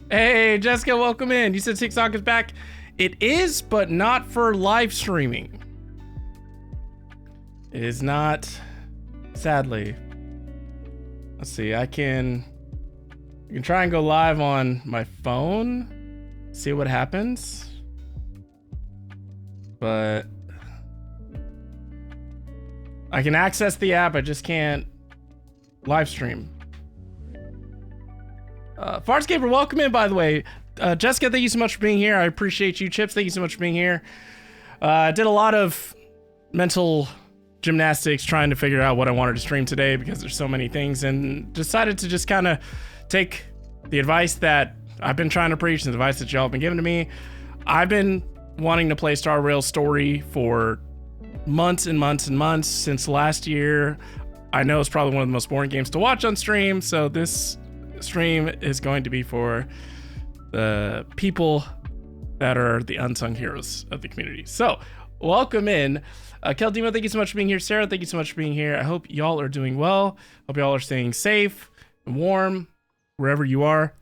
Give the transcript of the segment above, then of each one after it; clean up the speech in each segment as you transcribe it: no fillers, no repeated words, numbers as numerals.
Hey, Jessica, welcome in. You said TikTok is back. It is, but not for live streaming. It is not, sadly. Let's see, I can try and go live on my phone, see what happens. But I can access the app, I just can't live stream. Fartscaper, welcome in, by the way. Jessica, thank you so much for being here. I appreciate you. Chips, thank you so much for being here. I did a lot of mental gymnastics trying to figure out what I wanted to stream today because there's so many things, and decided to just kind of take the advice that I've been trying to preach and the advice that y'all have been giving to me. I've been wanting to play Star Rail Story for months and months and months since last year. I know it's probably one of the most boring games to watch on stream, so this stream is going to be for the people that are the unsung heroes of the community. So welcome in. Keldimo, thank you so much for being here. Sarah, thank you so much for being here. I hope y'all are doing well. Hope y'all are staying safe and warm wherever you are.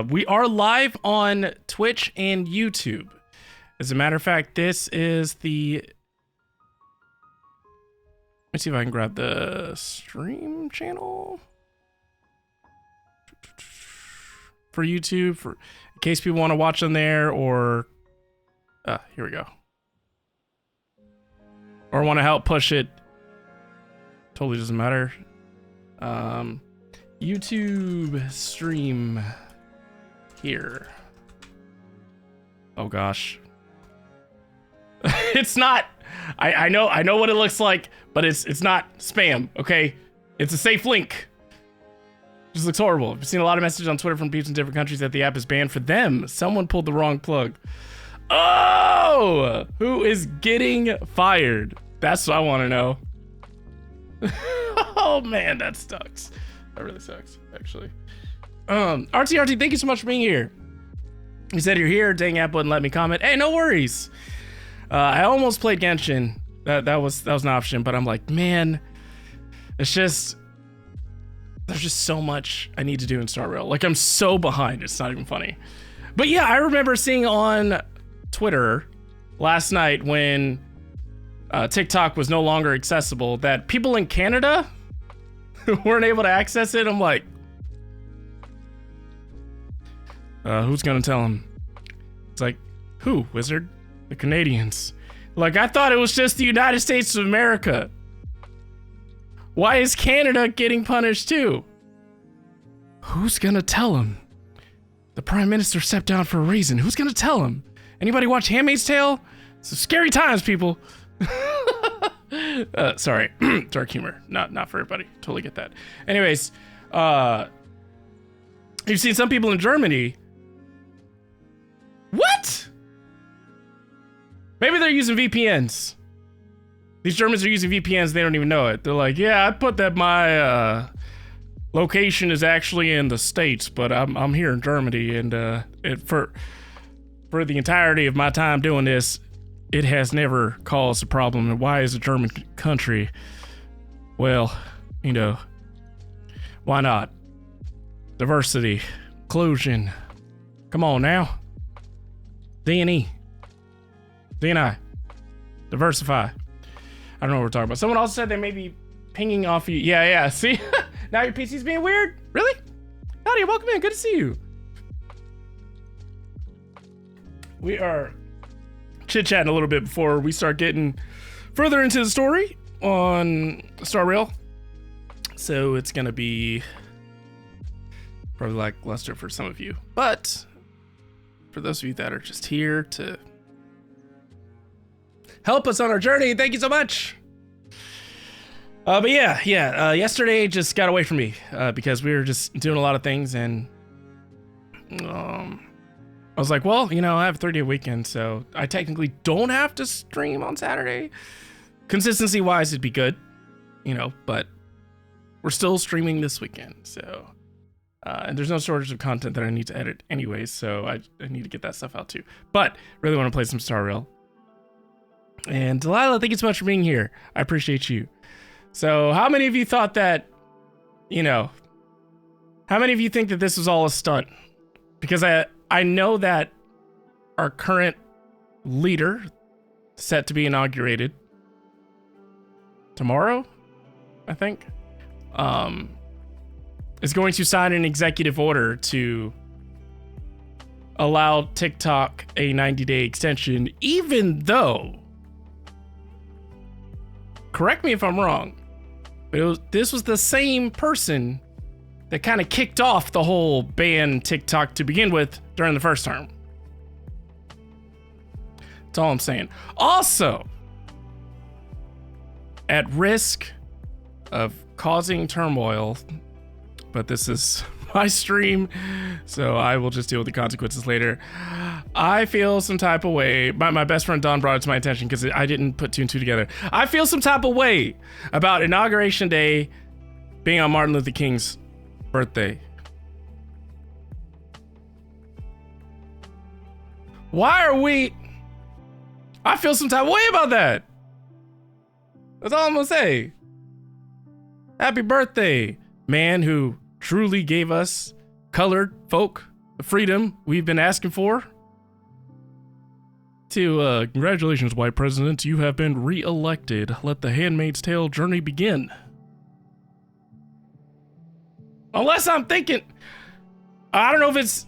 We are live on Twitch and YouTube. As a matter of fact, this is the... Let me see if I can grab the stream channel for YouTube, in case people want to watch them there, or here we go, or want to help push it. Totally doesn't matter. YouTube stream here. Oh gosh. It's not. I know what it looks like, but it's not spam. Okay, it's a safe link. Just looks horrible. I've seen a lot of messages on Twitter from people in different countries that the app is banned for them. Someone pulled the wrong plug. Oh, who is getting fired? That's what I want to know. Oh man, that sucks. That really sucks, actually. RTRT, thank you so much for being here. You said you're here. Dang, app wouldn't let me comment. Hey, no worries. I almost played Genshin. That was an option, but I'm like, man, it's just. There's just so much I need to do in Star Rail. Like, I'm so behind, it's not even funny. But yeah, I remember seeing on Twitter last night when TikTok was no longer accessible that people in Canada weren't able to access it. I'm like, who's gonna tell them? It's like, who, Wizard? The Canadians. Like, I thought it was just the United States of America. Why is Canada getting punished too? Who's gonna tell him? The Prime Minister stepped down for a reason. Who's gonna tell him? Anybody watch Handmaid's Tale? Some scary times, people. Sorry, dark humor. Not for everybody. Totally get that. Anyways, you've seen some people in Germany. What? Maybe they're using VPNs. These Germans are using VPNs, they don't even know it. They're like, yeah, I put that my location is actually in the States, but I'm here in Germany, and for the entirety of my time doing this, it has never caused a problem. And why is a German country? Well, you know, why not? Diversity, inclusion. Come on now. D&E. D&I. Diversify. I don't know what we're talking about. Someone also said they may be pinging off you. Yeah. See? Now your PC's being weird? Really? Howdy, welcome in. Good to see you. We are chit-chatting a little bit before we start getting further into the story on Star Rail. So it's going to be probably lackluster for some of you. But for those of you that are just here to help us on our journey. Thank you so much. But yesterday just got away from me because we were just doing a lot of things, and I was like, well, I have a 30-day weekend, so I technically don't have to stream on Saturday. Consistency wise, it'd be good, but we're still streaming this weekend, so and there's no shortage of content that I need to edit anyways, so I need to get that stuff out too. But really want to play some Star Rail. And Delilah, thank you so much for being here. I appreciate you. So how many of you thought that, how many of you think that this was all a stunt? Because I know that our current leader, set to be inaugurated tomorrow, I think, is going to sign an executive order to allow TikTok a 90-day extension, even though, correct me if I'm wrong, but this was the same person that kind of kicked off the whole ban TikTok to begin with during the first term. That's all I'm saying. Also, at risk of causing turmoil, but this is my stream, so I will just deal with the consequences later. I feel some type of way. My best friend Don brought it to my attention because I didn't put two and two together. I feel some type of way about Inauguration Day being on Martin Luther King's birthday. Why are we... I feel some type of way about that. That's all I'm gonna say. Happy birthday, man who truly gave us colored folk the freedom we've been asking for. Congratulations, white president. You have been re-elected. Let the Handmaid's Tale journey begin. Unless I'm thinking, I don't know if it's...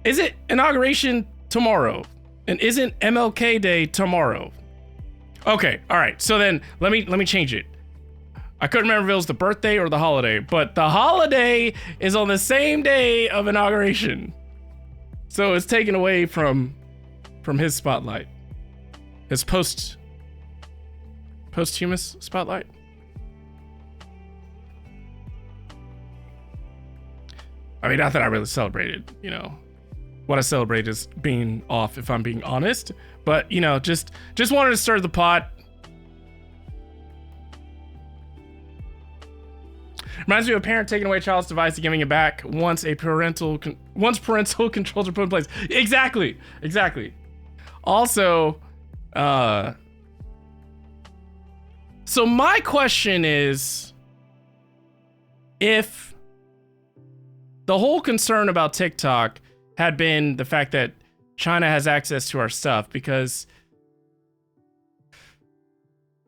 Is it inauguration tomorrow? And isn't MLK Day tomorrow? Okay, all right. So then let me change it. I couldn't remember if it was the birthday or the holiday, but the holiday is on the same day of inauguration. So it's taken away from his spotlight. His posthumous spotlight. I mean, not that I really celebrated, What I celebrate is being off, if I'm being honest. But, just wanted to stir the pot. Reminds me of a parent taking away a child's device and giving it back once parental controls are put in place. Exactly. Also, so my question is, if the whole concern about TikTok had been the fact that China has access to our stuff, because,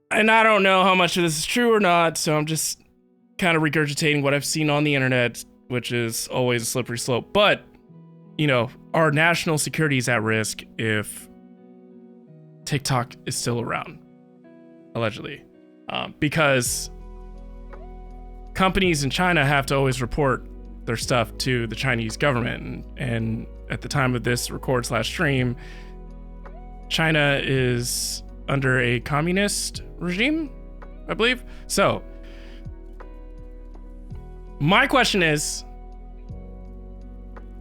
and I don't know how much of this is true or not, so I'm just kind of regurgitating what I've seen on the internet, which is always a slippery slope. But, our national security is at risk if TikTok is still around, allegedly, because companies in China have to always report their stuff to the Chinese government, and at the time of this record/stream, China is under a communist regime, I believe. So my question is,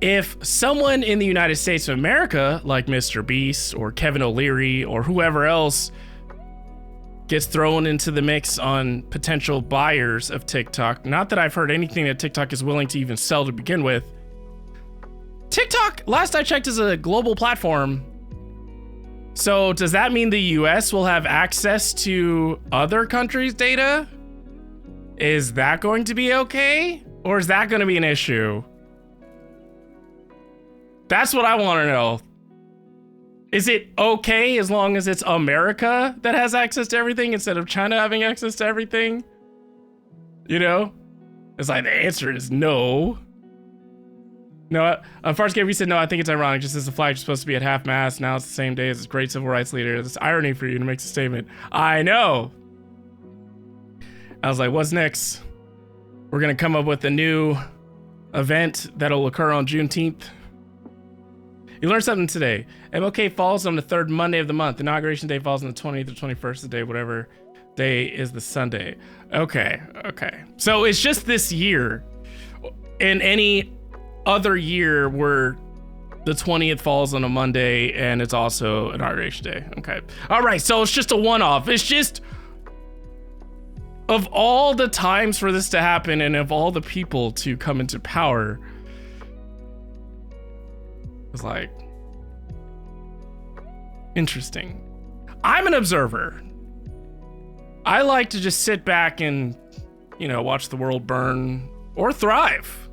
if someone in the United States of America, like Mr. Beast or Kevin O'Leary or whoever else, gets thrown into the mix on potential buyers of TikTok, not that I've heard anything that TikTok is willing to even sell to begin with. TikTok, last I checked, is a global platform. So does that mean the US will have access to other countries' data? Is that going to be okay? Or is that going to be an issue? That's what I want to know. Is it okay as long as it's America that has access to everything instead of China having access to everything? It's like the answer is no. No, Farscape said no, I think it's ironic. Just as the flag is supposed to be at half-mast, now it's the same day as its great civil rights leader. It's irony for you to make a statement. I know. I was like, what's next? We're going to come up with a new event that'll occur on Juneteenth. You learned something today. MLK falls on the third Monday of the month. Inauguration Day falls on the 20th or 21st of the day, whatever day is the Sunday. Okay. So it's just this year. In any other year where the 20th falls on a Monday and it's also Inauguration Day. Okay. All right. So it's just a one-off. It's just, of all the times for this to happen and of all the people to come into power, it's like, interesting. I'm an observer. I like to just sit back and, watch the world burn or thrive,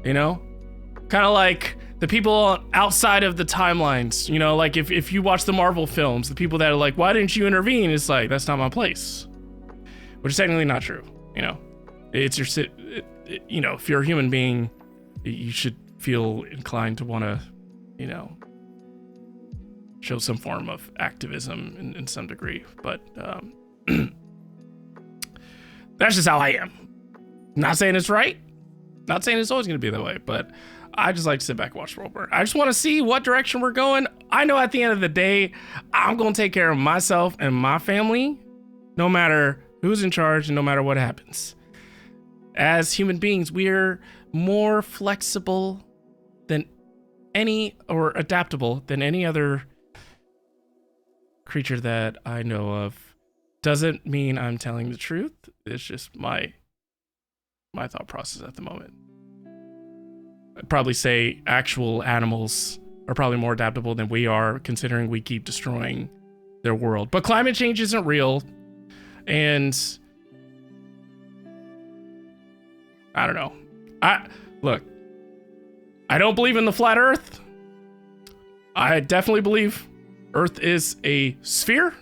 kind of like the people outside of the timelines, like if you watch the Marvel films, the people that are like, why didn't you intervene? It's like, that's not my place, which is technically not true. It's your, if you're a human being, you should feel inclined to want to, show some form of activism in some degree, but that's just how I am. Not saying it's right, not saying it's always going to be that way, but I just like to sit back and watch the world burn. I just want to see what direction we're going. I know at the end of the day, I'm going to take care of myself and my family, no matter who's in charge and no matter what happens. As human beings, we're more flexible than or adaptable than any other creature that I know of. Doesn't mean I'm telling the truth. It's just my thought process at the moment. I'd probably say actual animals are probably more adaptable than we are, considering we keep destroying their world. But climate change isn't real. And I don't know. I don't believe in the flat Earth. I definitely believe Earth is a sphere.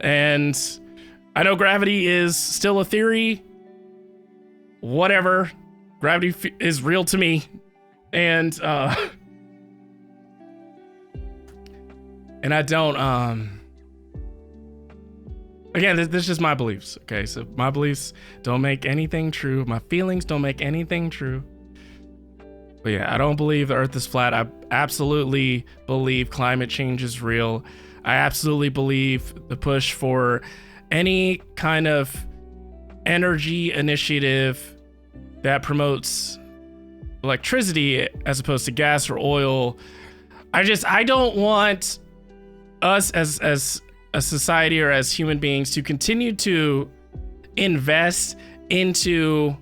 And I know gravity is still a theory. Whatever. Gravity is real to me. And I don't, again, this is just my beliefs. Okay, so my beliefs don't make anything true. My feelings don't make anything true. But yeah, I don't believe the Earth is flat. I absolutely believe climate change is real. I absolutely believe the push for any kind of energy initiative that promotes electricity as opposed to gas or oil. I don't want us as a society or as human beings to continue to invest into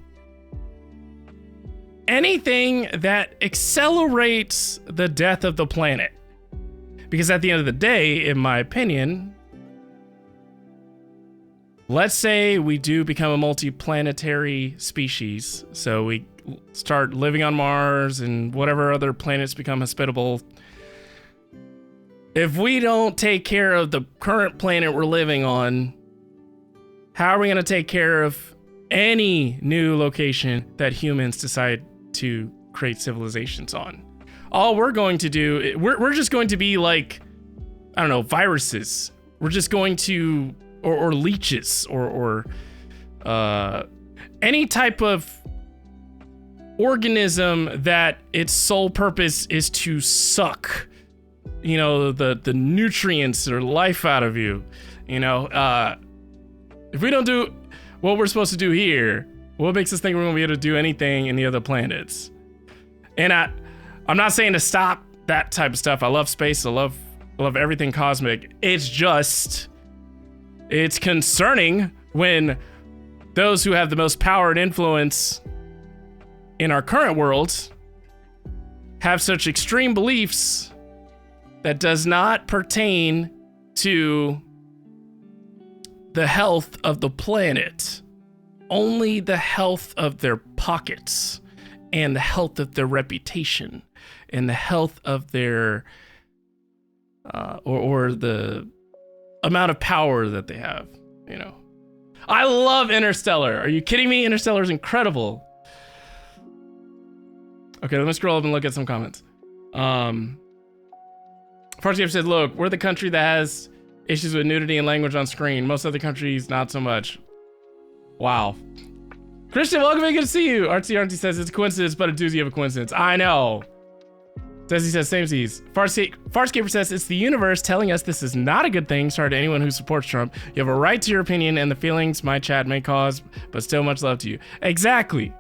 anything that accelerates the death of the planet. Because at the end of the day, in my opinion, let's say we do become a multi-planetary species, so we start living on Mars and whatever other planets become hospitable. If we don't take care of the current planet we're living on, how are we going to take care of any new location that humans decide to create civilizations on? All we're going to do, we're just going to be like, I don't know, viruses. We're just going to, or leeches, or any type of organism that its sole purpose is to suck, the nutrients or life out of you. If we don't do what we're supposed to do here, what makes us think we're going to be able to do anything in the other planets? And I'm not saying to stop that type of stuff. I love space. I love everything cosmic. It's concerning when those who have the most power and influence in our current world have such extreme beliefs that does not pertain to the health of the planet, only the health of their pockets and the health of their reputation and the health of their or the amount of power that they have. I love Interstellar. Are you kidding me? Interstellar is incredible. Okay, let me scroll up and look at some comments. Farscape said, look, we're the country that has issues with nudity and language on screen. Most other countries, not so much. Wow. Christian, welcome in. Good to see you. Artsy says, it's a coincidence, but a doozy of a coincidence. I know. Desi says, same Z's. Farscaper says, it's the universe telling us this is not a good thing. Sorry to anyone who supports Trump. You have a right to your opinion and the feelings my chat may cause, but still much love to you. Exactly.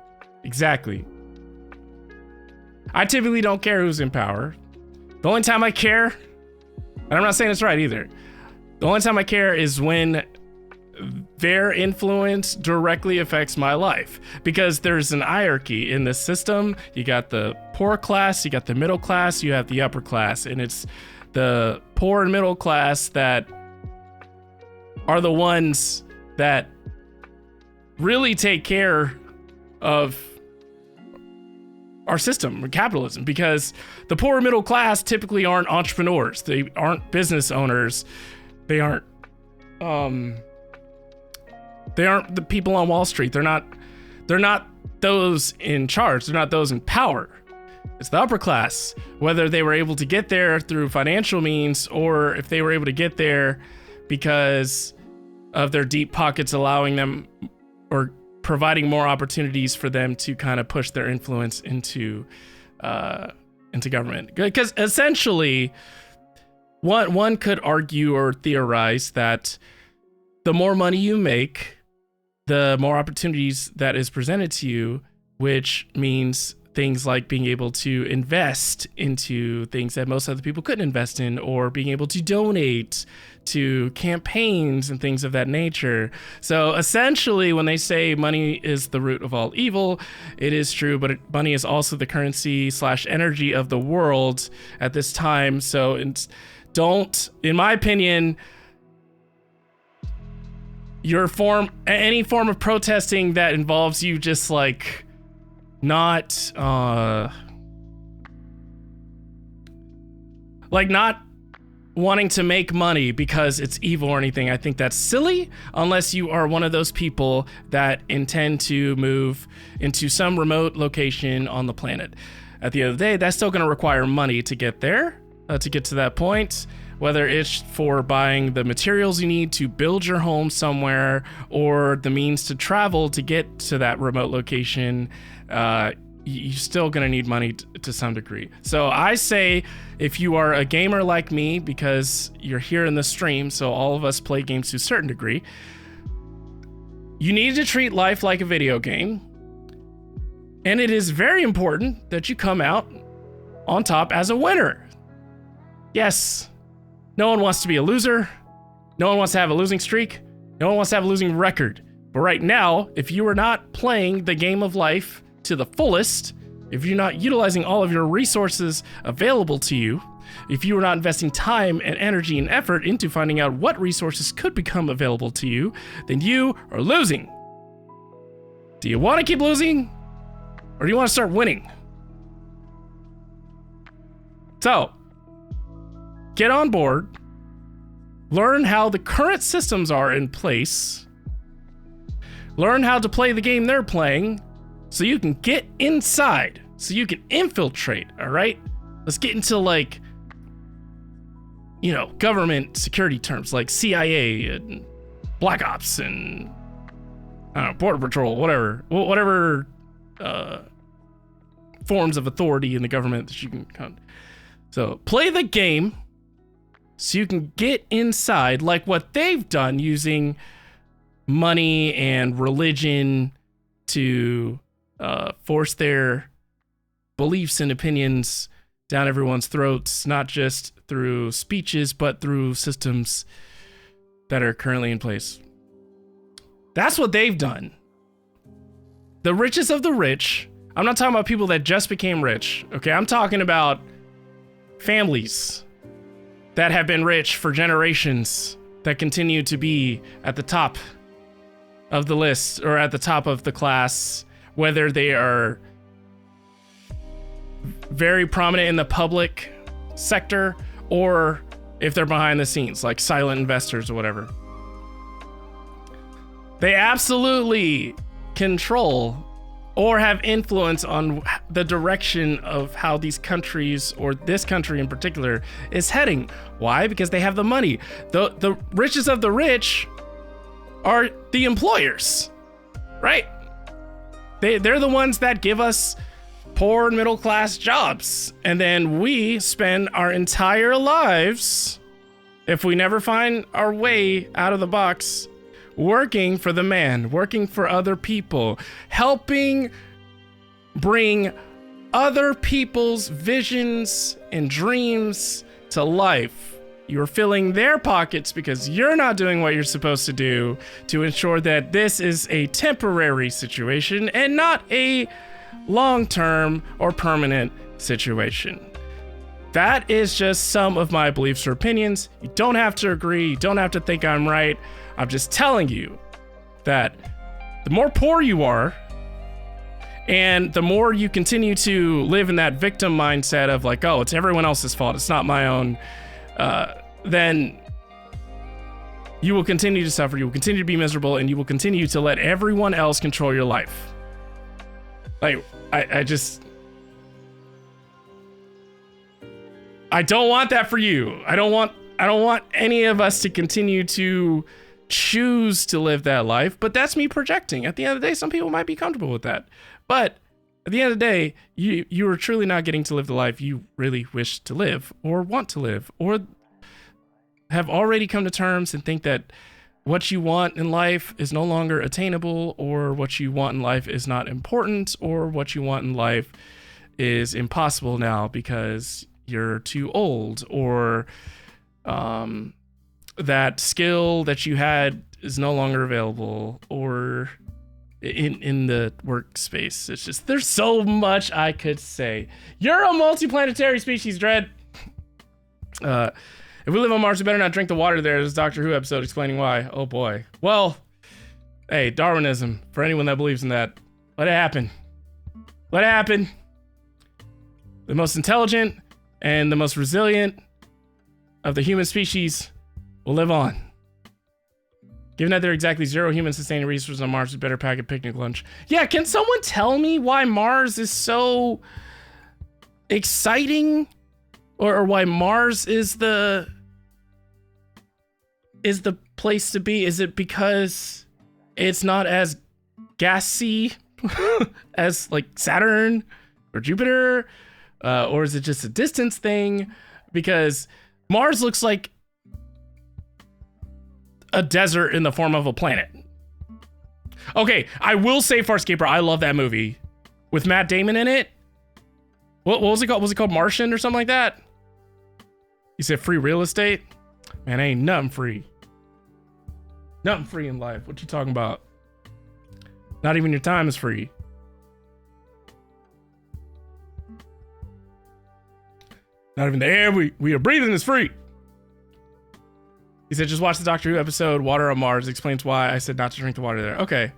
I typically don't care who's in power. The only time I care, and I'm not saying it's right either, the only time I care is when their influence directly affects my life, because there's an hierarchy in this system. You got the poor class, you got the middle class, you have the upper class, and it's the poor and middle class that are the ones that really take care of our system, capitalism, because the poor and middle class typically aren't entrepreneurs, they aren't business owners, they aren't the people on Wall Street. They're not those in charge. They're not those in power. It's the upper class, whether they were able to get there through financial means or if they were able to get there because of their deep pockets allowing them or providing more opportunities for them to kind of push their influence into government. Because essentially, one could argue or theorize that the more money you make, the more opportunities that is presented to you, which means things like being able to invest into things that most other people couldn't invest in, or being able to donate to campaigns and things of that nature. So essentially, when they say money is the root of all evil, it is true, but money is also the currency / energy of the world at this time. So in my opinion, any form of protesting that involves you just like not wanting to make money because it's evil or anything, I think that's silly, unless you are one of those people that intend to move into some remote location on the planet. At the end of the day, that's still going to require money to get there, to get to that point. Whether it's for buying the materials you need to build your home somewhere or the means to travel to get to that remote location, you're still going to need money to some degree. So I say, if you are a gamer like me, because you're here in the stream, so all of us play games to a certain degree, you need to treat life like a video game. And it is very important that you come out on top as a winner. Yes. No one wants to be a loser. No one wants to have a losing streak. No one wants to have a losing record. But right now, if you are not playing the game of life to the fullest, if you're not utilizing all of your resources available to you, if you are not investing time and energy and effort into finding out what resources could become available to you, then you are losing. Do you want to keep losing? Or do you want to start winning? So, get on board, learn how the current systems are in place, learn how to play the game they're playing so you can get inside, so you can infiltrate, all right? Let's get into government security terms like CIA and Black Ops and Border Patrol, whatever forms of authority in the government that you can. So play the game so you can get inside, like what they've done, using money and religion to force their beliefs and opinions down everyone's throats, not just through speeches, but through systems that are currently in place. That's what they've done. The richest of the rich, I'm not talking about people that just became rich, okay? I'm talking about families that have been rich for generations, that continue to be at the top of the list or at the top of the class, whether they are very prominent in the public sector or if they're behind the scenes, like silent investors or whatever. They absolutely control or have influence on the direction of how these countries, or this country in particular, is heading. Why? Because they have the money. The richest of the rich are the employers, right? They're the ones that give us poor and middle class jobs. And then we spend our entire lives, if we never find our way out of the box, working for the man, working for other people, helping bring other people's visions and dreams to life. You're filling their pockets because you're not doing what you're supposed to do to ensure that this is a temporary situation and not a long-term or permanent situation. That is just some of my beliefs or opinions. You don't have to agree. You don't have to think I'm right. I'm just telling you that the more poor you are, and the more you continue to live in that victim mindset of like, oh, it's everyone else's fault, it's not my own, then you will continue to suffer, you will continue to be miserable, and you will continue to let everyone else control your life. Like, I don't want that for you. I don't want any of us to continue to choose to live that life, but that's me projecting. At the end of the day, some people might be comfortable with that. But at the end of the day, you are truly not getting to live the life you really wish to live or want to live, or have already come to terms and think that what you want in life is no longer attainable, or what you want in life is not important, or what you want in life is impossible now because you're too old, or that skill that you had is no longer available, or in the workspace. It's just, there's so much I could say. You're a multiplanetary species, Dread. If we live on Mars, we better not drink the water there. There's a Doctor Who episode explaining why. Oh boy. Well, hey, Darwinism, for anyone that believes in that, let it happen. Let it happen. The most intelligent and the most resilient of the human species will live on. Given that there are exactly 0 human sustaining resources on Mars, we better pack a picnic lunch. Yeah, can someone tell me why Mars is so exciting? Or why Mars is the place to be? Is it because it's not as gassy as like Saturn or Jupiter? Or is it just a distance thing? Because Mars looks like a desert in the form of a planet. Okay, I will say Farscaper, I love that movie with Matt Damon in it. What was it called? Was it called Martian or something like that? You said free real estate? Man, ain't nothing free. Nothing free in life. What you talking about? Not even your time is free. Not even the air we are breathing is free. He said, just watch the Doctor Who episode, Water on Mars, explains why I said not to drink the water there. Okay.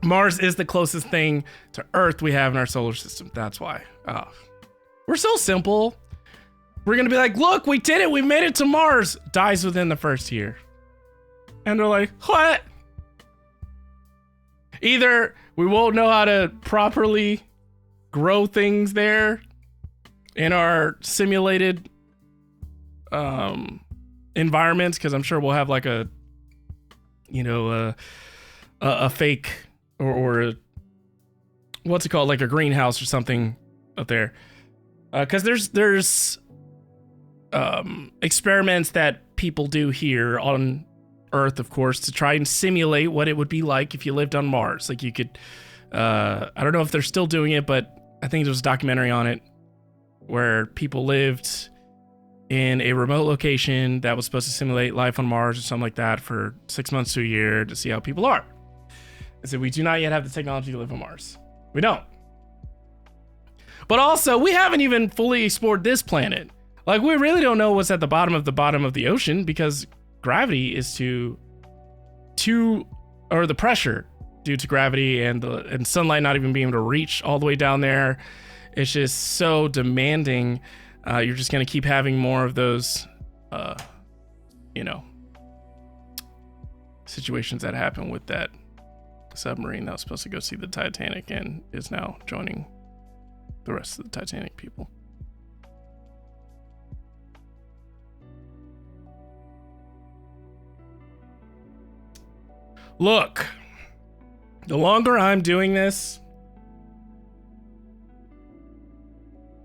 Mars is the closest thing to Earth we have in our solar system. That's why. Oh. We're so simple. We're going to be like, look, we did it. We made it to Mars. Dies within the first year. And they're like, what? Either we won't know how to properly grow things there in our simulated environments, because I'm sure we'll have like a fake or a, what's it called, like a greenhouse or something up there. Because there's experiments that people do here on Earth, of course, to try and simulate what it would be like if you lived on Mars. Like you could, I don't know if they're still doing it, but I think there was a documentary on it where people lived in a remote location that was supposed to simulate life on Mars or something like that for 6 months to a year to see how people are. I said, we do not yet have the technology to live on Mars. We don't. But also, we haven't even fully explored this planet. Like, we really don't know what's at the bottom of the ocean, because gravity is or the pressure due to gravity and sunlight not even being able to reach all the way down there. It's just so demanding. You're just going to keep having more of those, situations that happen with that submarine that was supposed to go see the Titanic and is now joining the rest of the Titanic people. Look, the longer I'm doing this,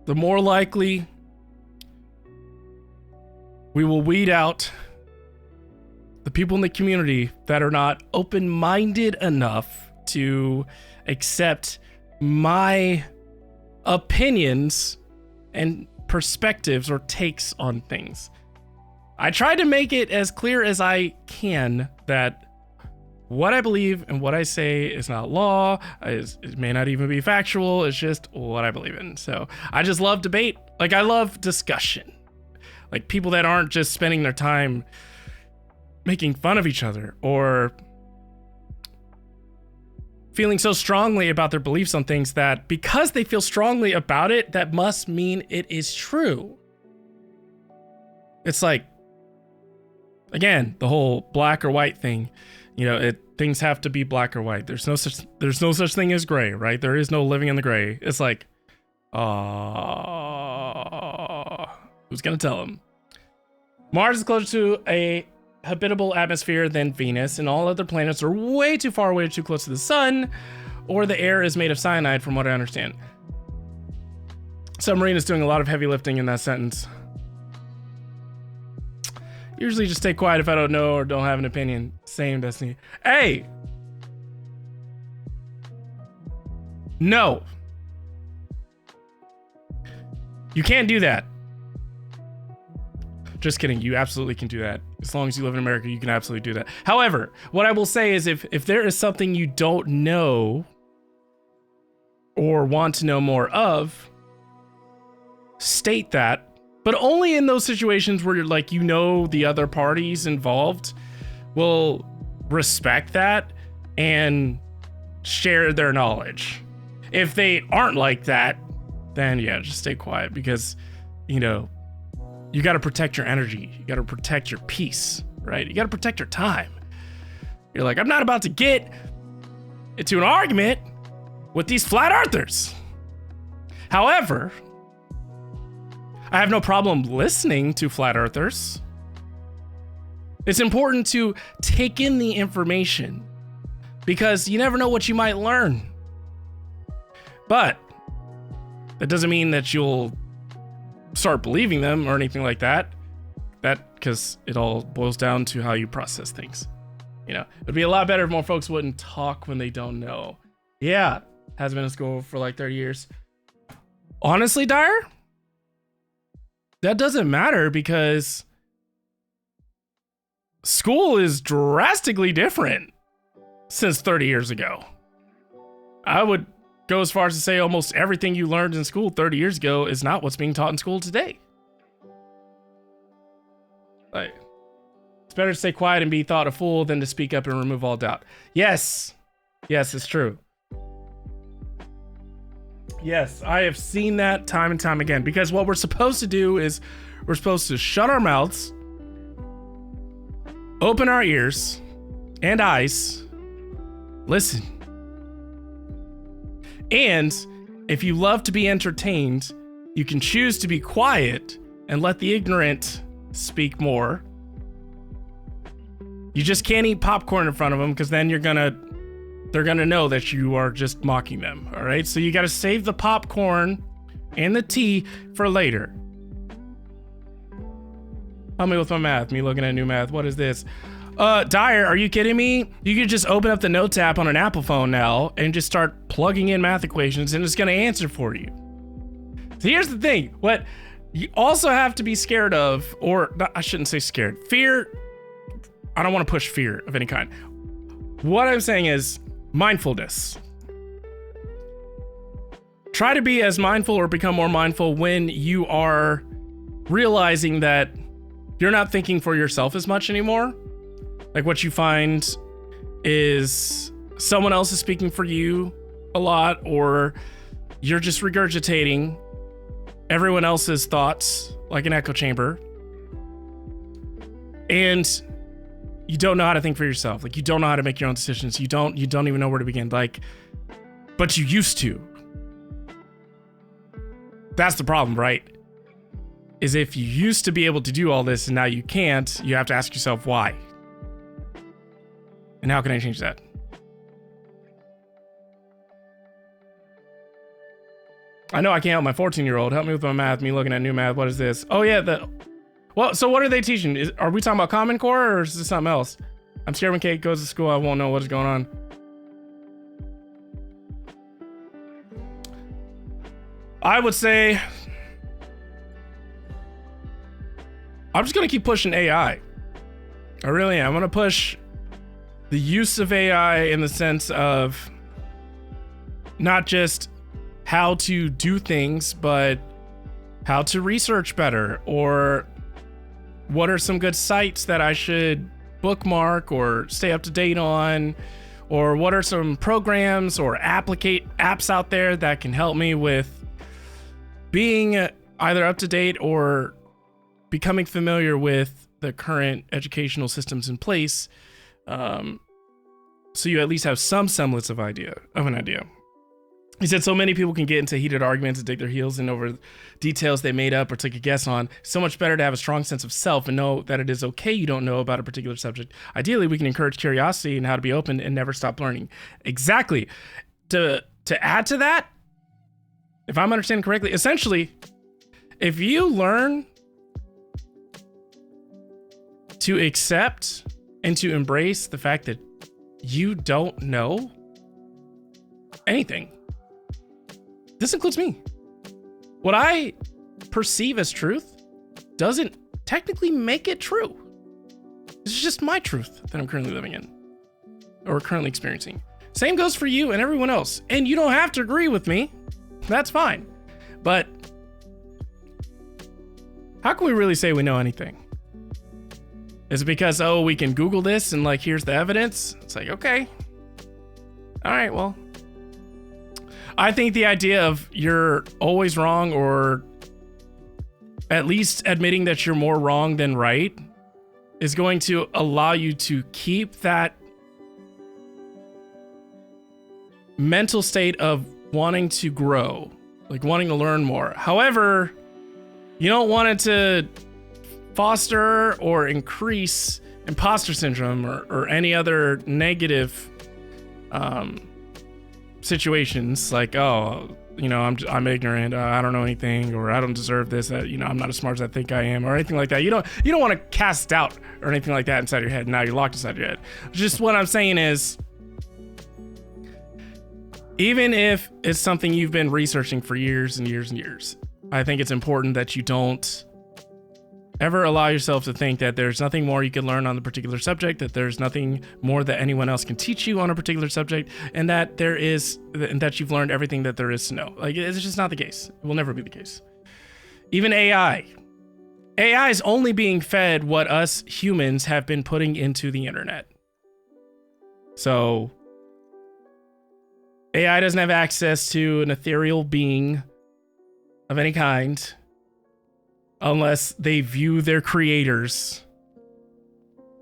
the more likely we will weed out the people in the community that are not open-minded enough to accept my opinions and perspectives or takes on things. I try to make it as clear as I can that what I believe and what I say is not law. It may not even be factual. It's just what I believe in. So I just love debate. Like, I love discussion. Like, people that aren't just spending their time making fun of each other or feeling so strongly about their beliefs on things that because they feel strongly about it, that must mean it is true. It's like, again, the whole black or white thing. You know, things have to be black or white. There's no such thing as gray, right? There is no living in the gray. It's like, who's gonna tell him? Mars is closer to a habitable atmosphere than Venus, and all other planets are way too far away, too close to the sun, or the air is made of cyanide, from what I understand. Submarine is doing a lot of heavy lifting in that sentence. Usually just stay quiet if I don't know or don't have an opinion. Same, Destiny. Hey! No. You can't do that. Just kidding. You absolutely can do that. As long as you live in America, you can absolutely do that. However, what I will say is if there is something you don't know or want to know more of, state that. But only in those situations where you're like, you know, the other parties involved will respect that and share their knowledge. If they aren't like that, then yeah, just stay quiet because, you know, you got to protect your energy. You got to protect your peace, right? You got to protect your time. You're like, I'm not about to get into an argument with these flat earthers. However, I have no problem listening to flat earthers. It's important to take in the information because you never know what you might learn. But that doesn't mean that you'll start believing them or anything like that. Because it all boils down to how you process things. You know, it'd be a lot better if more folks wouldn't talk when they don't know. Yeah, has been in school for like 30 years. Honestly, Dyer, that doesn't matter because school is drastically different since 30 years ago. I would go as far as to say almost everything you learned in school 30 years ago is not what's being taught in school today. Like, it's better to stay quiet and be thought a fool than to speak up and remove all doubt. Yes, it's true. Yes, I have seen that time and time again because what we're supposed to do is we're supposed to shut our mouths, open our ears and eyes, listen. And if you love to be entertained, you can choose to be quiet and let the ignorant speak more. You just can't eat popcorn in front of them because then they're gonna know that you are just mocking them. All right, so you got to save the popcorn and the tea for later. Help me with my math. Me looking at new math. What is this? Dyer, are you kidding me? You could just open up the Notes app on an Apple phone now and just start plugging in math equations and it's going to answer for you. So here's the thing. What you also have to be scared of, or I shouldn't say scared, fear. I don't want to push fear of any kind. What I'm saying is mindfulness. Try to be as mindful or become more mindful when you are realizing that you're not thinking for yourself as much anymore. Like what you find is someone else is speaking for you a lot, or you're just regurgitating everyone else's thoughts like an echo chamber. And you don't know how to think for yourself. Like you don't know how to make your own decisions. You don't even know where to begin. Like, but you used to. That's the problem, right? Is if you used to be able to do all this and now you can't, you have to ask yourself why. And how can I change that? I know I can't help my 14-year-old. Help me with my math. Me looking at new math. What is this? Oh yeah, well, so what are they teaching? Are we talking about Common Core or is this something else? I'm scared when Kate goes to school, I won't know what is going on. I would say I'm just gonna keep pushing AI. I really am. I'm gonna push the use of AI in the sense of not just how to do things, but how to research better, or what are some good sites that I should bookmark or stay up to date on, or what are some programs or apps out there that can help me with being either up to date or becoming familiar with the current educational systems in place, so you at least have some semblance of an idea. He said so many people can get into heated arguments and dig their heels in over details they made up or took a guess on. So much better to have a strong sense of self and know that it is okay you don't know about a particular subject. Ideally, we can encourage curiosity and how to be open and never stop learning. Exactly. To add to that, if I'm understanding correctly, essentially, if you learn to accept and to embrace the fact that you don't know anything, this includes me. What I perceive as truth doesn't technically make it true. It's just my truth that I'm currently living in or currently experiencing. Same goes for you and everyone else. And you don't have to agree with me. That's fine. But how can we really say we know anything? Is it because, oh, we can Google this and like, here's the evidence? It's like, okay. All right, well. I think the idea of you're always wrong, or at least admitting that you're more wrong than right, is going to allow you to keep that mental state of wanting to grow, like wanting to learn more. However, you don't want it to foster or increase imposter syndrome or any other negative situations, like, oh, you know, I'm ignorant, I don't know anything, or I don't deserve this, you know, I'm not as smart as I think I am, or anything like that. You don't want to cast doubt or anything like that inside your head. Now you're locked inside your head. Just what I'm saying is, even if it's something you've been researching for years and years and years, I think it's important that you don't ever allow yourself to think that there's nothing more you can learn on the particular subject, that there's nothing more that anyone else can teach you on a particular subject, and that that you've learned everything that there is to know. Like, it's just not the case. It will never be the case. Even AI is only being fed what us humans have been putting into the internet. So AI doesn't have access to an ethereal being of any kind unless they view their creators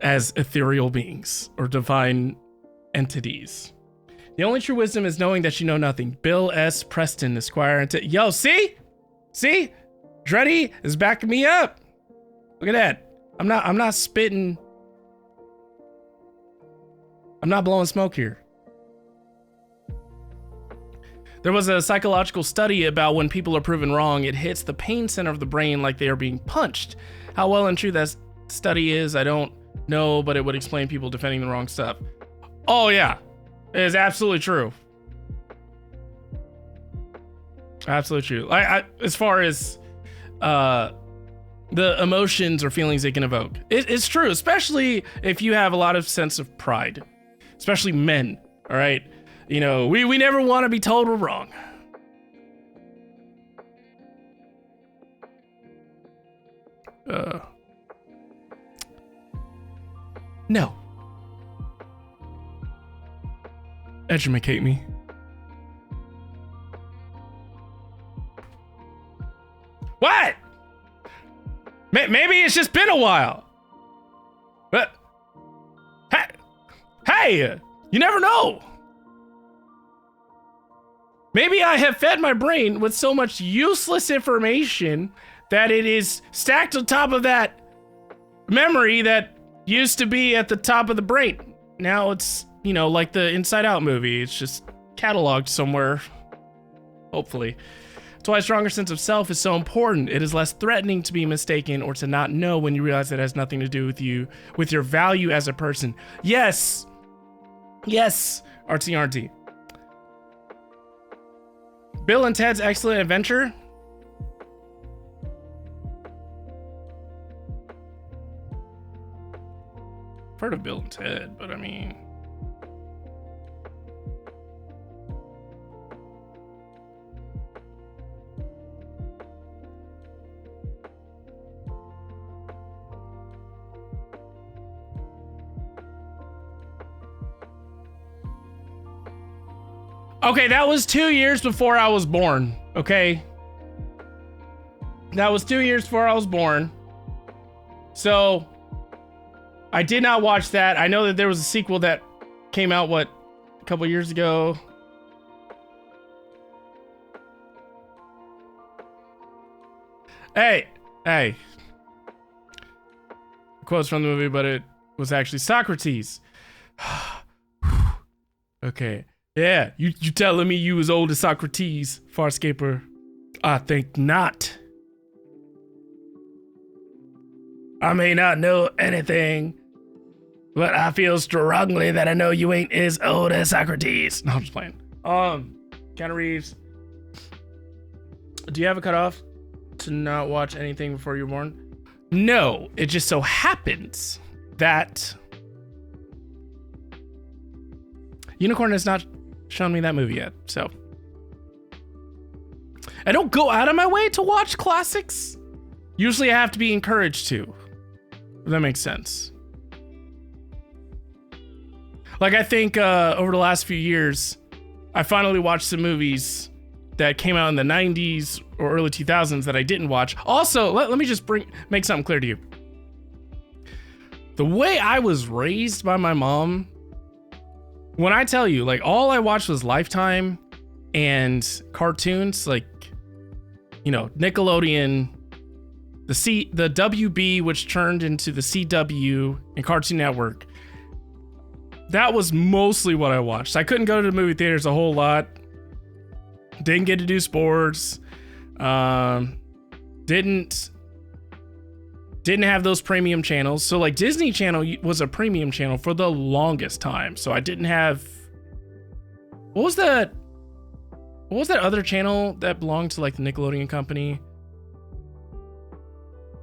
as ethereal beings or divine entities. The only true wisdom is knowing that you know nothing. Bill S. Preston, Esquire. Yo, see? Dreddy is backing me up. Look at that. I'm not spitting. I'm not blowing smoke here. There was a psychological study about when people are proven wrong, it hits the pain center of the brain like they are being punched. How well and true that study is, I don't know, but it would explain people defending the wrong stuff. Oh yeah, it is absolutely true. Absolutely true. I as far as the emotions or feelings they can evoke, it's true, especially if you have a lot of sense of pride, especially men. All right. You know, we never want to be told we're wrong. No. Educate me. What? Maybe it's just been a while. But hey, you never know. Maybe I have fed my brain with so much useless information that it is stacked on top of that memory that used to be at the top of the brain. Now it's, you know, like the Inside Out movie. It's just cataloged somewhere, hopefully. That's why a stronger sense of self is so important. It is less threatening to be mistaken or to not know when you realize it has nothing to do with you, with your value as a person. Yes. Yes. RT. Bill and Ted's Excellent Adventure. I've heard of Bill and Ted, but I mean... Okay, that was 2 years before I was born, okay? That was 2 years before I was born. So, I did not watch that. I know that there was a sequel that came out, a couple years ago? Hey. Quotes from the movie, but it was actually Socrates. Okay. Yeah, you telling me you as old as Socrates, Farscaper? I think not. I may not know anything, but I feel strongly that I know you ain't as old as Socrates. No, I'm just playing. Keanu Reeves. Do you have a cutoff to not watch anything before you're born? No, it just so happens that Unicorn has not shown me that movie yet, so I don't go out of my way to watch classics. Usually I have to be encouraged to, if that makes sense. Like, I think over the last few years, I finally watched some movies that came out in the 90s or early 2000s that I didn't watch. Also, let me just make something clear to you. The way I was raised by my mom, when I tell you, like, all I watched was Lifetime and cartoons, like, you know, Nickelodeon, the WB, which turned into the CW and Cartoon Network. That was mostly what I watched. I couldn't go to the movie theaters a whole lot. Didn't get to do sports. Didn't have those premium channels. So like Disney Channel was a premium channel for the longest time. So I didn't have, what was that other channel that belonged to like the Nickelodeon company?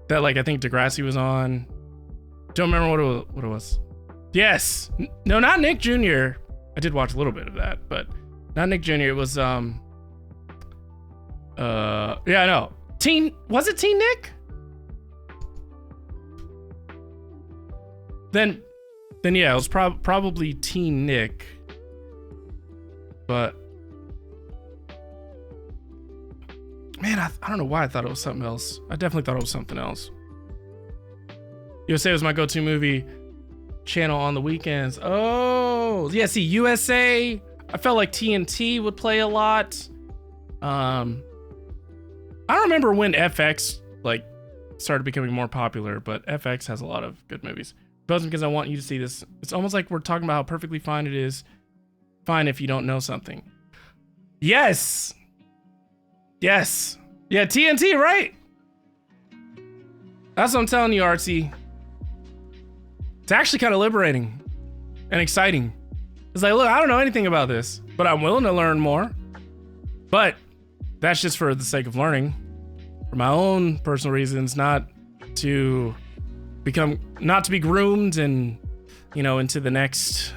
That like I think Degrassi was on. Don't remember what it was. Yes. No, not Nick Jr. I did watch a little bit of that, but not Nick Jr. It was yeah, no. Was it Teen Nick? Then yeah, it was probably Teen Nick. But man, I don't know why I thought it was something else. I definitely thought it was something else. USA was my go-to movie channel on the weekends. Oh, yeah, see, USA, I felt like TNT would play a lot. I don't remember when FX like started becoming more popular, but FX has a lot of good movies. But because I want you to see this. It's almost like we're talking about how perfectly fine it is. Fine if you don't know something. Yes. Yes. Yeah, TNT, right? That's what I'm telling you, Artsy. It's actually kind of liberating and exciting. It's like, look, I don't know anything about this, but I'm willing to learn more. But that's just for the sake of learning. For my own personal reasons, not to be groomed and, you know, into the next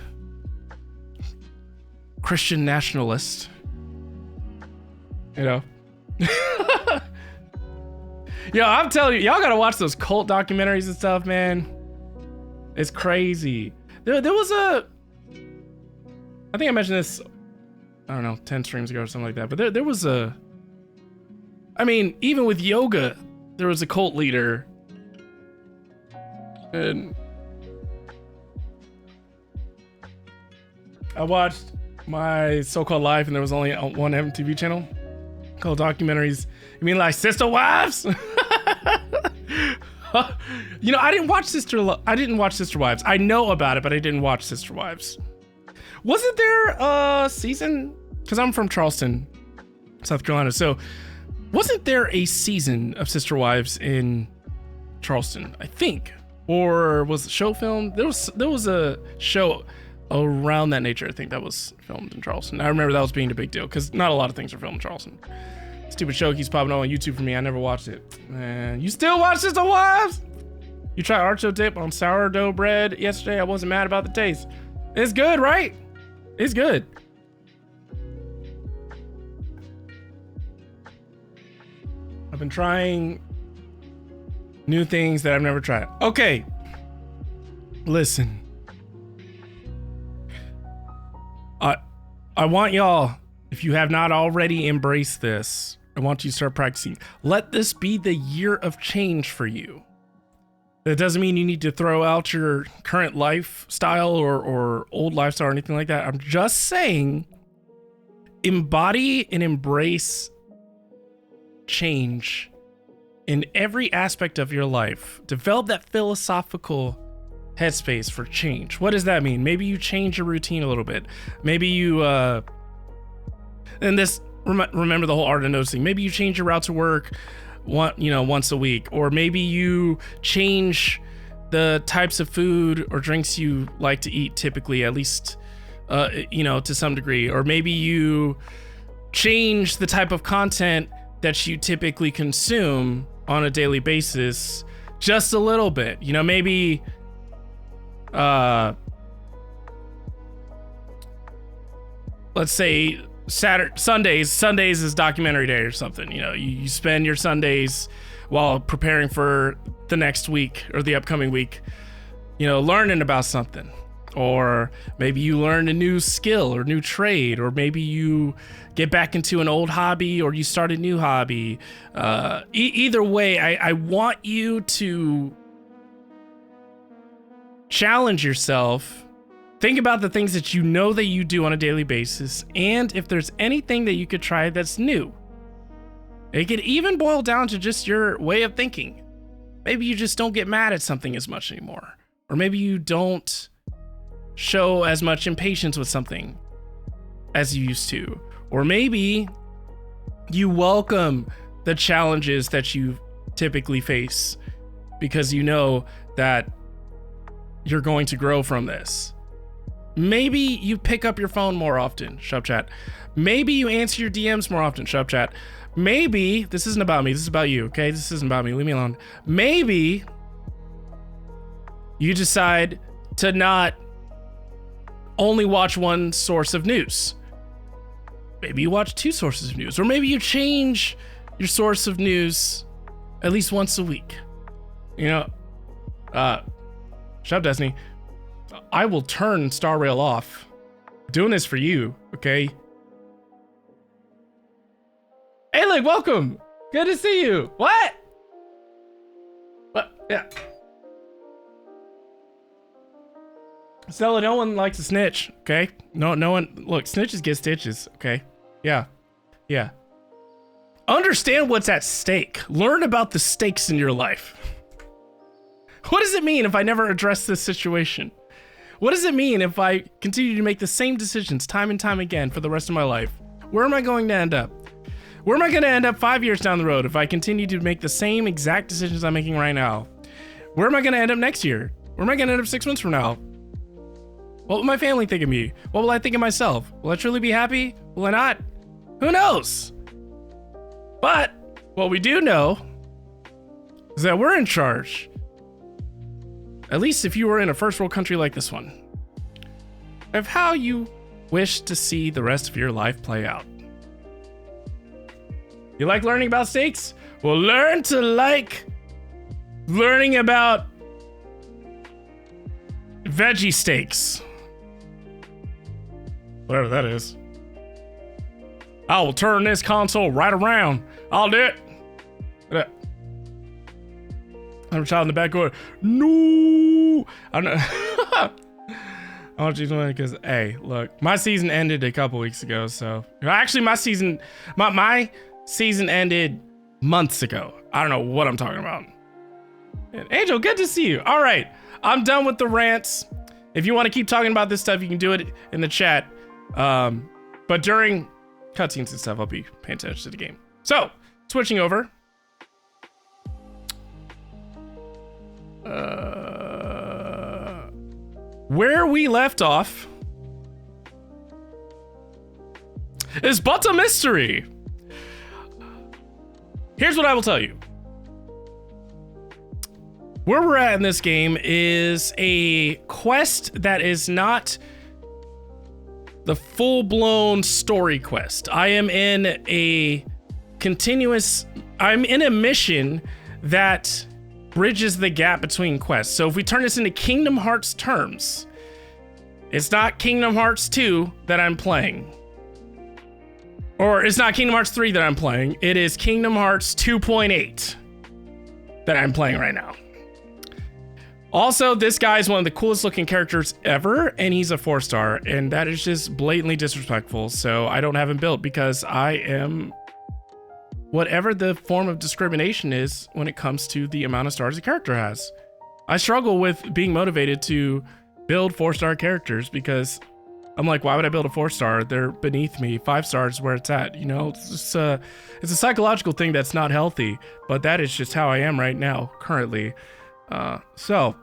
Christian nationalist. You know? Yo, I'm telling you, y'all gotta watch those cult documentaries and stuff, man. It's crazy. There was I think I mentioned this, I don't know, 10 streams ago or something like that, but there was I mean, even with yoga, there was a cult leader. And I watched My So-Called Life, and there was only one MTV channel called Documentaries. You mean like Sister Wives? You know, I didn't watch Sister Wives. I know about it, but I didn't watch Sister Wives. Wasn't there a season? Because I'm from Charleston, South Carolina. So wasn't there a season of Sister Wives in Charleston? I think, or was the show filmed? There was a show around that nature. I think that was filmed in Charleston. I remember that was being a big deal because not a lot of things are filmed in Charleston. Stupid show keeps popping up on YouTube for me. I never watched it. Man, you still watch Sister Wives? You tried artichoke dip on sourdough bread yesterday. I wasn't mad about the taste. It's good, right? It's good. I've been trying new things that I've never tried. Okay. Listen. I want y'all, if you have not already embraced this, I want you to start practicing. Let this be the year of change for you. That doesn't mean you need to throw out your current lifestyle or old lifestyle or anything like that. I'm just saying, embody and embrace change in every aspect of your life. Develop that philosophical headspace for change. What does that mean? Maybe you change your routine a little bit. Maybe you, and this, remember the whole art of noticing. Maybe you change your route to work once a week, or maybe you change the types of food or drinks you like to eat typically, at least, to some degree, or maybe you change the type of content that you typically consume on a daily basis just a little bit. Maybe let's say Sundays is documentary day or something. You spend your Sundays while preparing for the next week or the upcoming week, learning about something. Or maybe you learn a new skill or new trade, or maybe you get back into an old hobby or you start a new hobby. Either way, I want you to challenge yourself. Think about the things that you know that you do on a daily basis, and if there's anything that you could try that's new. It could even boil down to just your way of thinking. Maybe you just don't get mad at something as much anymore. Or maybe you don't show as much impatience with something as you used to. Or maybe you welcome the challenges that you typically face because you know that you're going to grow from this. Maybe you pick up your phone more often, Shub Chat. Maybe you answer your DMs more often, Shub Chat. Maybe, this isn't about me, this is about you, okay? This isn't about me, leave me alone. Maybe you decide to not only watch one source of news. Maybe you watch two sources of news, or maybe you change your source of news at least once a week. Shub Destiny, I will turn Star Rail off. I'm doing this for you, okay? Hey, look, welcome. Good to see you. What? Yeah. Stella, no one likes a snitch, okay? No one. Look, snitches get stitches, okay? Yeah. Understand what's at stake. Learn about the stakes in your life. What does it mean if I never address this situation? What does it mean if I continue to make the same decisions time and time again for the rest of my life? Where am I going to end up? Where am I going to end up 5 years down the road if I continue to make the same exact decisions I'm making right now? Where am I going to end up next year? Where am I going to end up 6 months from now? What will my family think of me? What will I think of myself? Will I truly be happy? Will I not? Who knows? But what we do know is that we're in charge. At least if you were in a first world country like this one, of how you wish to see the rest of your life play out. You like learning about stakes? Well, learn to like learning about veggie steaks. Whatever that is. I will turn this console right around. I'll do it. I'm a child in the back going, no. I don't know. I want you to know because, hey, look, my season ended a couple weeks ago. So actually, my season ended months ago. I don't know what I'm talking about. And Angel, good to see you. All right, I'm done with the rants. If you want to keep talking about this stuff, you can do it in the chat. But during cutscenes and stuff, I'll be paying attention to the game. So switching over. Where we left off is but a mystery. Here's what I will tell you. Where we're at in this game is a quest that is not the full-blown story quest. I'm in a mission that bridges the gap between quests. So if we turn this into Kingdom Hearts terms, it's not Kingdom Hearts 2 that I'm playing. Or it's not Kingdom Hearts 3 that I'm playing. It is Kingdom Hearts 2.8 that I'm playing right now. Also, this guy is one of the coolest looking characters ever, and he's a 4-star, and that is just blatantly disrespectful. So I don't have him built because I am whatever the form of discrimination is when it comes to the amount of stars a character has. I struggle with being motivated to build 4-star characters because I'm like, why would I build a 4-star? They're beneath me. 5 stars where it's at. You know, it's a psychological thing that's not healthy, but that is just how I am right now, currently. So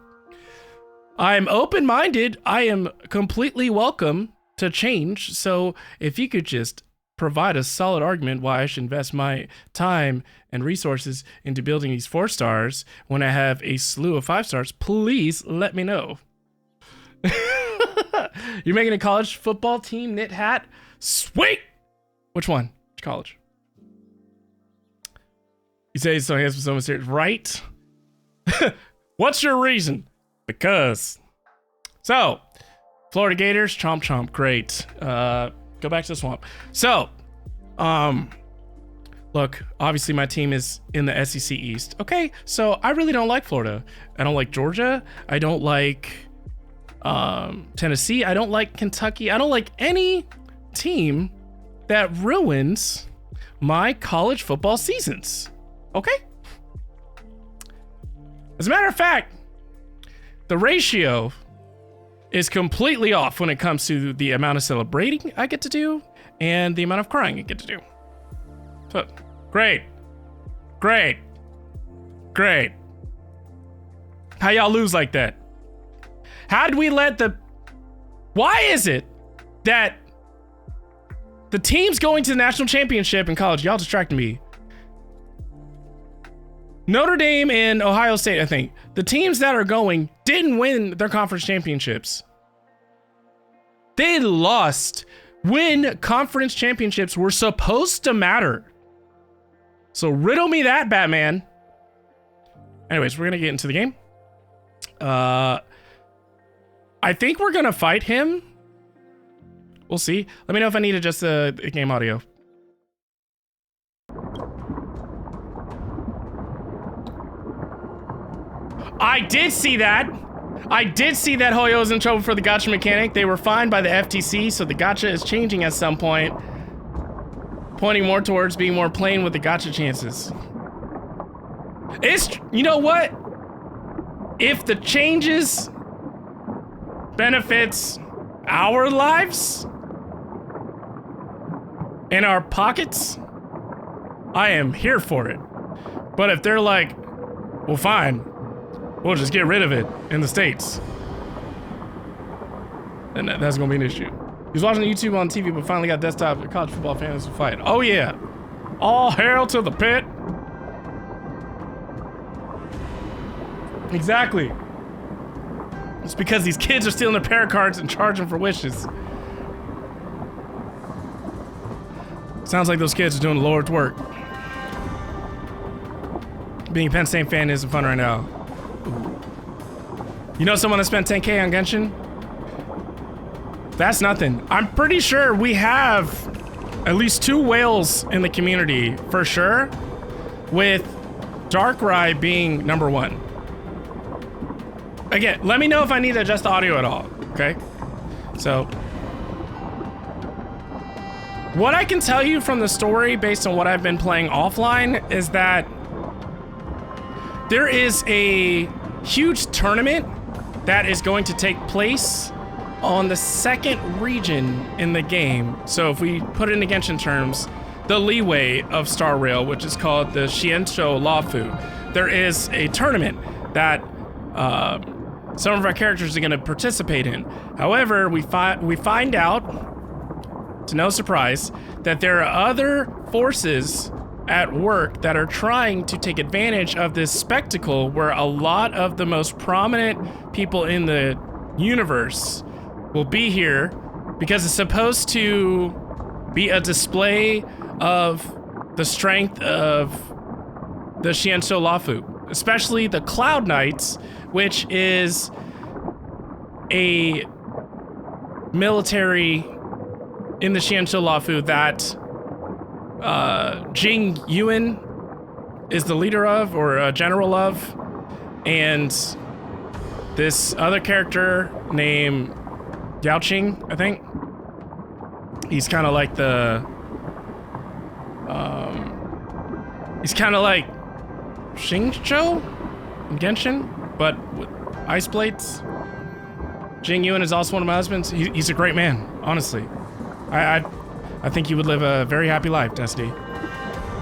I'm open-minded. I am completely welcome to change. So if you could just provide a solid argument why I should invest my time and resources into building these 4 stars when I have a slew of 5 stars, please let me know. You're making a college football team knit hat? Sweet! Which one? Which college? You say so handsome, so mysterious, right? What's your reason? Because. So, Florida Gators, chomp chomp, great. Go back to the swamp. So, look, obviously my team is in the SEC East. Okay, so I really don't like Florida. I don't like Georgia. I don't like Tennessee. I don't like Kentucky. I don't like any team that ruins my college football seasons. Okay? As a matter of fact, the ratio is completely off when it comes to the amount of celebrating I get to do and the amount of crying I get to do. So, great. How y'all lose like that? How did we let why is it that the teams going to the national championship in college, y'all distracted me. Notre Dame and Ohio State, I think. The teams that are going didn't win their conference championships. They lost when conference championships were supposed to matter. So riddle me that, Batman. Anyways, we're going to get into the game. I think we're going to fight him. We'll see. Let me know if I need to adjust the game audio. I did see that. I did see that Hoyo was in trouble for the gacha mechanic. They were fined by the FTC, so the gacha is changing at some point. Pointing more towards being more plain with the gacha chances. You know what? If the changes benefits our lives and our pockets, I am here for it. But if they're like, well, fine, we'll just get rid of it in the States, then that's gonna be an issue. He was watching YouTube on TV, but finally got desktop. A college football fan is a fight. Oh yeah, all hail to the pit. Exactly. It's because these kids are stealing their parent cards and charging for wishes. Sounds like those kids are doing the Lord's work. Being a Penn State fan isn't fun right now. You know someone that spent 10K on Genshin? That's nothing. I'm pretty sure we have at least 2 whales in the community, for sure, with Darkrai being number 1. Again, let me know if I need to adjust the audio at all, okay? So, what I can tell you from the story based on what I've been playing offline is that there is a huge tournament that is going to take place on the 2nd region in the game. So if we put it in Genshin terms, the leeway of Star Rail, which is called the Xianzhou Lafu. There is a tournament that some of our characters are going to participate in. However, we find out, to no surprise, that there are other forces at work that are trying to take advantage of this spectacle where a lot of the most prominent people in the universe will be here because it's supposed to be a display of the strength of the Xianzhou Lafu, especially the Cloud Knights, which is a military in the Xianzhou Lafu that Jing Yuan is the leader of, or a general of, and this other character named Yao Qing, I think. He's kind of like the, he's kind of like Xingqiu in Genshin, but with ice blades. Jing Yuan is also one of my husbands. He's a great man, honestly. I think he would live a very happy life, Destiny.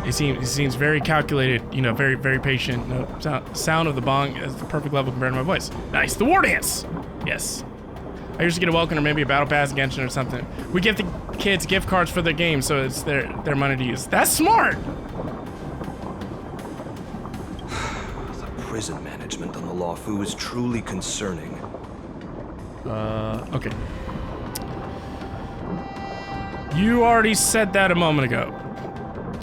He seems very calculated, you know, very, very patient. No sound of the bong is the perfect level compared to my voice. Nice, the war dance! Yes. I usually get a welcome or maybe a battle pass Genshin or something. We give the kids gift cards for their game, so it's their money to use. That's smart! The prison management on the Luofu is truly concerning. Okay. You already said that a moment ago.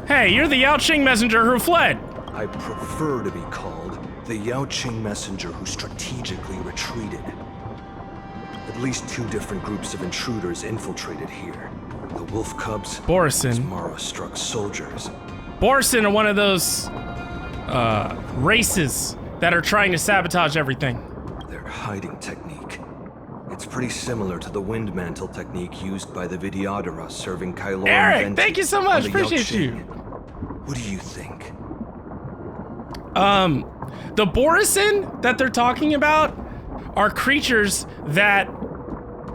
Hey, you're the Yao Qing messenger who fled! I prefer to be called the Yao Qing messenger who strategically retreated. At least 2 different groups of intruders infiltrated here. The Wolf Cubs, Borison. Mara-struck soldiers. Borison are one of those races that are trying to sabotage everything. Their hiding technique. It's pretty similar to the wind mantle technique used by the Vidyadhara serving Kylorn. Eric, thank you so much. Appreciate you. What do you think? The Borison that they're talking about are creatures that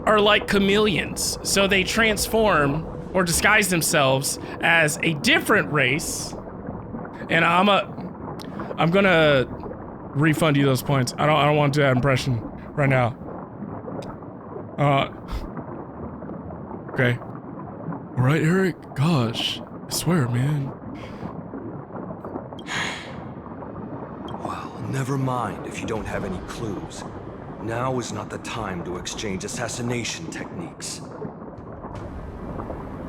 are like chameleons. So they transform or disguise themselves as a different race. And I'm gonna refund you those points. I don't want to do that impression right now. Okay. All right, Eric. Gosh, I swear, man. Well, never mind if you don't have any clues. Now is not the time to exchange assassination techniques.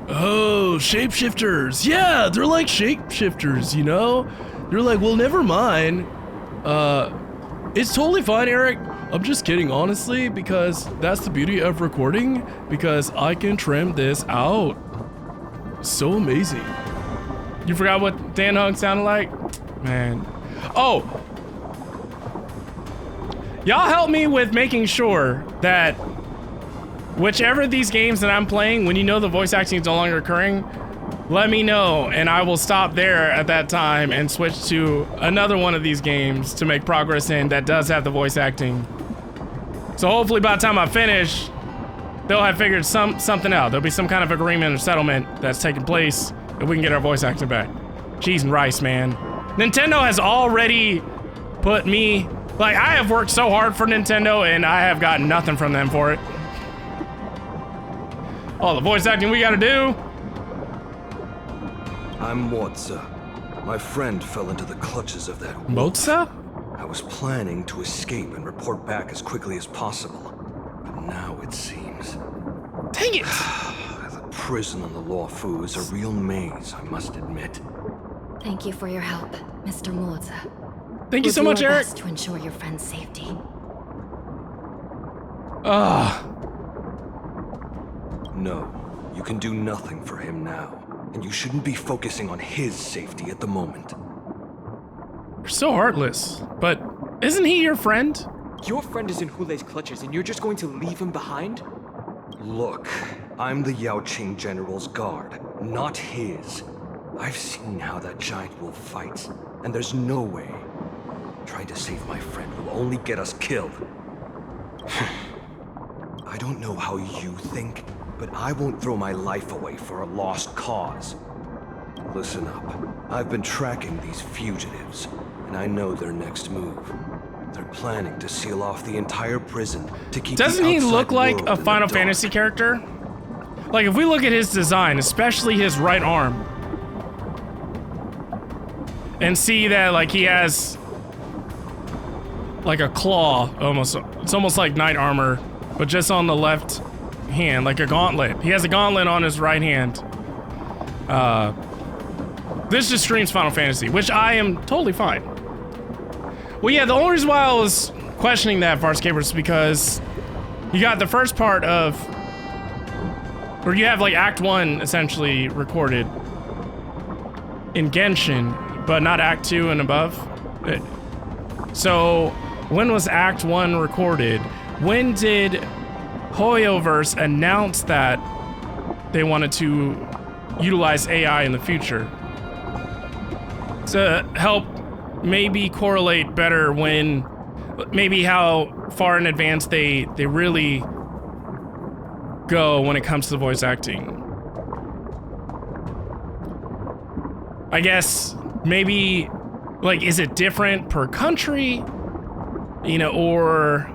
Oh, shapeshifters. Yeah, they're like shapeshifters, you know? They're like, well, never mind. It's totally fine, Eric. I'm just kidding, honestly, because that's the beauty of recording, because I can trim this out. So amazing. You forgot what Dan Hung sounded like? Man. Oh! Y'all help me with making sure that whichever of these games that I'm playing, when you know the voice acting is no longer occurring, let me know, and I will stop there at that time and switch to another one of these games to make progress in that does have the voice acting. So hopefully by the time I finish, they'll have figured something out. There'll be some kind of agreement or settlement that's taking place, and we can get our voice acting back. Cheese and rice, man. Nintendo has already put me... Like, I have worked so hard for Nintendo, and I have gotten nothing from them for it. All the voice acting we gotta do. I'm Moza. My friend fell into the clutches of that wolf. Moza? I was planning to escape and report back as quickly as possible. But now it seems... Dang it! The prison on the Luofu is a real maze, I must admit. Thank you for your help, Mr. Moza. Thank you so much, Eric. To ensure your friend's safety. No, you can do nothing for him now. And you shouldn't be focusing on his safety at the moment. You're so heartless. But isn't he your friend? Your friend is in Hulei's clutches and you're just going to leave him behind? Look, I'm the Yao Qing General's guard, not his. I've seen how that giant wolf fights, and there's no way. Trying to save my friend will only get us killed. I don't know how you think, but I won't throw my life away for a lost cause. Listen up. I've been tracking these fugitives, and I know their next move. They're planning to seal off the entire prison to keep Doesn't the he outside look like world a in the Final dark. Fantasy character? Like, if we look at his design, especially his right arm, and see that, like, he has, like, a claw, almost. It's almost like knight armor, but just on the left hand, like a gauntlet. He has a gauntlet on his right hand. This just streams Final Fantasy, which I am totally fine. Well, yeah, the only reason why I was questioning that, Farscaper, is because you got the first part of, or you have like Act 1 essentially recorded in Genshin, but not Act 2 and above. So, when was Act 1 recorded? When did Hoyoverse announce that they wanted to utilize AI in the future? To help maybe correlate better when, maybe how far in advance they really go when it comes to voice acting. I guess maybe, like, is it different per country? You know, or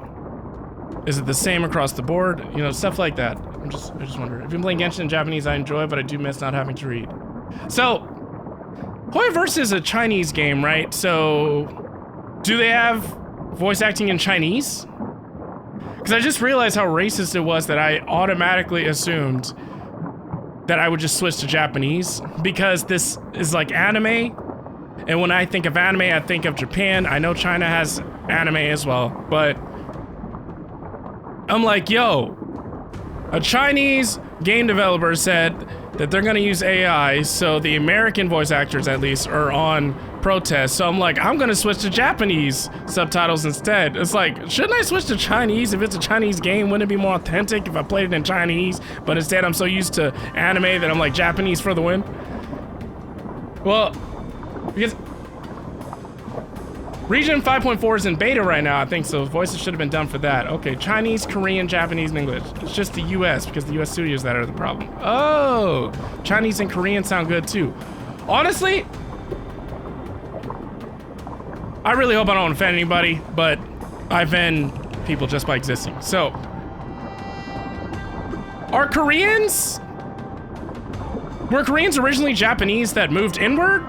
is it the same across the board? You know, stuff like that. I just wonder. I've been playing Genshin in Japanese, I enjoy it, but I do miss not having to read. So, Hoyoverse is a Chinese game, right? So, do they have voice acting in Chinese? Because I just realized how racist it was that I automatically assumed that I would just switch to Japanese, because this is like anime, and when I think of anime, I think of Japan. I know China has anime as well, but I'm like, yo, a Chinese game developer said that they're gonna use AI, so the American voice actors at least are on protest. So I'm like, I'm gonna switch to Japanese subtitles instead. It's like, shouldn't I switch to Chinese? If it's a Chinese game, wouldn't it be more authentic if I played it in Chinese? But instead I'm so used to anime that I'm like, Japanese for the win. Well, because Region 5.4 is in beta right now, I think, so voices should have been done for that. Okay, Chinese, Korean, Japanese, and English. It's just the US, because the US studios that are the problem. Oh, Chinese and Korean sound good too. Honestly, I really hope I don't offend anybody, but I offend people just by existing. So, are Koreans? Were Koreans originally Japanese that moved inward?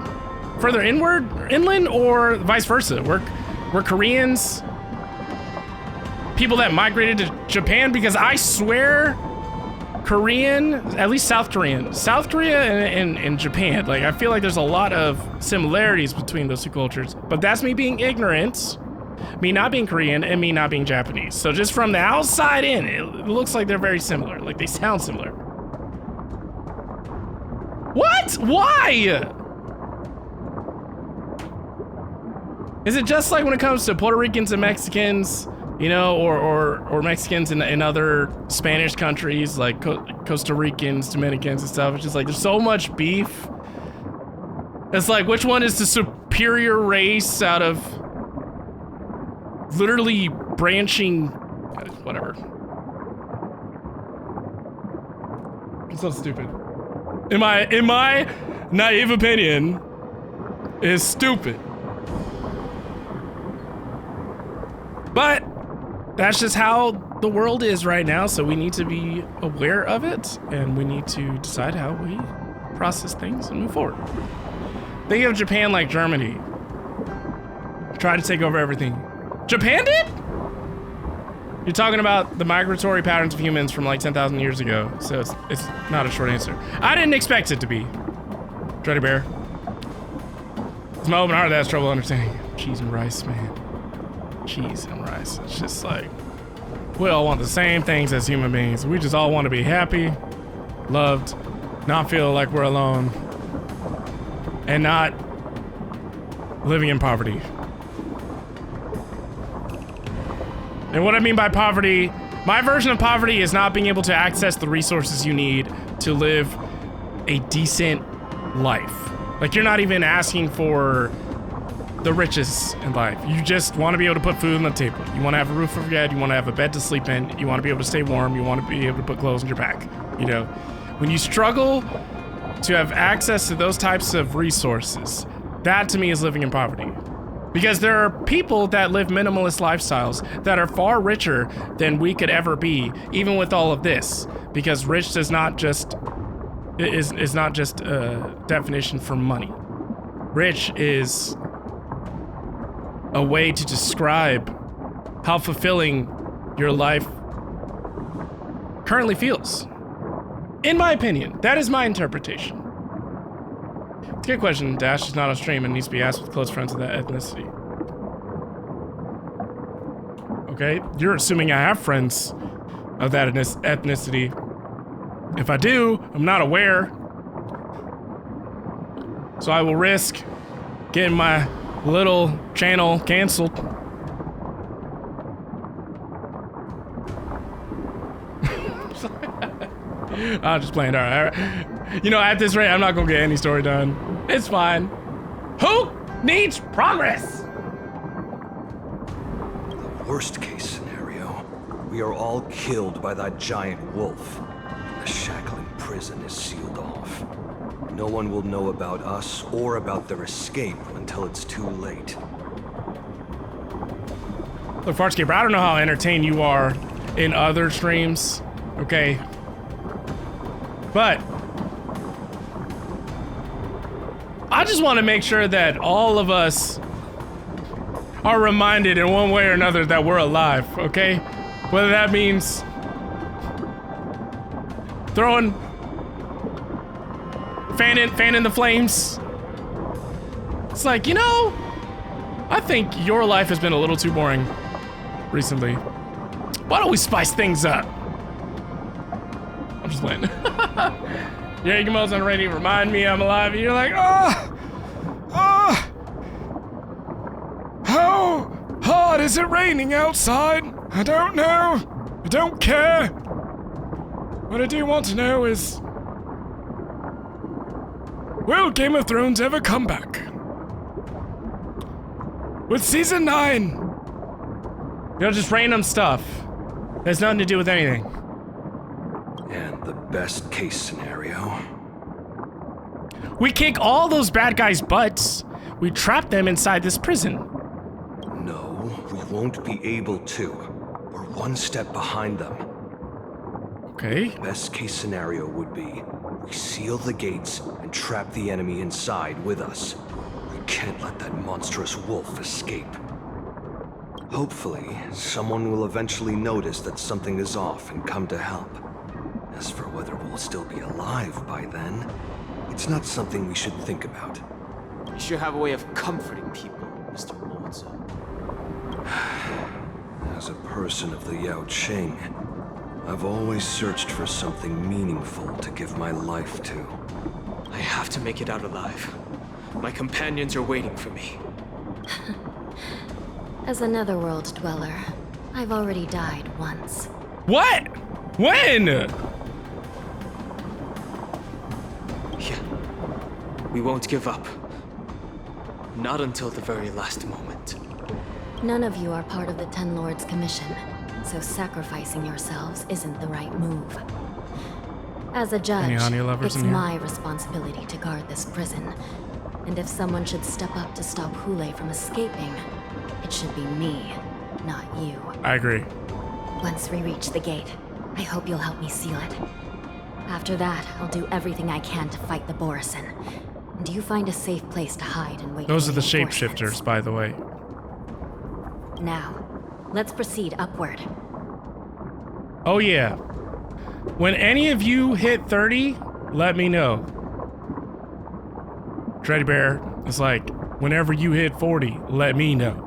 Further inland, or vice versa? Were Koreans people that migrated to Japan? Because I swear, Korean, at least South Korea and Japan, like, I feel like there's a lot of similarities between those two cultures. But that's me being ignorant, me not being Korean, and me not being Japanese. So just from the outside in, it looks like they're very similar. Like, they sound similar. What? Why? Is it just like when it comes to Puerto Ricans and Mexicans, you know, or Mexicans in other Spanish countries, like Costa Ricans, Dominicans and stuff? It's just like, there's so much beef. It's like, which one is the superior race out of literally branching, whatever. It's so stupid. In my naive opinion, is stupid. But that's just how the world is right now, so we need to be aware of it, and we need to decide how we process things and move forward. Think of Japan like Germany. Try to take over everything. Japan did? You're talking about the migratory patterns of humans from like 10,000 years ago, so it's not a short answer. I didn't expect it to be. Dreddy Bear. It's my open heart that has trouble understanding. Cheese and rice, man. Cheese and rice. It's just like, we all want the same things as human beings. We just all want to be happy, loved, not feel like we're alone, and not living in poverty. And what I mean by poverty, my version of poverty is not being able to access the resources you need to live a decent life. Like, you're not even asking for the riches in life. You just want to be able to put food on the table. You want to have a roof over your head. You want to have a bed to sleep in. You want to be able to stay warm. You want to be able to put clothes on your back. You know, when you struggle to have access to those types of resources, that to me is living in poverty. Because there are people that live minimalist lifestyles that are far richer than we could ever be, even with all of this. Because rich does not just is not just a definition for money. Rich is a way to describe how fulfilling your life currently feels. In my opinion, that is my interpretation. It's a good question. Dash is not on stream and needs to be asked with close friends of that ethnicity. Okay, you're assuming I have friends of that ethnicity. If I do, I'm not aware. So I will risk getting my little channel canceled. I'm just playing. All right. You know, at this rate, I'm not gonna get any story done. It's fine. Who needs progress? The worst case scenario, we are all killed by that giant wolf. The shackling prison is sealed off. No one will know about us or about their escape until it's too late. Look, Farscaper, I don't know how entertained you are in other streams, okay? But I just want to make sure that all of us are reminded in one way or another that we're alive, okay? Whether that means throwing fanning the flames. It's like, you know, I think your life has been a little too boring recently. Why don't we spice things up? I'm just playing. Yagemo's already remind me I'm alive, and you're like, how hard is it raining outside? I don't know. I don't care. What I do want to know is, will Game of Thrones ever come back? With season 9, they'll just random stuff. Has nothing to do with anything. And the best case scenario, We kick all those bad guys' butts. We trap them inside this prison. no, we won't be able to. We're one step behind them. Okay. Best case scenario would be we seal the gates and trap the enemy inside with us. We can't let that monstrous wolf escape. Hopefully, someone will eventually notice that something is off and come to help. As for whether we'll still be alive by then, it's not something we should think about. You should have a way of comforting people, Mr. Mordza. As a person of the Yaoqing, I've always searched for something meaningful to give my life to. I have to make it out alive. My companions are waiting for me. As a netherworld dweller, I've already died once. What? When? Yeah. We won't give up. Not until the very last moment. None of you are part of the Ten Lords Commission, so sacrificing yourselves isn't the right move. As a judge, Any honey lovers it's in here? my responsibility to guard this prison. And if someone should step up to stop Hule from escaping, it should be me, not you. I agree. Once we reach the gate, I hope you'll help me seal it. After that, I'll do everything I can to fight the Borisin. And you find a safe place to hide and wait Those for are the reinforcements. shapeshifters, by the way. Now, let's proceed upward. Oh yeah. When any of you hit 30, let me know. Teddy Bear is like, whenever you hit 40, let me know.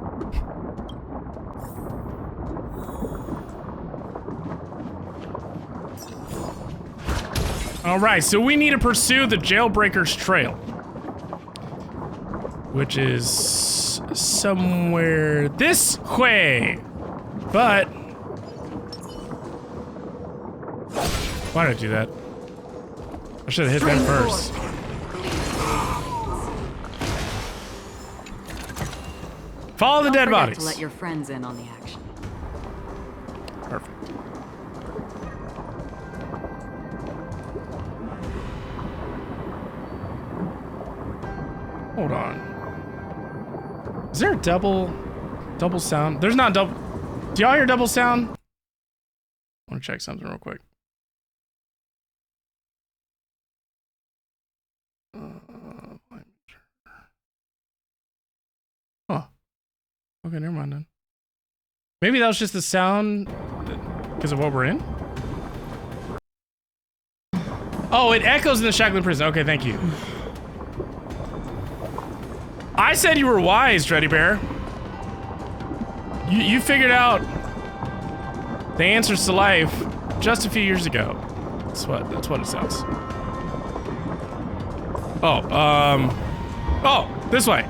Alright, so we need to pursue the Jailbreaker's Trail. Which is somewhere this way. But why did I do that? I should have hit them first. Follow the dead Don't forget bodies. to let your friends in on the action. Perfect. Hold on. Is there a double sound? There's not double. Do y'all hear double sound? I want to check something real quick. Huh. Okay, never mind then. Maybe that was just the sound because of what we're in? Oh, it echoes in the Shackling prison. Okay, thank you. I said you were wise, Dreddy Bear. You figured out the answers to life just a few years ago. That's what it says. Oh, this way.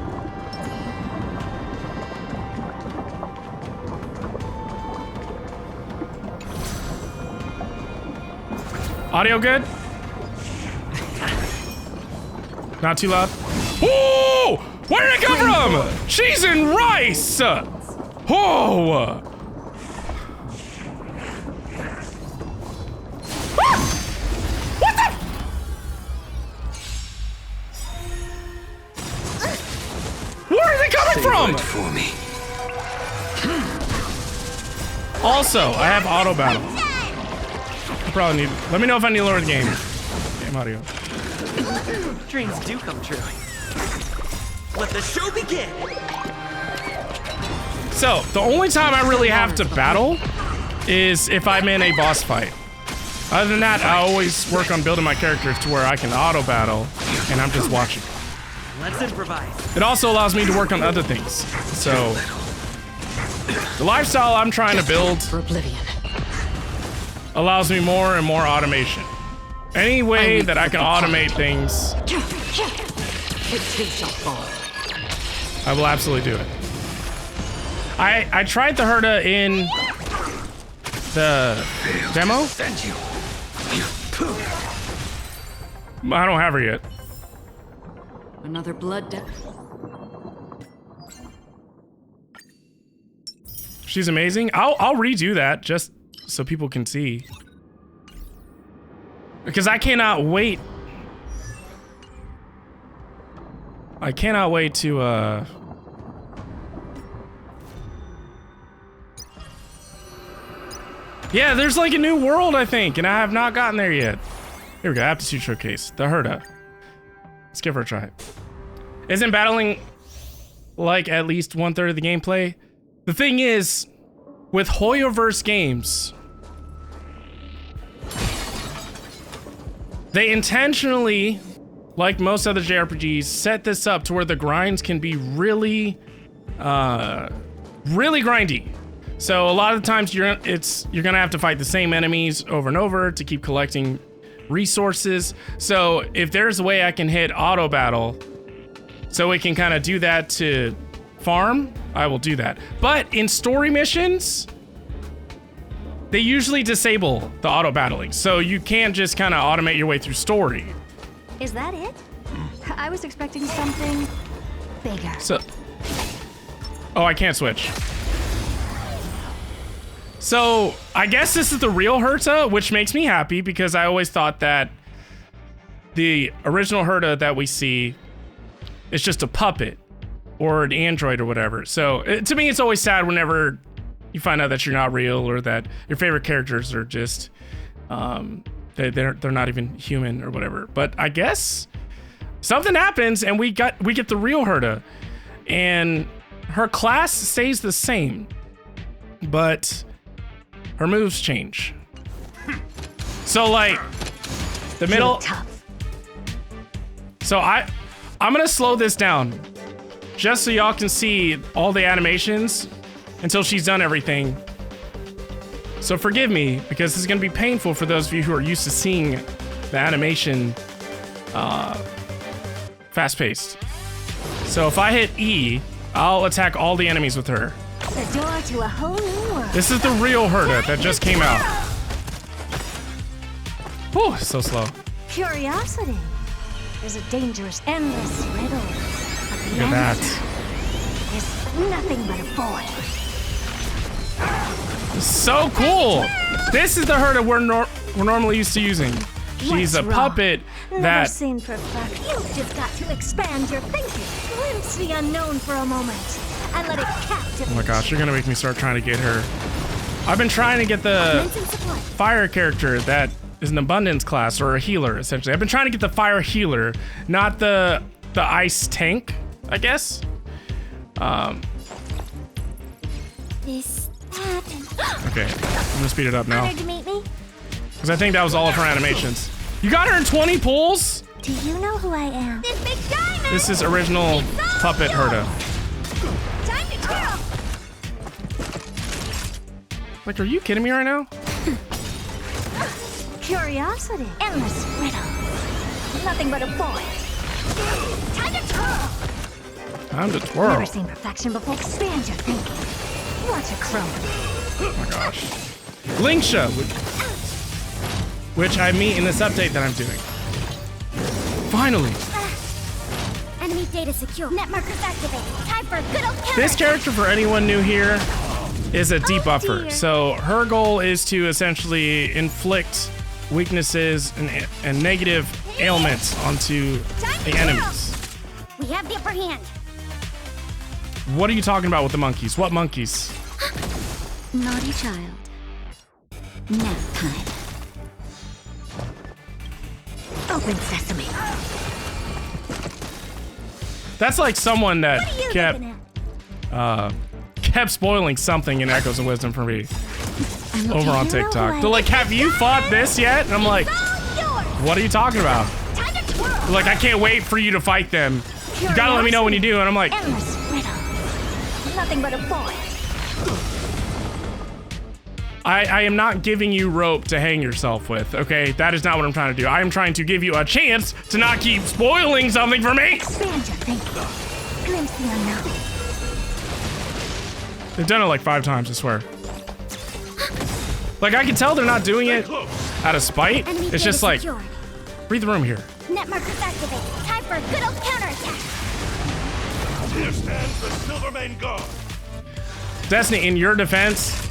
Audio good? Not too loud? Oh! Where did it come from? Cheese and rice! Oh! What the? Where is it coming from? For me. Also, I have auto battle. I probably need. Let me know if I need to lower the game. Game audio. Dreams do come true. Let the show begin! So, the only time I really have to battle is if I'm in a boss fight. Other than that, I always work on building my characters to where I can auto battle and I'm just watching. Let's improvise. It also allows me to work on other things. So, the lifestyle I'm trying to build For Oblivion. allows me more and more automation. Any way that I can automate things, I will absolutely do it. I tried the Herta in the demo. I don't have her yet. Another blood death. She's amazing. I'll redo that just so people can see. Because I cannot wait. I cannot wait to yeah, there's like a new world, I think, and I have not gotten there yet. Here we go, Aptitude Showcase, the Herta. Let's give her a try. Isn't battling like at least 1/3 of the gameplay? The thing is, with Hoyoverse games, they intentionally, like most other JRPGs, set this up to where the grinds can be really grindy. So a lot of the times you're gonna have to fight the same enemies over and over to keep collecting resources. So if there's a way I can hit auto battle, so we can kind of do that to farm, I will do that. But in story missions, they usually disable the auto battling, so you can't just kind of automate your way through story. Is that it? I was expecting something bigger. So, oh, I can't switch. So, I guess this is the real Herta, which makes me happy because I always thought that the original Herta that we see is just a puppet or an android or whatever. So, to me, it's always sad whenever you find out that you're not real or that your favorite characters are just, they're not even human or whatever. But I guess something happens and we get the real Herta, and her class stays the same, but her moves change. So like the middle. Tough. So I'm gonna slow this down just so y'all can see all the animations until she's done everything. So forgive me because this is gonna be painful for those of you who are used to seeing the animation fast-paced. So if I hit E, I'll attack all the enemies with her. The door to a whole new world. This is the real Herta that just came out. Whew, so slow. Curiosity is a dangerous, endless riddle. But the Look at answer that. is nothing but a void. So cool. This is the Herta we're normally used to using. She's What's a wrong? puppet Never that seen perfect. You've just got to expand your thinking. Glimpse the unknown for a moment and let it captivate. Oh my gosh, you're gonna make me start trying to get her. I've been trying to get the Commencing support. fire character that is an abundance class or a healer, essentially. I've been trying to get the fire healer, not the ice tank, I guess. This happened. Okay, I'm gonna speed it up now. Honored to meet me. Because I think that was all of her animations. You got her in 20 pulls? Do you know who I am? This big diamond. This is original puppet Herta. Time to twirl. Like, are you kidding me right now? Curiosity. Endless riddle. Nothing but a boy. Time to twirl. Time to twirl. Never seen perfection before. Expand your thinking. Watch a crumble. Oh my gosh. Linksha, which I meet in this update that I'm doing. Finally. Enemy data secure. Net markers activated. Time for a good old counter. This character, for anyone new here, is a debuffer. dear. So her goal is to essentially inflict weaknesses and negative ailments onto the enemies. We have the upper hand. What are you talking about with the monkeys? What monkeys? Naughty child. Nap time. Open sesame. That's like someone that What are you kept looking at? kept spoiling something in Echoes of Wisdom for me I'm over on You know who TikTok. I They're like, "Have you fought this yet?" And I'm like, All yours. "What are you talking about?" Time to twirl. They're like, "I can't wait for you to fight them. You gotta let me know when you do." And I'm like, Endless riddle. Nothing but a boy. I am not giving you rope to hang yourself with, okay? That is not what I'm trying to do. I am trying to give you a chance to not keep spoiling something for me. Expand your thinking. Glimpse the unknown. They've done it like 5 times, I swear. Like, I can tell they're not doing it out of spite. Enemy It's just data like, secured. read the room here. Net markers activated. Time for a good old counterattack. Here stands the Silvermane Guard. Destiny, in your defense,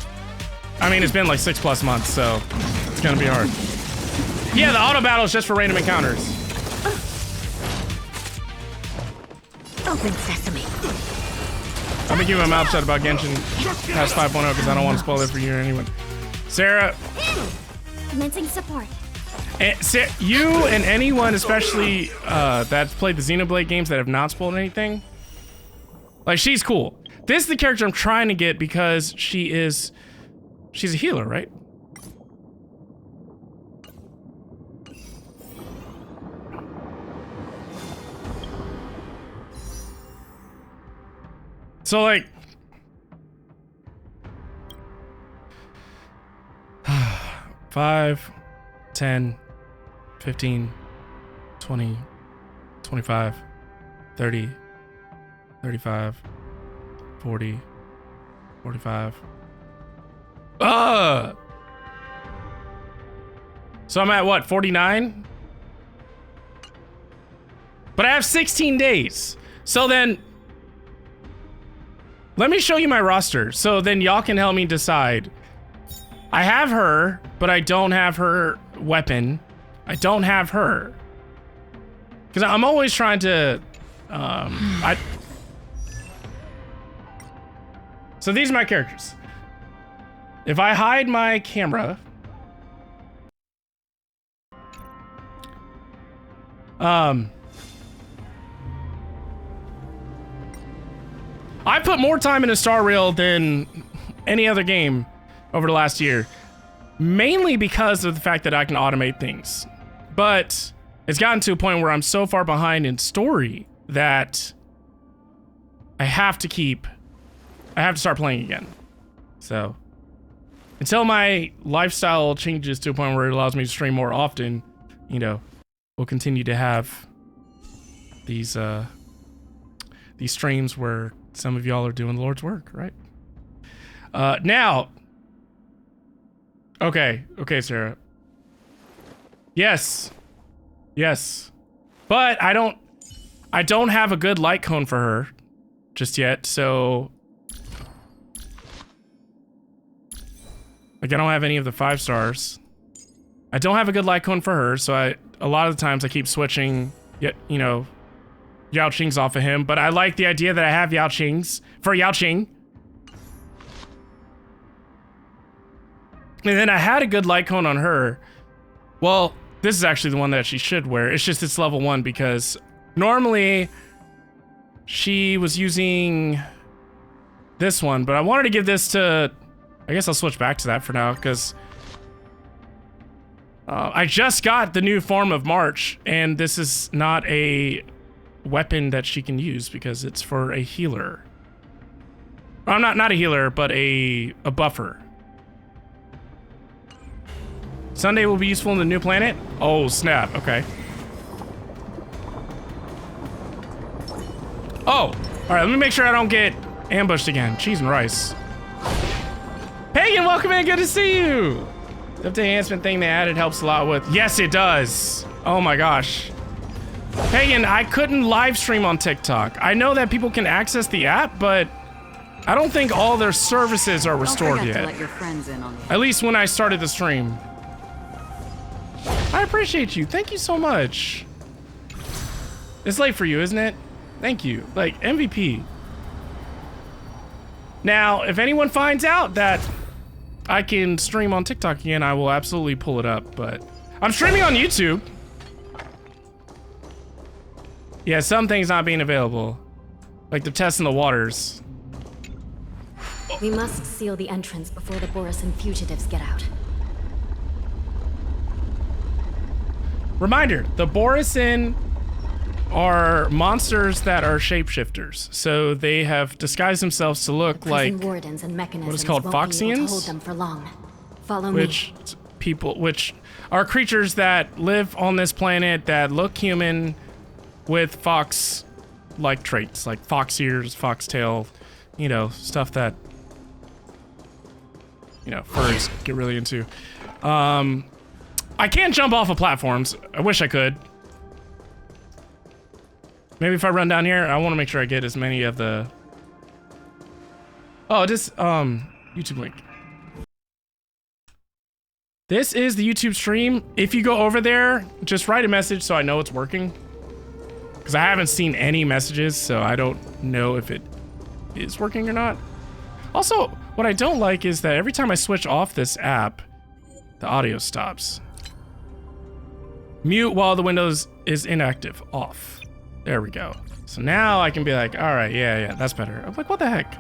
I mean, it's been like 6+ months, so it's gonna be hard. Yeah, the auto battle is just for random encounters. Open sesame. I'm gonna keep my mouth shut about Genshin past 5.0 because I don't want to spoil it for you or anyone. Sarah, Commencing support. you and anyone, especially that's played the Xenoblade games that have not spoiled anything, like, she's cool. This is the character I'm trying to get because she's a healer, right? So, like, five, 10, 15, 20, 25, 30, 35, 40, 45. So I'm at what, 49? But I have 16 days. So then, let me show you my roster. So then y'all can help me decide. I have her, but I don't have her weapon. I don't have her. Because I'm always trying to, So these are my characters. If I hide my camera, I put more time into Star Rail than any other game over the last year, mainly because of the fact that I can automate things. But it's gotten to a point where I'm so far behind in story that I have to start playing again. So until my lifestyle changes to a point where it allows me to stream more often, you know, we'll continue to have these streams where some of y'all are doing the Lord's work, right? Now, okay, Sarah. Yes, but I don't have a good light cone for her just yet, so like I don't have any of the 5 stars. I don't have a good light cone for her, so a lot of the times I keep switching, yet, you know, Yao Qing's off of him, but I like the idea that I have Yao Qing's for Yao Qing. And then I had a good light cone on her. Well, this is actually the one that she should wear. It's just it's level 1 because normally she was using this one, but I wanted to give this to, I guess I'll switch back to that for now because I just got the new form of March, and this is not a weapon that she can use because it's for a healer. I'm not a healer, but a buffer. Sunday will be useful in the new planet? Oh, snap. Okay. Oh, all right. Let me make sure I don't get ambushed again. Cheese and rice. Pagan, welcome in. Good to see you. The update enhancement thing they added helps a lot with. Yes, it does. Oh my gosh. Pagan, I couldn't live stream on TikTok. I know that people can access the app, but I don't think all their services are restored yet. To let your friends in on At least when I started the stream. I appreciate you. Thank you so much. It's late for you, isn't it? Thank you. Like, MVP. Now, if anyone finds out that I can stream on TikTok again, I will absolutely pull it up, but I'm streaming on YouTube. Yeah, some things not being available. Like the testing the waters. We must seal the entrance before the Borisin fugitives get out. Reminder, the Borisin are monsters that are shapeshifters. So they have disguised themselves to look like wardens and mechanisms what is called won't be able to Foxians, hold them for long. Follow which are creatures that live on this planet that look human with fox-like traits, like fox ears, foxtail, you know, stuff that, you know, furries get really into. I can't jump off of platforms. I wish I could. Maybe if I run down here, I want to make sure I get as many of the... Oh, this, YouTube link. This is the YouTube stream. If you go over there, just write a message so I know it's working. Because I haven't seen any messages, so I don't know if it is working or not. Also, what I don't like is that every time I switch off this app, the audio stops. Mute while the Windows is inactive. Off. There we go. So now I can be like, all right, yeah, that's better. I'm like, what the heck?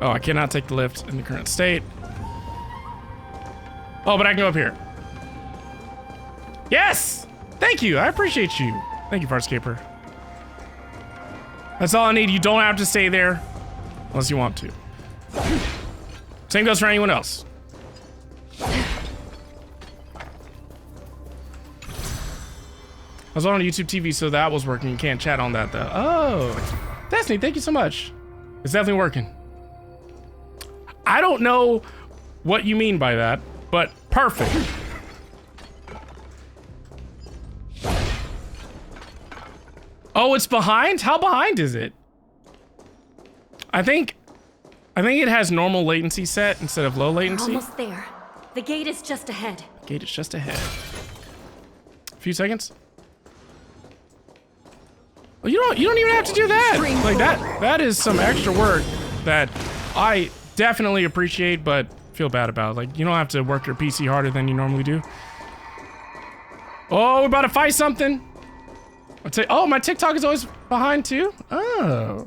Oh, I cannot take the lift in the current state. Oh, but I can go up here. Yes! Thank you. I appreciate you. Thank you, Farscaper. That's all I need. You don't have to stay there unless you want to. Same goes for anyone else. I was on YouTube TV, so that was working. You can't chat on that, though. Oh, Destiny, thank you so much. It's definitely working. I don't know what you mean by that, but perfect. Oh, it's behind? How behind is it? I think it has normal latency set instead of low latency. We're almost there. The gate is just ahead. Gate is just ahead. A few seconds. Well, you don't even have to do that. Like that is some extra work that I definitely appreciate, but feel bad about. Like, you don't have to work your PC harder than you normally do. Oh, we're about to fight something. Oh, my TikTok is always behind too? Oh.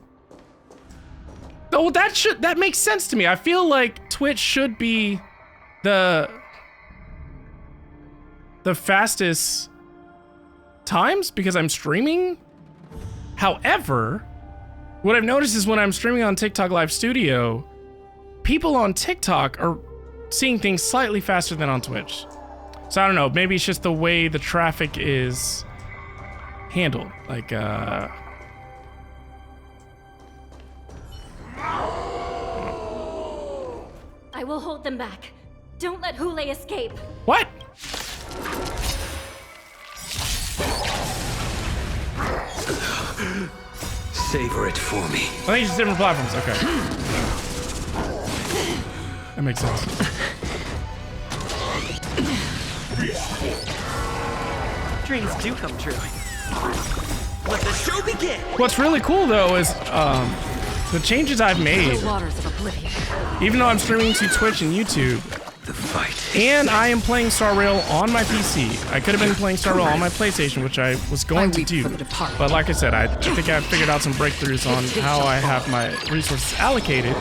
Oh, that makes sense to me. I feel like Twitch should be the fastest times because I'm streaming. However, what I've noticed is when I'm streaming on TikTok Live Studio, people on TikTok are seeing things slightly faster than on Twitch. So I don't know, maybe it's just the way the traffic is handled. Like, I will hold them back. Don't let Hule escape. What? Savor it for me. I think it's different platforms. Okay. That makes sense. Dreams do come true. Let the show begin! What's really cool though is the changes I've made. Waters of Oblivion. Even though I'm streaming to Twitch and YouTube, The fight. and I am playing Star Rail on my PC. I could have been playing Star Rail on my PlayStation, which I was going to do. But like I said, I think I figured out some breakthroughs on how I have my resources allocated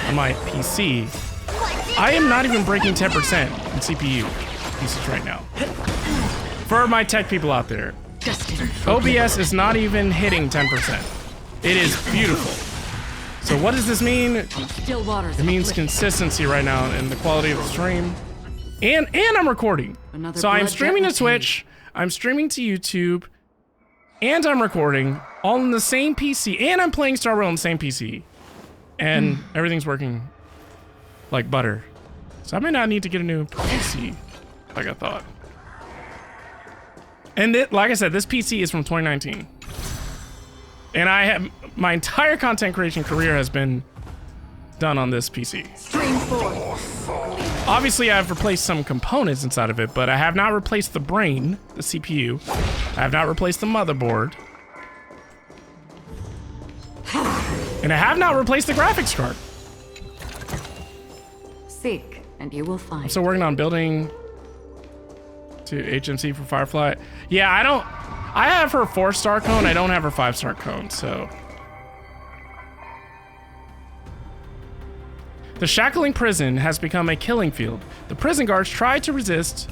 on my PC. I am not even breaking 10% in CPU usage right now. For my tech people out there, OBS is not even hitting 10%. It is beautiful. So what does this mean? Still waters. It means consistency right now in the quality of the stream. And I'm recording. So I'm streaming to Twitch, I'm streaming to YouTube, and I'm recording all in the same PC, and I'm playing Star Rail on the same PC. And everything's working like butter. So I may not need to get a new PC like I thought. And like I said, this PC is from 2019. And I have my entire content creation career has been done on this PC. Obviously, I've replaced some components inside of it, but I have not replaced the brain, the CPU. I have not replaced the motherboard. And I have not replaced the graphics card. Seek, and you will find. I'm still working on building to HMC for Firefly. Yeah, I have her 4-star cone, I don't have her 5-star cone, so. The Shackling prison has become a killing field. The prison guards try to resist.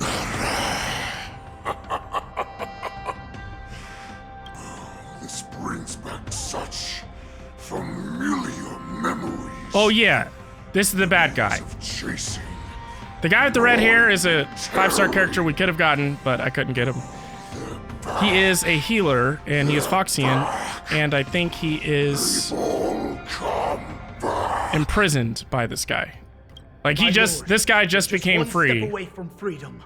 This brings back such familiar memories. Oh yeah, this is the bad guy. Of chasing. The guy with the red hair is a 5-star character we could have gotten, but I couldn't get him. He is a healer, and he is Foxian, and I think he is imprisoned by this guy. Like this guy just became free. Step away from freedom.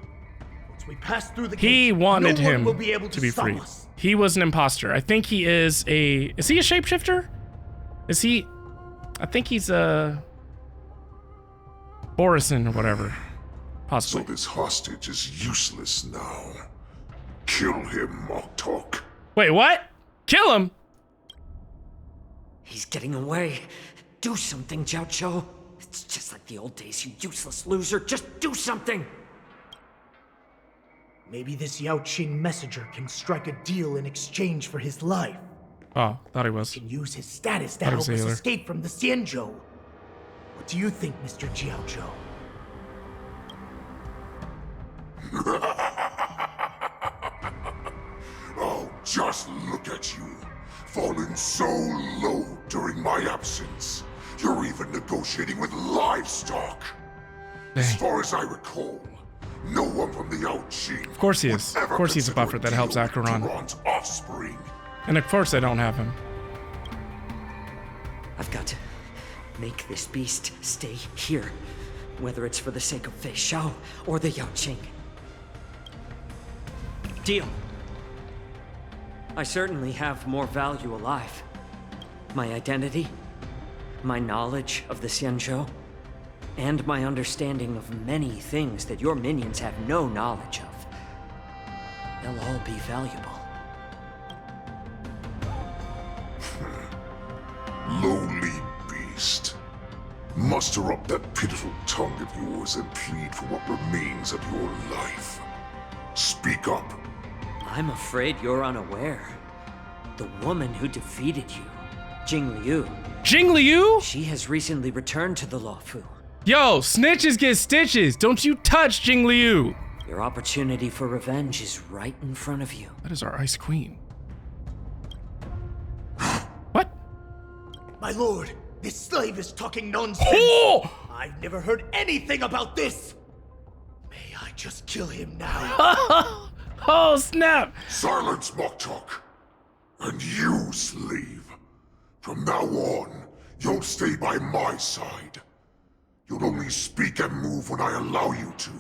Once we pass through the He gate, wanted no one him will be able to be stop free. us. He was an imposter. I think he is he a shapeshifter? Is he? I think he's a Borison or whatever. Possibly. So this hostage is useless now. Kill him, Moktok. Wait, what? Kill him? He's getting away. Do something, Jiao Cho. It's just like the old days, you useless loser. Just do something! Maybe this Yao Qing messenger can strike a deal in exchange for his life. Oh, thought he was. Can use his status to Thought he help was a us healer. escape from the Xianzhou. What do you think, Mr. Jiao Zhou? Oh, just look at you. Fallen so low during my absence. You're even negotiating with livestock. As far as I recall, no one from the Yao Qing. Of course he is. Of course he's a buffer that helps Acheron. Duran's offspring. And of course I don't have him. I've got to make this beast stay here. Whether it's for the sake of Fei Shao or the Yao Qing. Deal. I certainly have more value alive. My identity, my knowledge of the Xianzhou, and my understanding of many things that your minions have no knowledge of. They'll all be valuable. Lowly beast. Muster up that pitiful tongue of yours and plead for what remains of your life. Speak up. I'm afraid you're unaware. The woman who defeated you, Jing Liu, Jing Liu? she has recently returned to the Luofu. Yo, snitches get stitches. Don't you touch Jing Liu. Your opportunity for revenge is right in front of you. That is our Ice Queen. What? My lord, this slave is talking nonsense. Oh! I've never heard anything about this. May I just kill him now? Oh, snap. Silence, Moktok. And you, slave. From now on, you'll stay by my side. You'll only speak and move when I allow you to.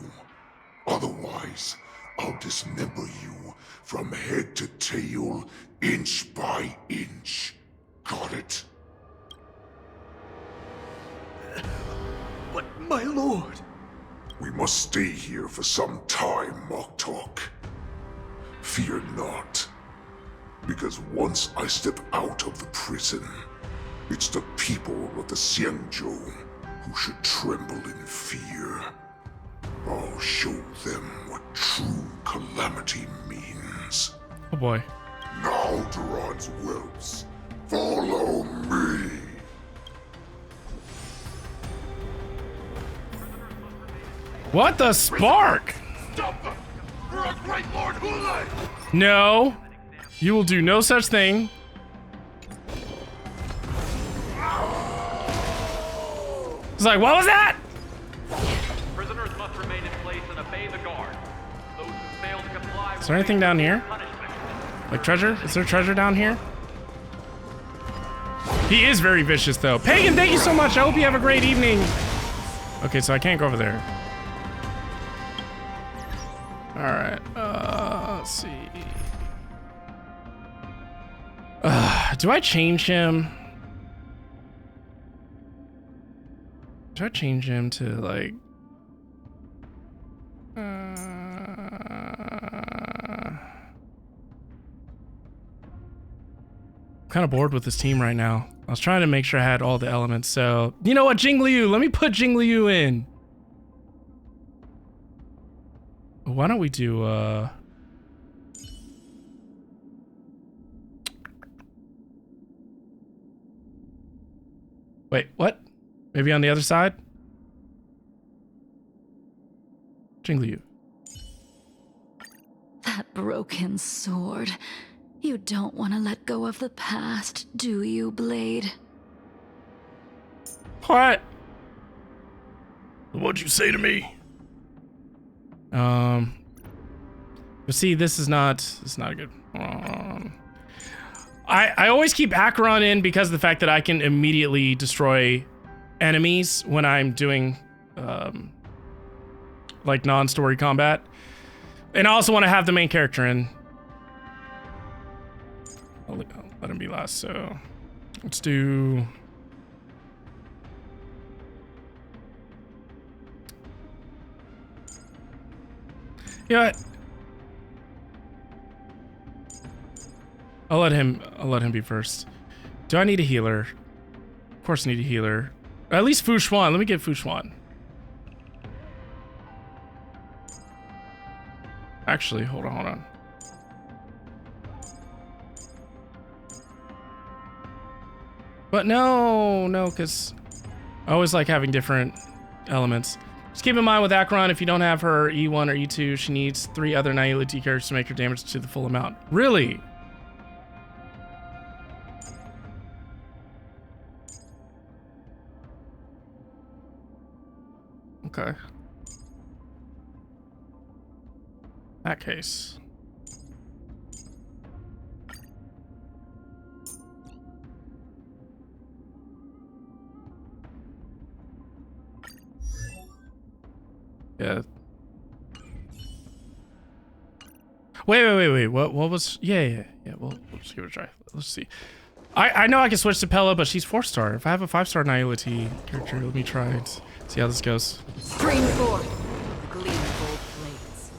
Otherwise, I'll dismember you from head to tail, inch by inch. Got it? But my lord, We must stay here for some time, Moktok. Fear not. Because once I step out of the prison, it's the people of the Xianzhou who should tremble in fear. I'll show them what true calamity means. Oh boy. Now, Duran's whelps, follow me! What the spark? Stop them! For our great Lord Hulei! No. You will do no such thing. It's like, what was that? Prisoners must remain in place and obey the guard. Those who fail to comply. Is there anything down here? Like treasure? Is there treasure down here? He is very vicious though. Pagan, thank you so much. I hope you have a great evening. Okay, so I can't go over there. Alright, let's see. Do I change him? Do I change him to like... I'm kind of bored with this team right now. I was trying to make sure I had all the elements, so... You know what, Jingliu? Let me put Jingliu in. Why don't we do, Wait, what? Maybe on the other side? Jingliu. That broken sword. You don't want to let go of the past, do you, Blade? What? What'd you say to me? But see, this is not good. I always keep Acheron in because of the fact that I can immediately destroy enemies when I'm doing, like non-story combat. And I also want to have the main character in. I'll let him be last, so let's do... You know what? I'll let him be first. Do I need a healer? Of course I need a healer. Or at least Fu Xuan. Let me get Fu Xuan. Actually, hold on. But no, because I always like having different elements. Just keep in mind with Acheron, if you don't have her E1 or E2, she needs 3 other Nihility characters to make her damage to the full amount. Really? Okay. That case. Yeah. Wait. What was... Yeah. We'll just give it a try. Let's see. I know I can switch to Pella, but she's 4-star. If I have a 5-star Nihility character, let me try and see how this goes. Stream forth the gleam of old blades.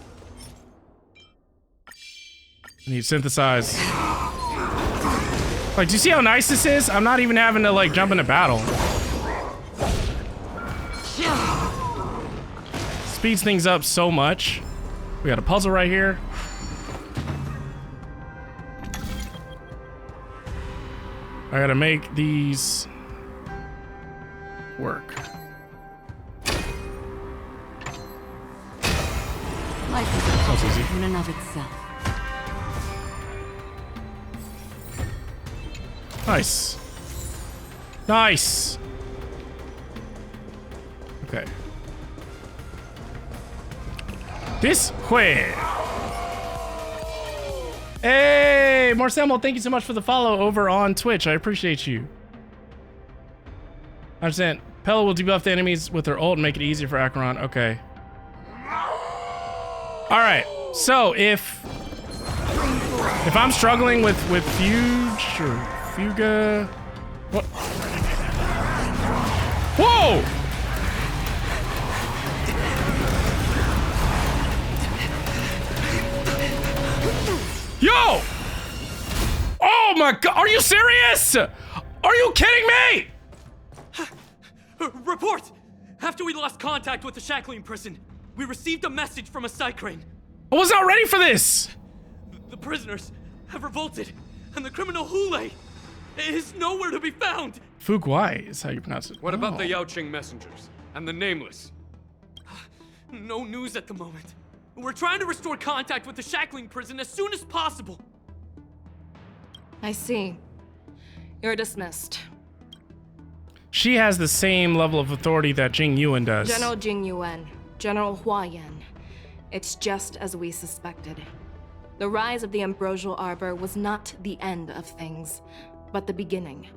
I need synthesize. Like, do you see how nice this is? I'm not even having to like jump into battle. Speeds things up so much. We got a puzzle right here. I gotta make these work. Life is a puzzle in and of itself. Nice. Nice. Okay. This way. Hey, Marcelo, thank you so much for the follow over on Twitch. I appreciate you. I understand. Pella will debuff the enemies with her ult and make it easier for Acheron. Okay. All right. So if I'm struggling with Fuge or Fuga, what? Whoa! Are you serious? Are you kidding me? Report! After we lost contact with the Shackling prison, we received a message from a Psycrane. I was not ready for this. The prisoners have revolted, and the criminal Hule is nowhere to be found. Fu Guai is how you pronounce it. What about the Yaoqing messengers and the Nameless? No news at the moment. We're trying to restore contact with the Shackling prison as soon as possible. I see. You're dismissed. She has the same level of authority that Jing Yuan does. General Jing Yuan, General Hua Yan. It's just as we suspected. The rise of the Ambrosial Arbor was not the end of things, but the beginning.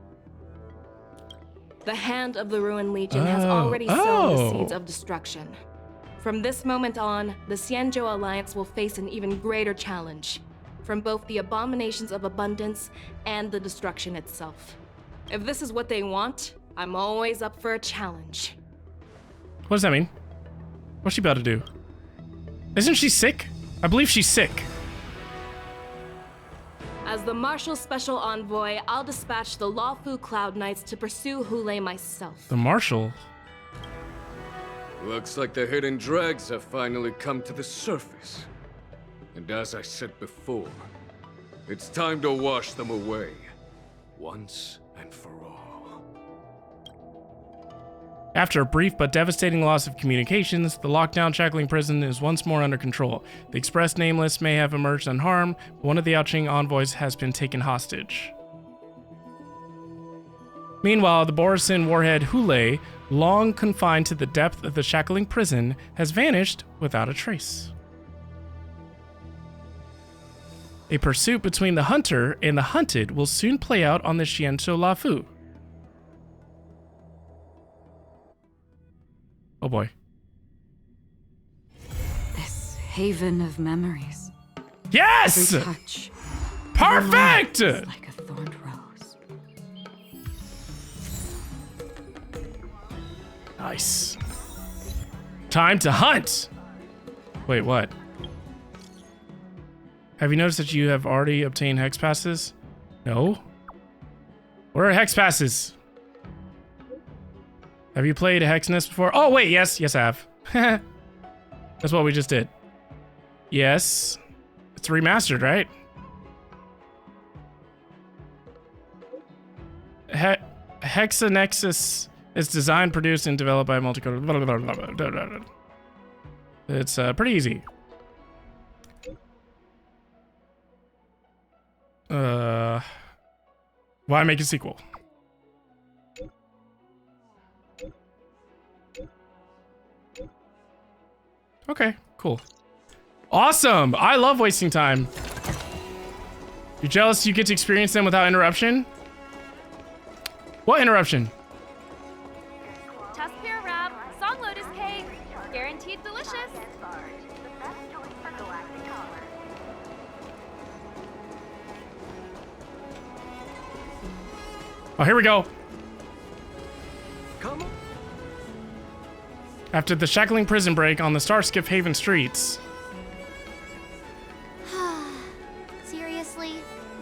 The hand of the Ruined Legion has already sown the seeds of destruction. From this moment on, the Xianzhou Alliance will face an even greater challenge, from both the abominations of abundance and the destruction itself. If this is what they want, I'm always up for a challenge. What does that mean? What's she about to do? Isn't she sick? I believe she's sick. As the Marshal Special Envoy, I'll dispatch the Lawfu Cloud Knights to pursue Hule myself. The Marshal? Looks like the hidden dregs have finally come to the surface. And as I said before, it's time to wash them away, once and for all. After a brief but devastating loss of communications, the lockdown Shackling prison is once more under control. The Express Nameless may have emerged unharmed, but one of the Yaoqing envoys has been taken hostage. Meanwhile, the Borisin warhead Hule, long confined to the depth of the Shackling prison, has vanished without a trace. A pursuit between the hunter and the hunted will soon play out on the Xianzhou Lafu. Oh boy. This haven of memories. Yes! Every touch. Perfect! Is like a thorned rose. Nice. Time to hunt! Wait, what? Have you noticed that you have already obtained hex passes? No? Where are hex passes? Have you played Hexness before? Oh, wait, yes, I have. That's what we just did. Yes. It's remastered, right? Hexanexus is designed, produced, and developed by Multicolor. It's pretty easy. Why make a sequel? Okay, cool. Awesome! I love wasting time. You're jealous you get to experience them without interruption? What interruption? Tuskpear wrap, song lotus cake, guaranteed delicious. Oh, here we go. Come on. After the Shackling prison break on the Starskiff Haven streets. Seriously?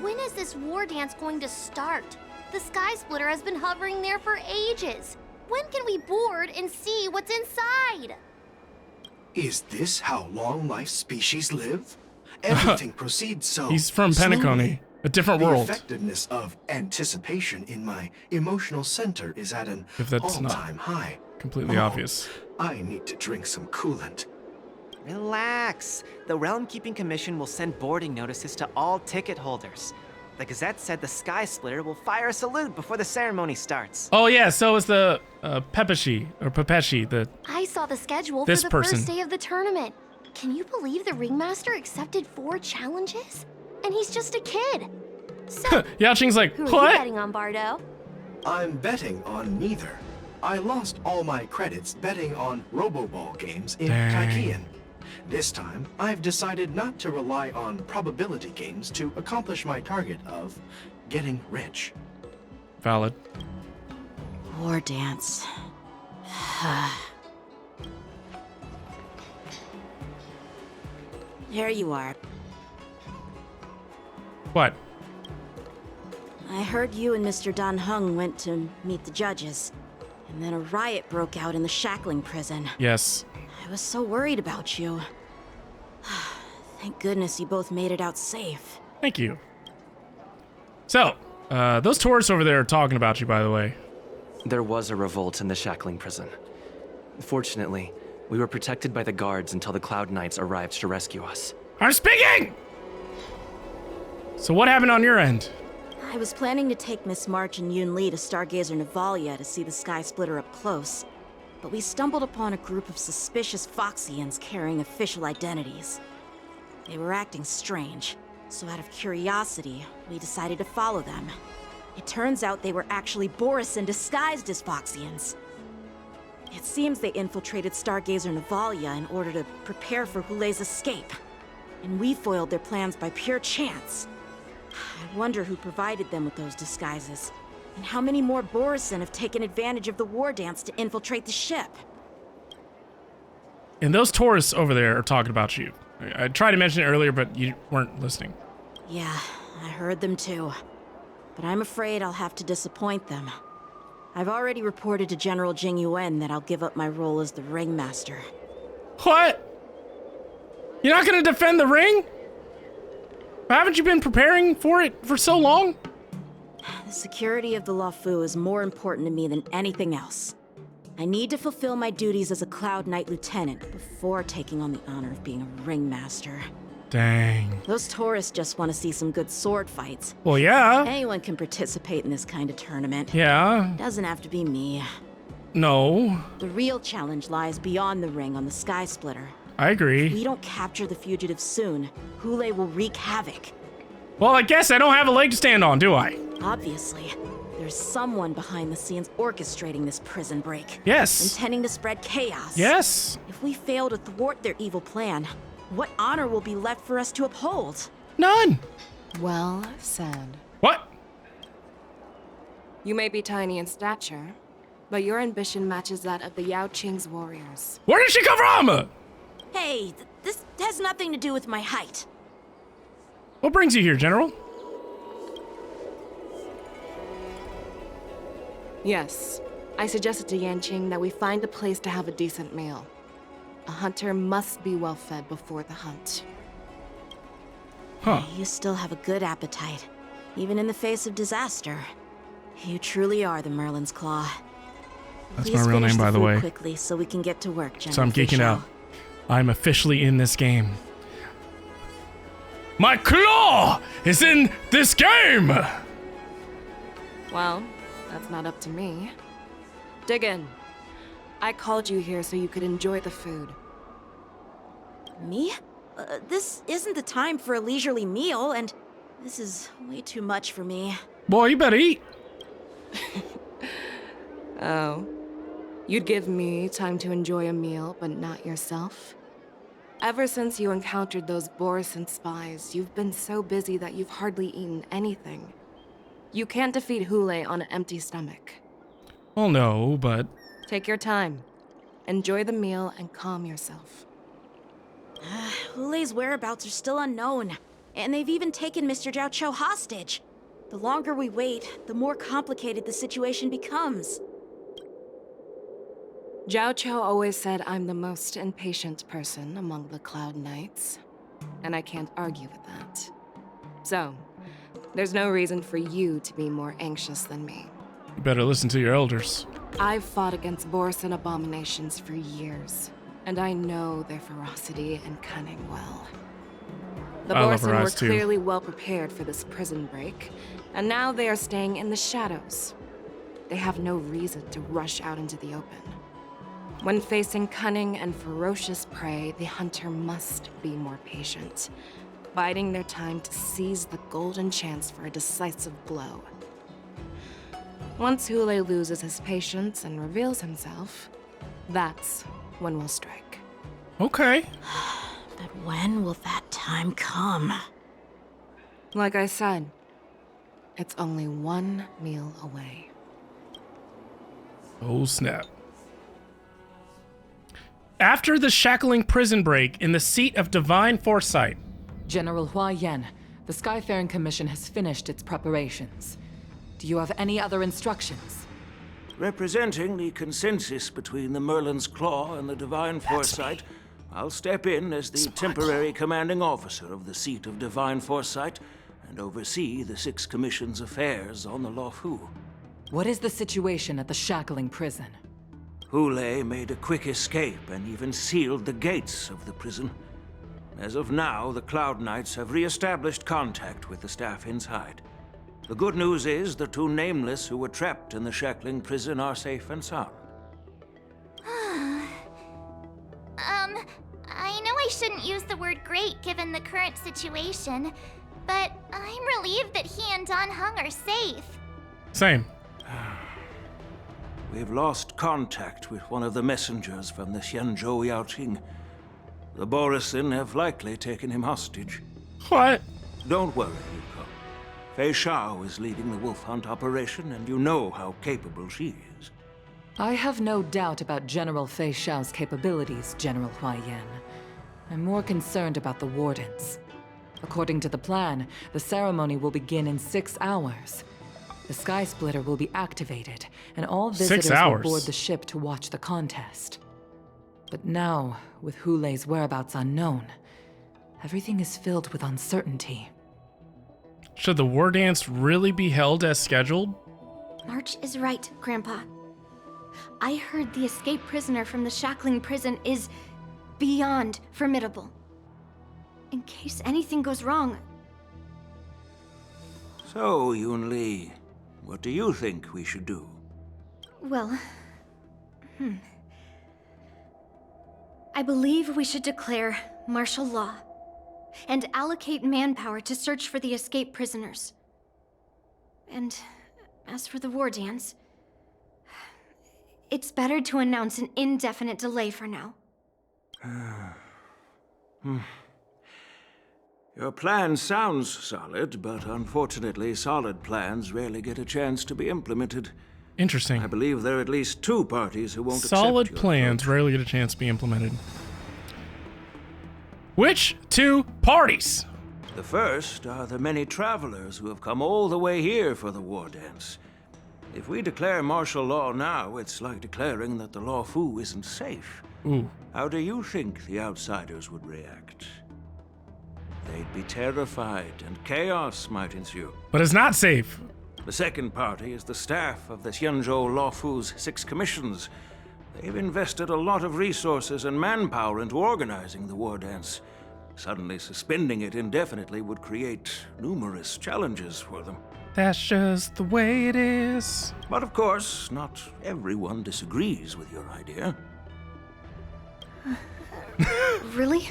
When is this war dance going to start? The Sky Splitter has been hovering there for ages. When can we board and see what's inside? Is this how long life species live? Everything proceeds so He's from Penacony, slowly. a different The world. effectiveness of anticipation in my emotional center is at an If that's not all-time high. completely obvious. I need to drink some coolant. Relax. The Realm Keeping Commission will send boarding notices to all ticket holders. The Gazette said the Sky Splitter will fire a salute before the ceremony starts. Oh yeah, so is the Pepeshi, or Pepeshi, the... I saw the schedule This for the person. first day of the tournament. Can you believe the Ringmaster accepted 4 challenges? And he's just a kid. So, Yaoqing's like, who are what? you betting on, Bardo? I'm betting on neither. I lost all my credits betting on Roboball games in Dang. Tychean. This time, I've decided not to rely on probability games to accomplish my target of getting rich. Valid. War dance. Here you are. What? I heard you and Mr. Dan Heng went to meet the judges, and then a riot broke out in the Shackling prison. Yes. I was so worried about you. Thank goodness you both made it out safe. Thank you. So, those tourists over there are talking about you, by the way. There was a revolt in the Shackling prison. Fortunately, we were protected by the guards until the Cloud Knights arrived to rescue us. I'm speaking! So what happened on your end? I was planning to take Miss March and Yun Li to Stargazer Navalia to see the Sky Splitter up close, but we stumbled upon a group of suspicious Foxians carrying official identities. They were acting strange, so out of curiosity, we decided to follow them. It turns out they were actually Borisin disguised as Foxians. It seems they infiltrated Stargazer Navalia in order to prepare for Hulei's escape, and we foiled their plans by pure chance. I wonder who provided them with those disguises, and how many more Borisin have taken advantage of the war dance to infiltrate the ship. And those tourists over there are talking about you. I tried to mention it earlier, but you weren't listening. Yeah, I heard them too. But I'm afraid I'll have to disappoint them. I've already reported to General Jing Yuan that I'll give up my role as the Ringmaster. What? You're not gonna defend the ring? Haven't you been preparing for it for so long? The security of the Luofu is more important to me than anything else. I need to fulfill my duties as a Cloud Knight Lieutenant before taking on the honor of being a Ringmaster. Dang. Those tourists just want to see some good sword fights. Well, yeah. Anyone can participate in this kind of tournament. Yeah. Doesn't have to be me. No. The real challenge lies beyond the ring on the Sky Splitter. I agree. If we don't capture the fugitives soon, Hulei will wreak havoc. Well, I guess I don't have a leg to stand on, do I? Obviously. There's someone behind the scenes orchestrating this prison break. Yes. Intending to spread chaos. Yes. If we fail to thwart their evil plan, what honor will be left for us to uphold? None. Well said. What? You may be tiny in stature, but your ambition matches that of the Yao Qing's warriors. Where did she come from? Hey, this has nothing to do with my height. What brings you here, General? Yes, I suggested to Yanqing that we find a place to have a decent meal. A hunter must be well fed before the hunt. Huh. You still have a good appetite, even in the face of disaster. You truly are the Merlin's Claw. That's Please my real finish name, by the food way. Quickly, so we can get to work, General So I'm geeking Fischl. out. I'm officially in this game. My claw is in this game! Well, that's not up to me. Dig in. I called you here so you could enjoy the food. Me? This isn't the time for a leisurely meal, and this is way too much for me. Boy, you better eat. Oh. You'd give me time to enjoy a meal, but not yourself? Ever since you encountered those Borisin spies, you've been so busy that you've hardly eaten anything. You can't defeat Hulei on an empty stomach. Well, no, but... Take your time. Enjoy the meal and calm yourself. Hulei's whereabouts are still unknown, and they've even taken Mr. Zhao Cho hostage. The longer we wait, the more complicated the situation becomes. Zhao Cho always said I'm the most impatient person among the Cloud Knights, and I can't argue with that. So, there's no reason for you to be more anxious than me. You better listen to your elders. I've fought against Borisin abominations for years, and I know their ferocity and cunning well. The I love her Borisin were eyes, too. clearly well prepared for this prison break, and now they are staying in the shadows. They have no reason to rush out into the open. When facing cunning and ferocious prey, the hunter must be more patient, biding their time to seize the golden chance for a decisive blow. Once Hulei loses his patience and reveals himself, that's when we'll strike. Okay. But when will that time come? Like I said, it's only one meal away. Oh, snap. After the Shackling prison break in the seat of divine foresight. General Hua Yan, the Skyfaring Commission has finished its preparations. Do you have any other instructions? Representing the consensus between the Merlin's Claw and the Divine Foresight, I'll step in as the temporary commanding officer of the seat of Divine Foresight and oversee the 6 Commission's affairs on the Luofu. What is the situation at the Shackling prison? Hule made a quick escape and even sealed the gates of the prison. As of now, the Cloud Knights have re-established contact with the staff inside. The good news is the 2 Nameless who were trapped in the Shackling prison are safe and sound. I know I shouldn't use the word great given the current situation, but I'm relieved that he and Dan Heng are safe. Same. We've lost contact with one of the messengers from the Xianzhou Yaoqing. The Borisin have likely taken him hostage. What? Don't worry, Yuko. Fei Shao is leading the wolf hunt operation, and you know how capable she is. I have no doubt about General Fei Shao's capabilities, General Huaiyan. I'm more concerned about the Wardens. According to the plan, the ceremony will begin in 6 hours. The Sky Splitter will be activated, and all visitors will board the ship to watch the contest. But now, with Hule's whereabouts unknown, everything is filled with uncertainty. Should the war dance really be held as scheduled? March is right, Grandpa. I heard the escaped prisoner from the Shackling prison is beyond formidable. In case anything goes wrong. So, Yunli, what do you think we should do? Well, I believe we should declare martial law and allocate manpower to search for the escaped prisoners. And as for the war dance, it's better to announce an indefinite delay for now. Your plan sounds solid, but unfortunately, solid plans rarely get a chance to be implemented. Interesting. I believe there are at least 2 parties who won't Solid accept plans rarely get a chance to be implemented. Which 2 parties? The first are the many travelers who have come all the way here for the war dance. If we declare martial law now, it's like declaring that the Luofu isn't safe. Ooh. How do you think the outsiders would react? They'd be terrified, and chaos might ensue. But it's not safe. The second party is the staff of the Xianzhou Luofu's 6 commissions. They've invested a lot of resources and manpower into organizing the war dance. Suddenly suspending it indefinitely would create numerous challenges for them. That's just the way it is. But of course, not everyone disagrees with your idea. Really?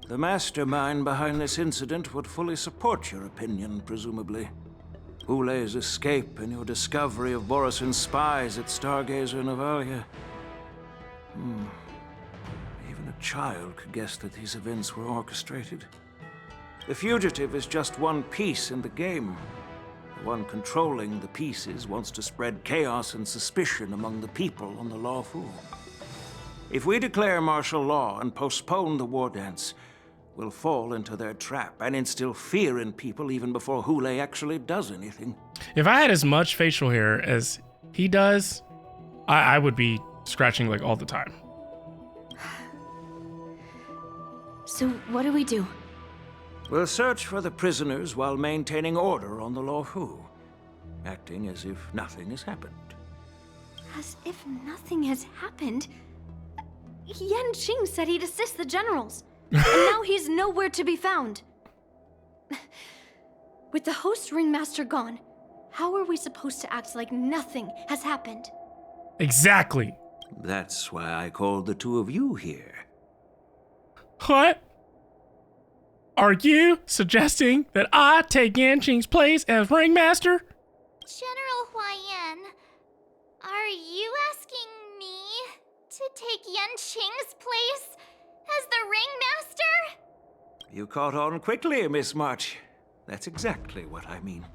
The mastermind behind this incident would fully support your opinion, presumably. Hule's escape and your discovery of Borisin's spies at Stargazer Navalia. Even a child could guess that these events were orchestrated. The fugitive is just one piece in the game. The one controlling the pieces wants to spread chaos and suspicion among the people on the Luofu. If we declare martial law and postpone the war dance, we'll fall into their trap and instill fear in people even before Hule actually does anything. If I had as much facial hair as he does, I would be scratching like all the time. So what do we do? We'll search for the prisoners while maintaining order on the Luofu, acting as if nothing has happened. As if nothing has happened? Yanqing said he'd assist the generals, and now he's nowhere to be found. With the host ringmaster gone, how are we supposed to act like nothing has happened? Exactly. That's why I called the 2 of you here. What? Are you suggesting that I take Yanqing's place as ringmaster? General Huaiyan, are you asking me to take Yanqing's place as the ringmaster? You caught on quickly, Miss March. That's exactly what I mean.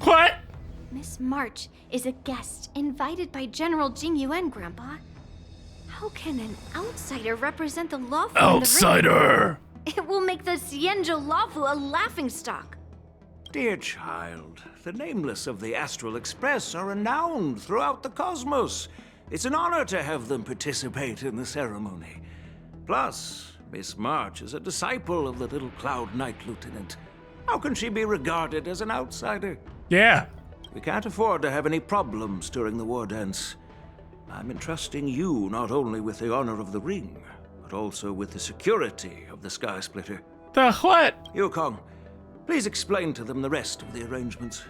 What? Miss March is a guest invited by General Jing Yuan, Grandpa. How can an outsider represent the Luofu? Outsider! It will make the Xianzhou Luofu a laughingstock. Dear child, the Nameless of the Astral Express are renowned throughout the cosmos. It's an honor to have them participate in the ceremony. Plus, Miss March is a disciple of the Little Cloud Knight Lieutenant. How can she be regarded as an outsider? Yeah. We can't afford to have any problems during the war dance. I'm entrusting you not only with the honor of the ring, but also with the security of the Sky Splitter. The what? Yukong, please explain to them the rest of the arrangements.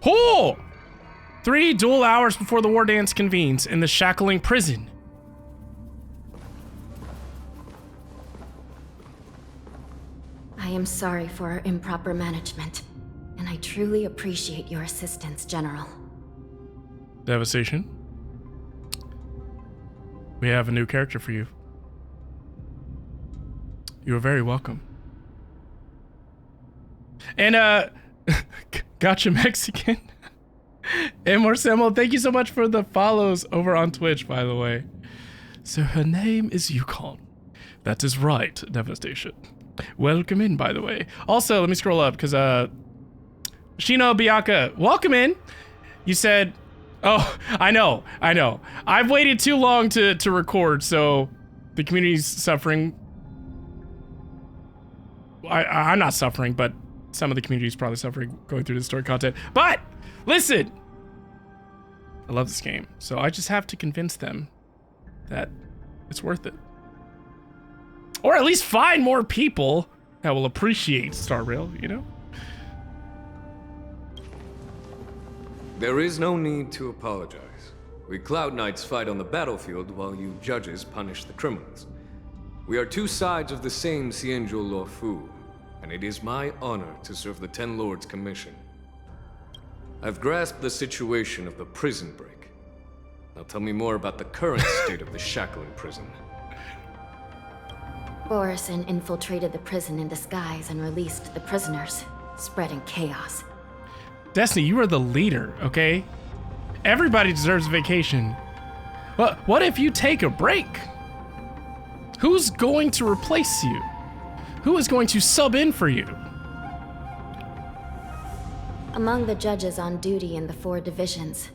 Oh! 3 dual hours before the war dance convenes in the Shackling prison. I am sorry for our improper management, and I truly appreciate your assistance, General. Devastation. We have a new character for you. You are very welcome. And, Gotcha Mexican. And Morsemo, thank you so much for the follows over on Twitch, by the way. So her name is Yukon. That is right, Devastation. Welcome in, by the way. Also, let me scroll up, because, Shino Biaka, welcome in. You said, oh, I know. I've waited too long to record, so the community's suffering. I'm not suffering, but some of the community is probably suffering going through the story content. But, listen! I love this game, so I just have to convince them that it's worth it. Or at least find more people that will appreciate Star Rail, you know? There is no need to apologize. We Cloud Knights fight on the battlefield while you judges punish the criminals. We are two sides of the same Xianzhou Luofu, and it is my honor to serve the Ten Lords' commission. I've grasped the situation of the prison break. Now tell me more about the current state of the Shackling prison. Borisin infiltrated the prison in disguise and released the prisoners, spreading chaos. Destiny, you are the leader, okay? Everybody deserves a vacation. What if you take a break? Who's going to replace you? Who is going to sub in for you? Among the judges on duty in the 4 divisions,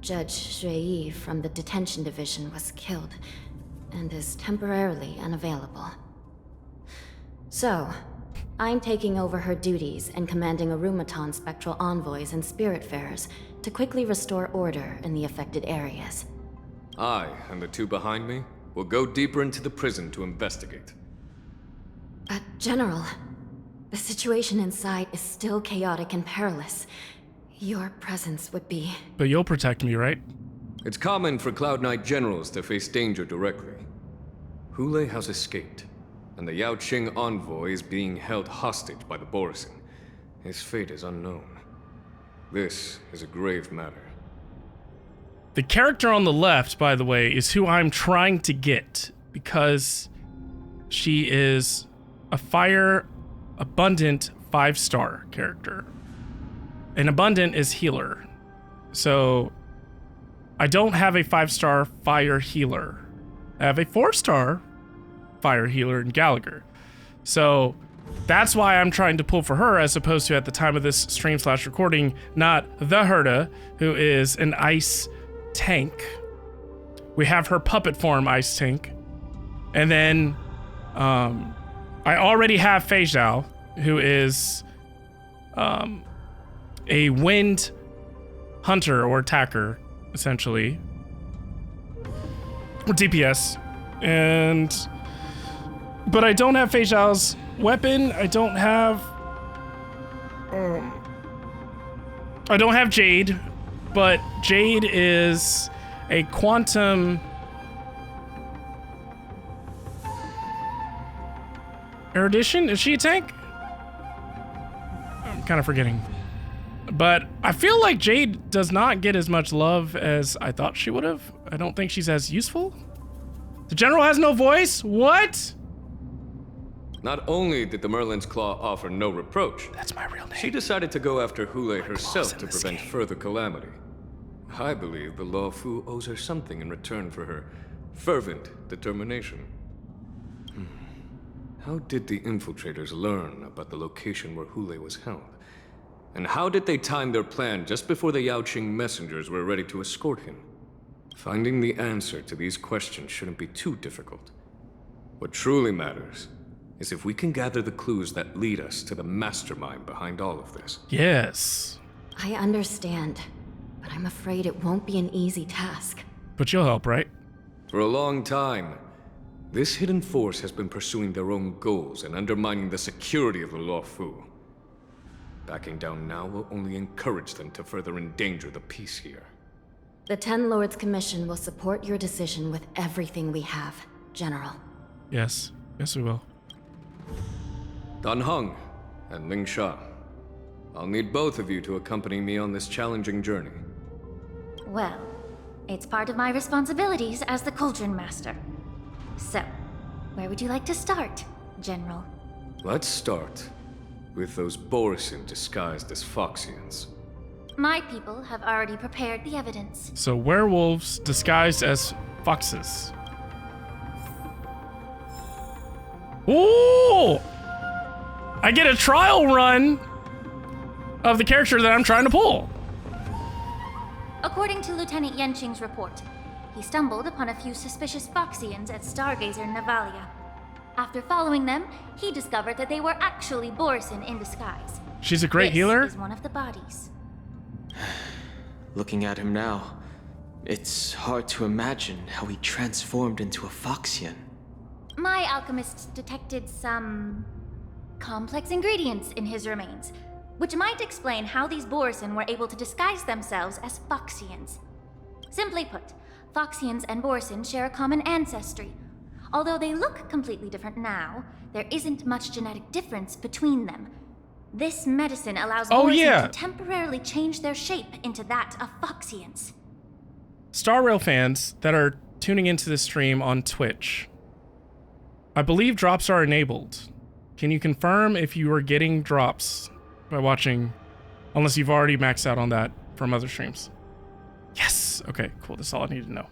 Judge Shui from the Detention Division was killed and is temporarily unavailable. So, I'm taking over her duties and commanding Arumaton spectral envoys and spiritfarers to quickly restore order in the affected areas. I and the 2 behind me will go deeper into the prison to investigate. General, the situation inside is still chaotic and perilous. Your presence would be... But you'll protect me, right? It's common for Cloud Knight generals to face danger directly. Hule has escaped, and the Yaoqing envoy is being held hostage by the Borisin. His fate is unknown. This is a grave matter. The character on the left, by the way, is who I'm trying to get, because she is a fire abundant 5-star character. And abundant is healer. So I don't have a 5-star fire healer. I have a 4-star fire healer in Gallagher. So that's why I'm trying to pull for her, as opposed to, at the time of this stream/recording, not the Herda, who is an ice tank. We have her puppet form ice tank. And then I already have Fei Zhao, who is a wind hunter or attacker, essentially. Or DPS. But I don't have Fei Zhao's weapon. I don't have Jade, but Jade is a quantum erudition. Is she a tank? I'm kind of forgetting. But I feel like Jade does not get as much love as I thought she would have. I don't think she's as useful. The general has no voice? What? Not only did the Merlin's Claw offer no reproach, that's my real name. She decided to go after Hule herself to prevent further calamity. I believe the Luofu owes her something in return for her fervent determination. How did the infiltrators learn about the location where Hule was held? And how did they time their plan just before the Yaoqing messengers were ready to escort him? Finding the answer to these questions shouldn't be too difficult. What truly matters is if we can gather the clues that lead us to the mastermind behind all of this. Yes. I understand, but I'm afraid it won't be an easy task. But you'll help, right? For a long time, this hidden force has been pursuing their own goals and undermining the security of the Luofu. Backing down now will only encourage them to further endanger the peace here. The Ten Lords Commission will support your decision with everything we have, General. Yes. Yes, we will. Dan Heng and Ling Sha, I'll need both of you to accompany me on this challenging journey. Well, it's part of my responsibilities as the Cauldron Master. So, where would you like to start, General? Let's start with those Borisin disguised as Foxians. My people have already prepared the evidence. So werewolves disguised as foxes. Ooh! I get a trial run of the character that I'm trying to pull. According to Lieutenant Yanqing's report, he stumbled upon a few suspicious Foxians at Stargazer Navalia. After following them, he discovered that they were actually Borisin in disguise. She's a great healer? This is one of the bodies. Looking at him now, it's hard to imagine how he transformed into a Foxian. My alchemists detected some complex ingredients in his remains, which might explain how these Borisin were able to disguise themselves as Foxians. Simply put, Foxians and Borisin share a common ancestry. Although they look completely different now, there isn't much genetic difference between them. This medicine allows Borisin to temporarily change their shape into that of Foxians. Star Rail fans that are tuning into this stream on Twitch, I believe drops are enabled. Can you confirm if you are getting drops by watching, unless you've already maxed out on that from other streams? Yes. Okay, cool. That's all I need to know.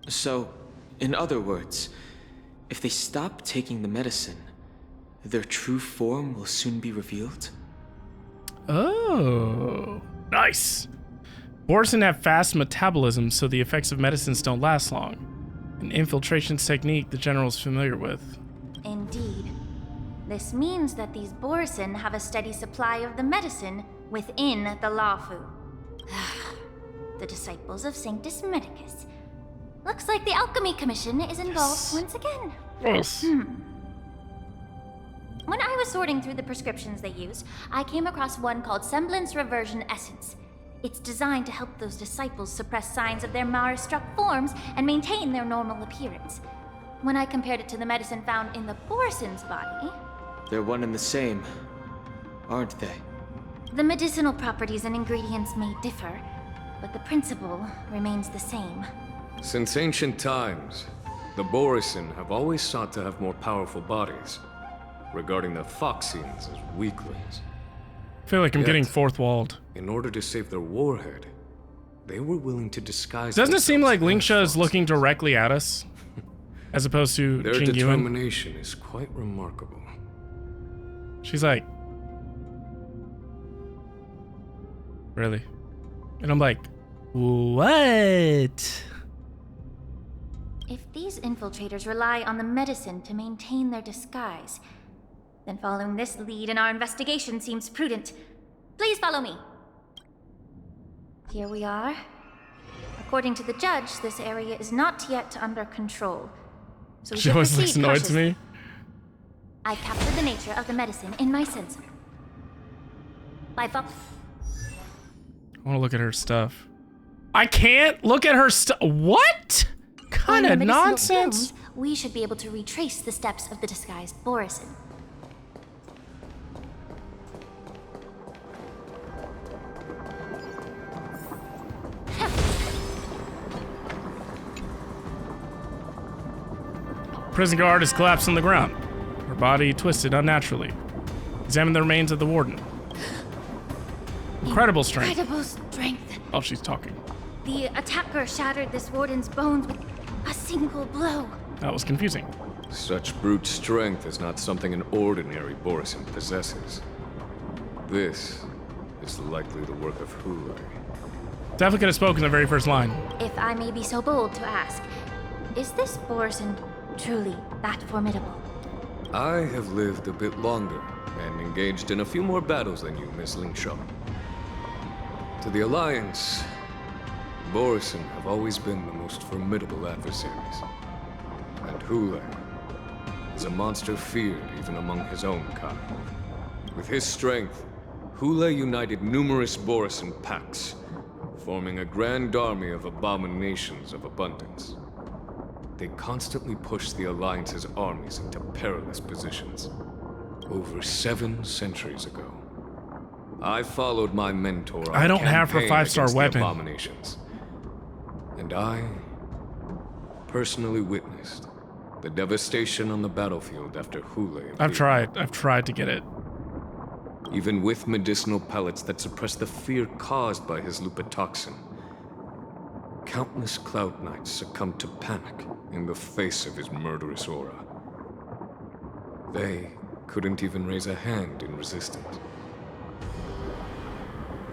So, in other words, if they stop taking the medicine, their true form will soon be revealed? Oh, nice. Borisin have fast metabolism, so the effects of medicines don't last long. An infiltration technique the General's familiar with. Indeed. This means that these Borisin have a steady supply of the medicine within the Luofu. The disciples of Sanctus Medicus. Looks like the Alchemy Commission is involved once again. Yes. When I was sorting through the prescriptions they used, I came across one called Semblance Reversion Essence. It's designed to help those disciples suppress signs of their Mara-struck forms and maintain their normal appearance. When I compared it to the medicine found in the Borisin's body... They're one and the same, aren't they? The medicinal properties and ingredients may differ, but the principle remains the same. Since ancient times, the Borisin have always sought to have more powerful bodies, regarding the Foxians as weaklings. I feel like I'm getting fourth-walled. In order to save their warhead, they were willing to disguise Doesn't it seem like Lingsha is looking directly at us? As opposed to their Jing Yuan? determination is quite remarkable. She's like... Really? And I'm like, what? If these infiltrators rely on the medicine to maintain their disguise, then following this lead in our investigation seems prudent. Please follow me. Here we are. According to the judge, this area is not yet under control. So we She should always proceed looks annoyed to me. I captured the nature of the medicine in my sensor. I want to look at her stuff. I can't look at her stuff. What kind of nonsense? Films, we should be able to retrace the steps of the disguised Borisin. Prison guard is collapsed on the ground. Her body twisted unnaturally. Examine the remains of the warden. Incredible strength. Incredible strength. Oh, she's talking. The attacker shattered this warden's bones with a single blow. That was confusing. Such brute strength is not something an ordinary Borisin possesses. This is likely the work of Hule. Definitely could have spoken the very first line. If I may be so bold to ask, is this Borisin truly that formidable? I have lived a bit longer and engaged in a few more battles than you, Miss Lingshaw. To the Alliance, Borisin have always been the most formidable adversaries. And Hule is a monster feared even among his own kind. With his strength, Hule united numerous Borisin packs, forming a grand army of abominations of abundance. They constantly push the Alliance's armies into perilous positions. Over 7 centuries ago, I followed my mentor on I don't a have her campaign 5-star against the weapon. abominations. And I personally witnessed the devastation on the battlefield after Hule appeared. I've tried to get it. Even with medicinal pellets that suppress the fear caused by his lupitoxin, countless Cloud Knights succumbed to panic in the face of his murderous aura. They couldn't even raise a hand in resistance.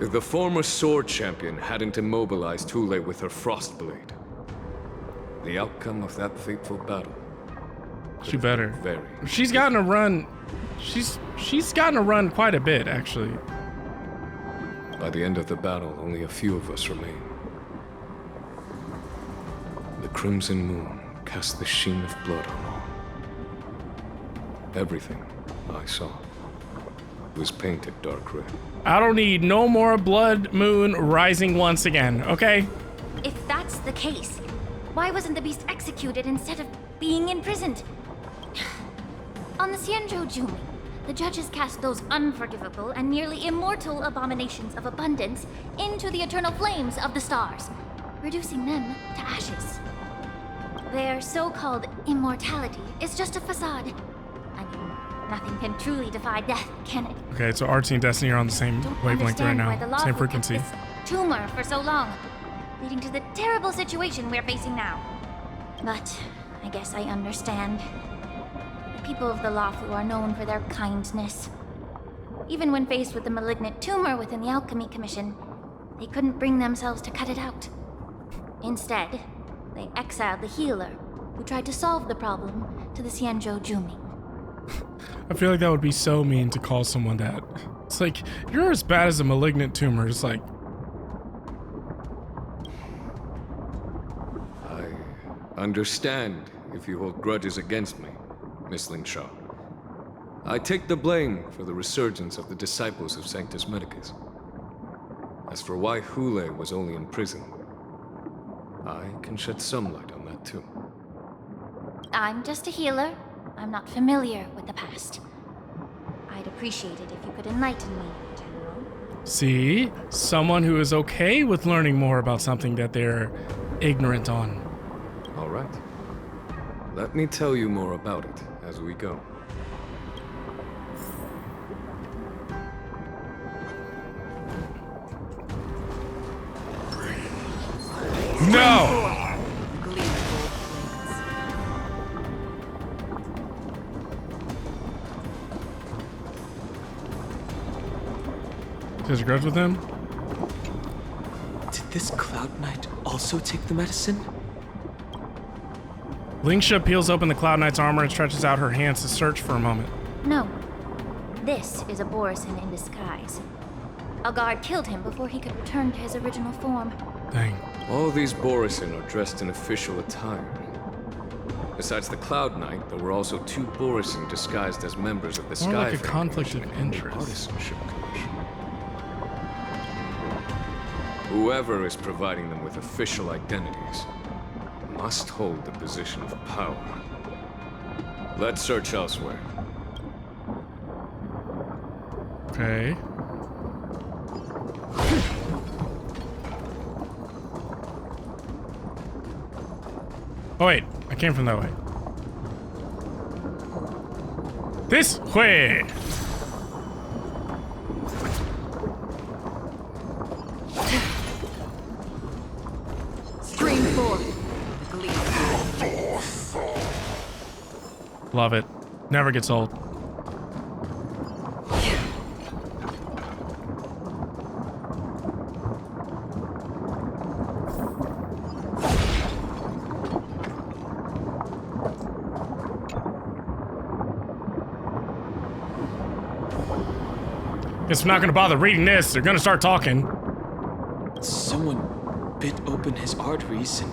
If the former sword champion hadn't immobilized Hule with her Frostblade, the outcome of that fateful battle She better. very She's gotten a run. She's gotten a run quite a bit, actually. By the end of the battle, only a few of us remain. The crimson moon cast the sheen of blood on all. Everything I saw was painted dark red. I don't need no more blood moon rising once again, okay? If that's the case, why wasn't the beast executed instead of being imprisoned? On the Xianzhou Jumi, the judges cast those unforgivable and nearly immortal abominations of abundance into the eternal flames of the stars, reducing them to ashes. Their so-called immortality is just a facade. I mean, nothing can truly defy death, can it? Okay, so Artsy and Destiny are on the same wavelength right Understand why the now. law Same kept frequency. this tumor for so long, leading to the terrible situation we're facing now. But I guess I understand. The people of the Luofu are known for their kindness. Even when faced with the malignant tumor within the Alchemy Commission, they couldn't bring themselves to cut it out. Instead, they exiled the healer, who tried to solve the problem, to the Xianzhou Jumi. I feel like that would be so mean to call someone that. It's like, you're as bad as a malignant tumor. It's like, I understand if you hold grudges against me, Miss Lingshaw. I take the blame for the resurgence of the disciples of Sanctus Medicus. As for why Hule was only in prison, I can shed some light on that too. I'm just a healer. I'm not familiar with the past. I'd appreciate it if you could enlighten me, General. see? Someone who is okay with learning more about something that they're ignorant on. All right. Let me tell you more about it as we go. No! Does he grudge with him? Did this Cloud Knight also take the medicine? Lingsha peels open the Cloud Knight's armor and stretches out her hands to search for a moment. No. This is a Borisin in disguise. A guard killed him before he could return to his original form. Dang. All these Borisin are dressed in official attire. Besides the Cloud Knight, there were also 2 Borisin disguised as members of the More Sky like a Fair conflict Commission of and the interest. Artisanship Commission. Whoever is providing them with official identities must hold the position of power. Let's search elsewhere. Okay. Oh wait, I came from that way. This way! Stream forth. Love it. Never gets old. Guess I'm not gonna bother reading this. They're gonna start talking. Someone bit open his arteries and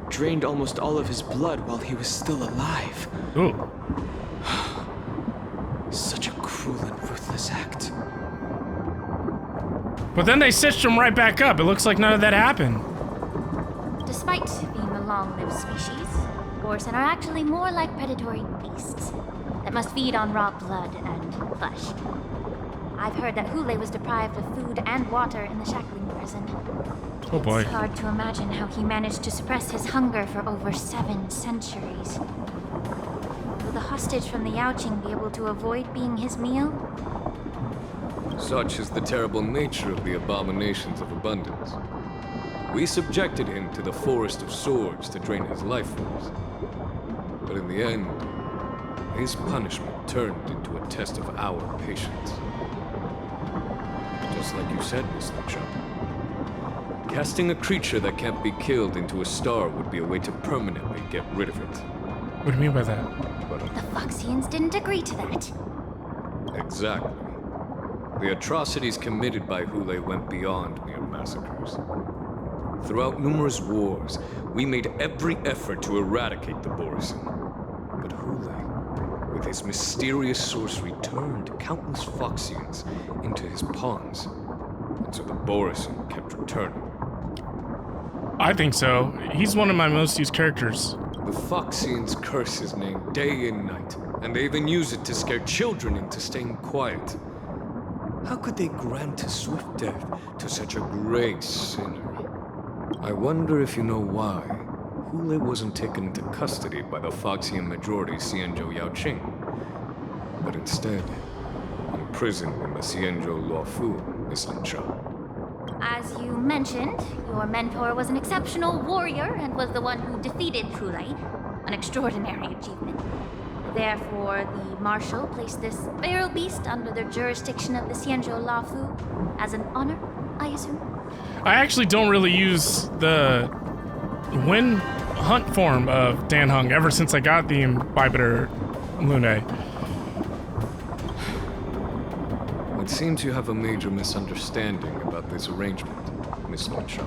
drained almost all of his blood while he was still alive. Ooh. Such a cruel and ruthless act. But then they stitched him right back up. It looks like none of that happened. Despite being a long-lived species, Borson are actually more like predatory beasts that must feed on raw blood and flesh. I've heard that Hule was deprived of food and water in the Shackling prison. Oh boy. It's hard to imagine how he managed to suppress his hunger for over 7 centuries. Will the hostage from the Yaoqing be able to avoid being his meal? Such is the terrible nature of the abominations of abundance. We subjected him to the Forest of Swords to drain his life force. But in the end, his punishment turned into a test of our patience. Just like you said, Miss Cho. Casting a creature that can't be killed into a star would be a way to permanently get rid of it. What do you mean by that? The Foxians didn't agree to that. Exactly. The atrocities committed by Hule went beyond mere massacres. Throughout numerous wars, we made every effort to eradicate the Borisin. But Hule, with his mysterious sorcery, turned countless Foxians into his pawns. And so the Borisin kept returning. I think so. He's one of my most used characters. The Foxians curse his name day and night, and they even use it to scare children into staying quiet. How could they grant a swift death to such a great sinner? I wonder if you know why Hule wasn't taken into custody by the Foxian majority Xianzhou Yaoqing, but instead imprisoned in the Xianzhou Luofu, Miss Lin Sha. As you mentioned, your mentor was an exceptional warrior and was the one who defeated Hule, an extraordinary achievement. Therefore, the Marshal placed this feral beast under the jurisdiction of the Xianzhou Luofu as an honor, I assume? I actually don't really use the wind hunt form of Dan Heng ever since I got the Imbibitor Lune. It seems you have a major misunderstanding about this arrangement, Miss Lin Sha.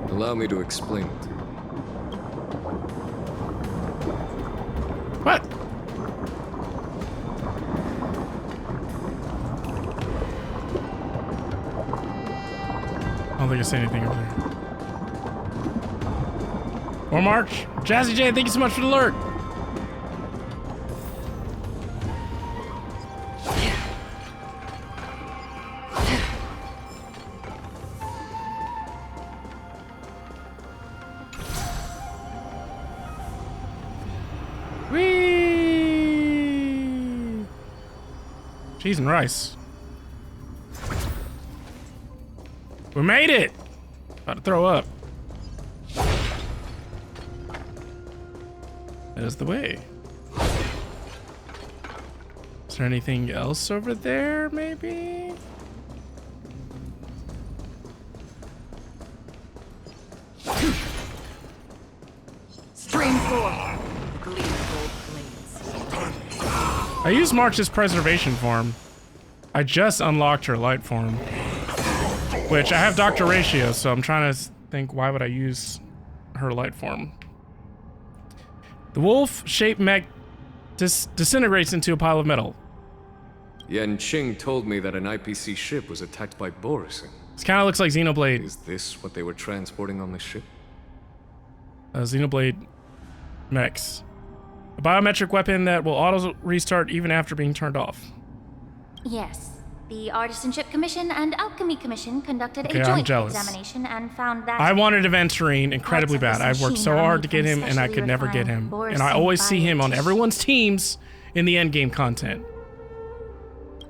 Allow me to explain it. What? I don't think I say anything over there. Or March. Jazzy J, thank you so much for the alert. Cheese and rice. We made it! About to throw up. There's the way. Is there anything else over there, maybe? Stream 4. Gleam gold blades. I used March's preservation form. I just unlocked her light form. Which I have Dr. Ratio, so I'm trying to think why would I use her light form. The wolf-shaped mech disintegrates into a pile of metal. Yanqing told me that an IPC ship was attacked by Borisin. This kind of looks like Xenoblade. Is this what they were transporting on the ship? Xenoblade mechs. A biometric weapon that will auto-restart even after being turned off. Yes. The Artisanship Commission and Alchemy Commission conducted Okay, a I'm joint jealous. examination and found that I wanted Aventurine incredibly parts of bad. this I've worked so machine are hard made to get from him, and I specially could never get him. refined And I always see him on Borisin everyone's teams in the endgame content.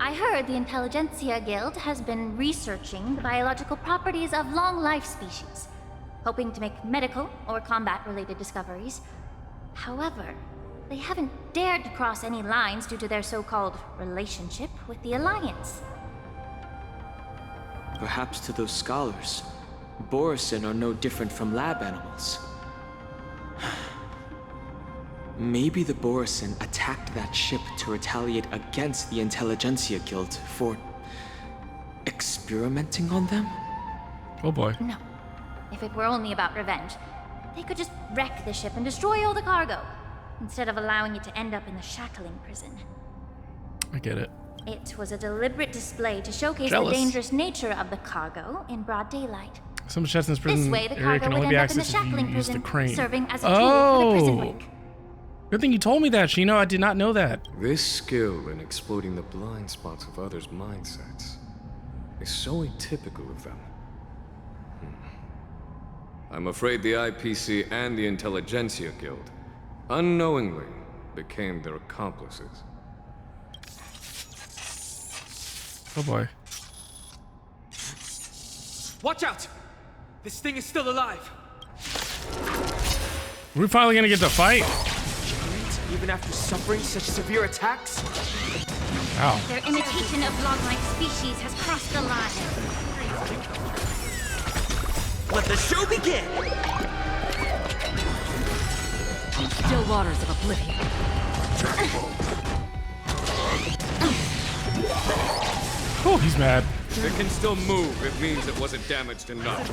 I heard the Intelligentsia Guild has been researching the biological properties of long-life species, hoping to make medical or combat-related discoveries. However, They haven't dared to cross any lines due to their so-called relationship with the Alliance. Perhaps to those scholars, Borisin are no different from lab animals. Maybe the Borisin attacked that ship to retaliate against the Intelligentsia Guild for experimenting on them? Oh boy. No. If it were only about revenge, they could just wreck the ship and destroy all the cargo, instead of allowing it to end up in the shackling prison. I get it. It was a deliberate display to showcase Jealous. the dangerous nature of the cargo in broad daylight. Some Chesnan's This prison way, the area cargo can would only be end up in the accessed if you shackling use the prison, crane. serving as a tool for the prison Oh! wing. Good thing you told me that, Shino. I did not know that. This skill in exploiting the blind spots of others' mindsets is so atypical of them. I'm afraid the IPC and the Intelligentsia Guild unknowingly became their accomplices. Oh boy. Watch out! This thing is still alive! Are we finally gonna get to fight? Even after suffering such severe attacks? Ow. Their imitation of log-like species has crossed the line. Let the show begin! On still waters of oblivion. Oh, he's mad. If it can still move, it means it wasn't damaged enough.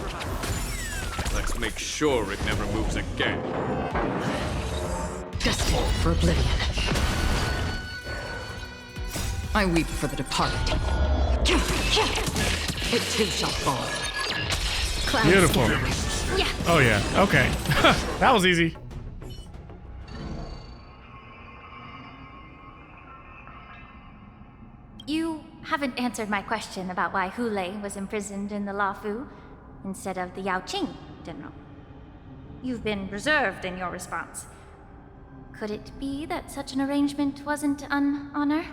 Let's make sure it never moves again. Destined for oblivion. I weep for the departed. It too shall fall. Beautiful. Yeah. Oh yeah. Okay. That was easy. You haven't answered my question about why Hule was imprisoned in the Luofu instead of the Yaoqing, General. You've been reserved in your response. Could it be that such an arrangement wasn't an honor?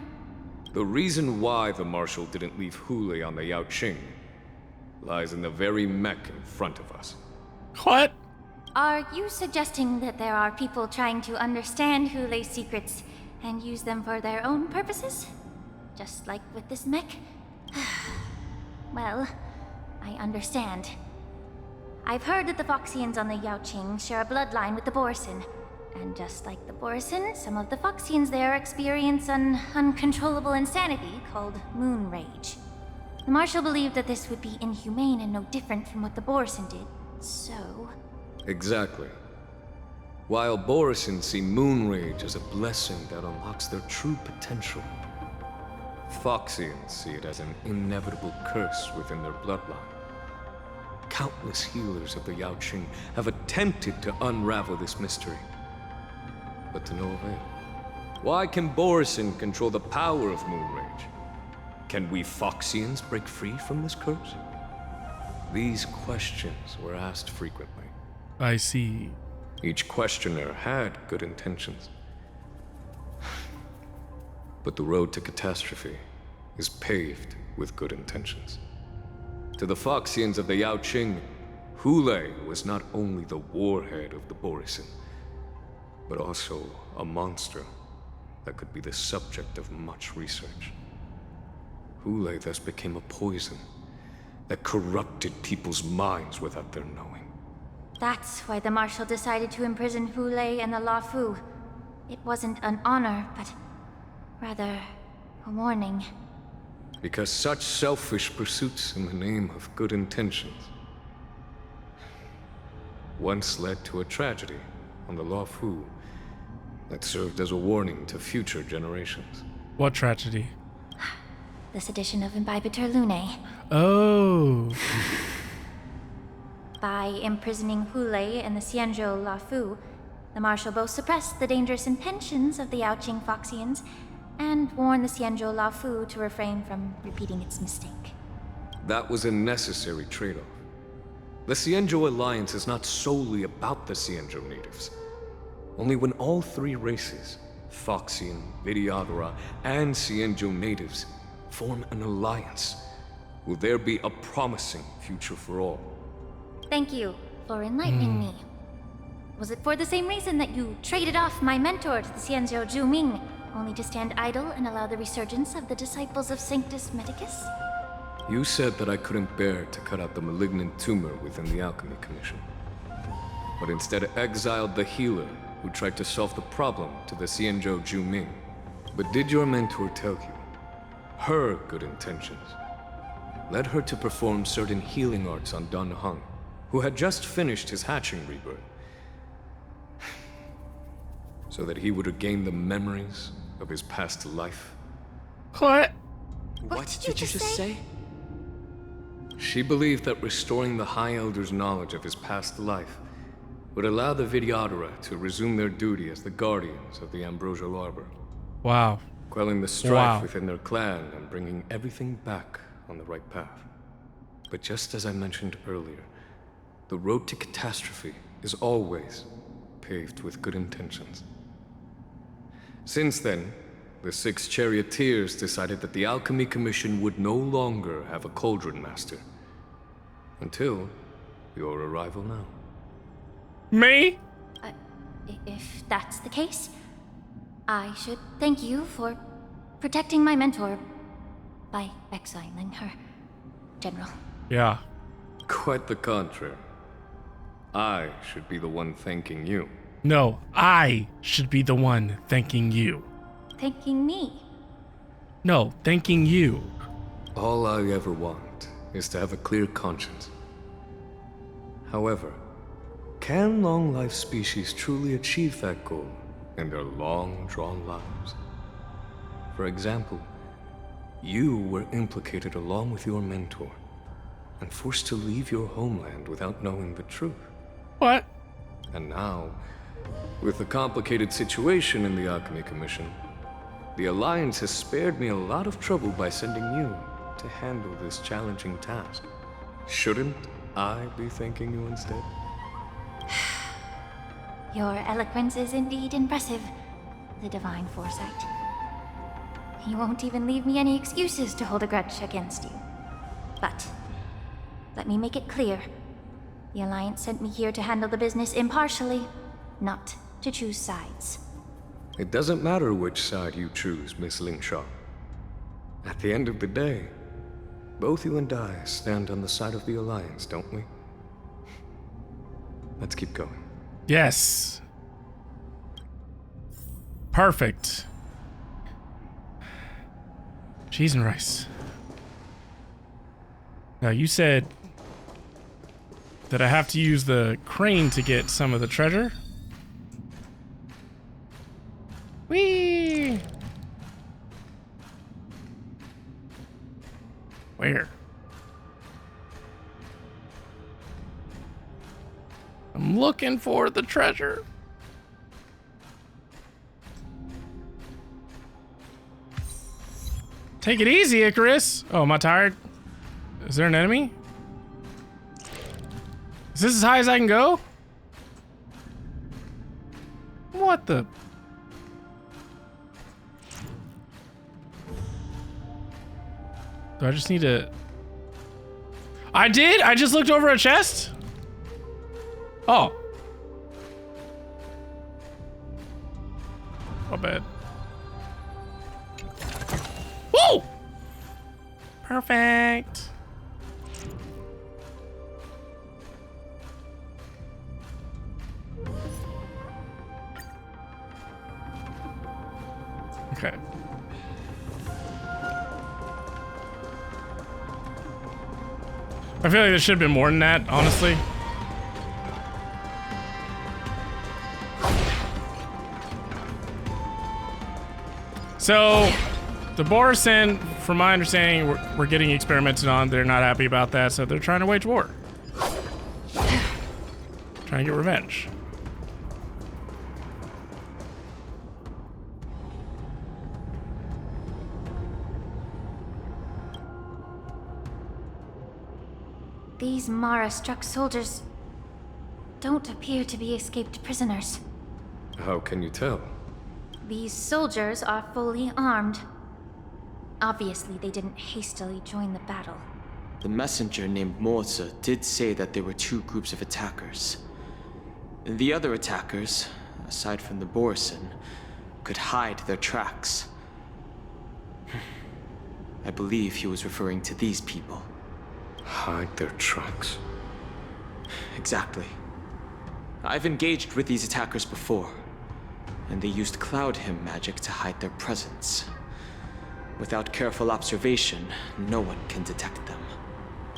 The reason why the Marshal didn't leave Hule on the Yaoqing lies in the very mech in front of us. What? Are you suggesting that there are people trying to understand Hule's secrets and use them for their own purposes? Just like with this mech? Well, I understand. I've heard that the Foxians on the Yaoqing share a bloodline with the Borisin. And just like the Borisin, some of the Foxians there experience an uncontrollable insanity called moon rage. The Marshal believed that this would be inhumane and no different from what the Borisin did, so... Exactly. While Borisin see moon rage as a blessing that unlocks their true potential, Foxians see it as an inevitable curse within their bloodline. Countless healers of the Yaoqing have attempted to unravel this mystery, but to no avail. Why can Borisin control the power of moon rage? Can we Foxians break free from this curse? These questions were asked frequently. I see. Each questioner had good intentions. But the road to catastrophe is paved with good intentions. To the Foxians of the Yaoqing, Hule was not only the warhead of the Borisin, but also a monster that could be the subject of much research. Hule thus became a poison that corrupted people's minds without their knowing. That's why the Marshal decided to imprison Hule and the Luofu. It wasn't an honor, but rather a warning. Because such selfish pursuits in the name of good intentions once led to a tragedy on the Luofu that served as a warning to future generations. What tragedy? This edition of Imbibitor Lunae. Oh. By imprisoning Hule and the Xianzhou Luofu, the Marshal both suppressed the dangerous intentions of the Yaoqing Foxians and warned the Xianzhou Luofu to refrain from repeating its mistake. That was a necessary trade-off. The Xianzhou Alliance is not solely about the Xianzhou natives. Only when all three races, Foxian, Vidyadhara, and Xianzhou natives, form an alliance, will there be a promising future for all. Thank you for enlightening me. Was it for the same reason that you traded off my mentor to the Xianzhou Zhuming, only to stand idle and allow the resurgence of the disciples of Sanctus Medicus? You said that I couldn't bear to cut out the malignant tumor within the Alchemy Commission, but instead exiled the healer who tried to solve the problem to the Xianzhou Zhuming. But did your mentor tell you her good intentions led her to perform certain healing arts on Dan Heng, who had just finished his hatching rebirth, so that he would regain the memories of his past life? What? What did you just say? She believed that restoring the High Elder's knowledge of his past life would allow the Vidyadhara to resume their duty as the guardians of the Ambrosial Arbor. Wow. Quelling the strife within their clan and bringing everything back on the right path. But just as I mentioned earlier, the road to catastrophe is always paved with good intentions. Since then, the 6 charioteers decided that the Alchemy Commission would no longer have a Cauldron Master. Until your arrival now. Me? If that's the case, I should thank you for protecting my mentor by exiling her, General. Yeah. Quite the contrary. I should be the one thanking you. No, I should be the one thanking you. Thanking me? No, thanking you. All I ever want is to have a clear conscience. However, can long-life species truly achieve that goal in their long-drawn lives? For example, you were implicated along with your mentor and forced to leave your homeland without knowing the truth. What? And now, with the complicated situation in the Alchemy Commission, the Alliance has spared me a lot of trouble by sending you to handle this challenging task. Shouldn't I be thanking you instead? Your eloquence is indeed impressive, the divine foresight. You won't even leave me any excuses to hold a grudge against you. But let me make it clear. The Alliance sent me here to handle the business impartially, not to choose sides. It doesn't matter which side you choose, Miss Lingshaw. At the end of the day, both you and I stand on the side of the Alliance, don't we? Let's keep going. Yes. Perfect. Cheese and rice. Now, you said that I have to use the crane to get some of the treasure. Whee! Where? I'm looking for the treasure. Take it easy, Icarus. Oh, am I tired? Is there an enemy? Is this as high as I can go? What the? Do I just need to? I did? I just looked over a chest? Oh. Not bad. Woo! Perfect. Okay. I feel like there should have been more than that, honestly. So, the Borisin, from my understanding, we're getting experimented on. They're not happy about that, so they're trying to wage war. Trying to get revenge. These Mara-struck soldiers don't appear to be escaped prisoners. How can you tell? These soldiers are fully armed. Obviously, they didn't hastily join the battle. The messenger named Morza did say that there were 2 groups of attackers. The other attackers, aside from the Borison, could hide their tracks. I believe he was referring to these people. Hide their tracks? Exactly. I've engaged with these attackers before, and they used Cloud Hymn magic to hide their presence. Without careful observation, no one can detect them.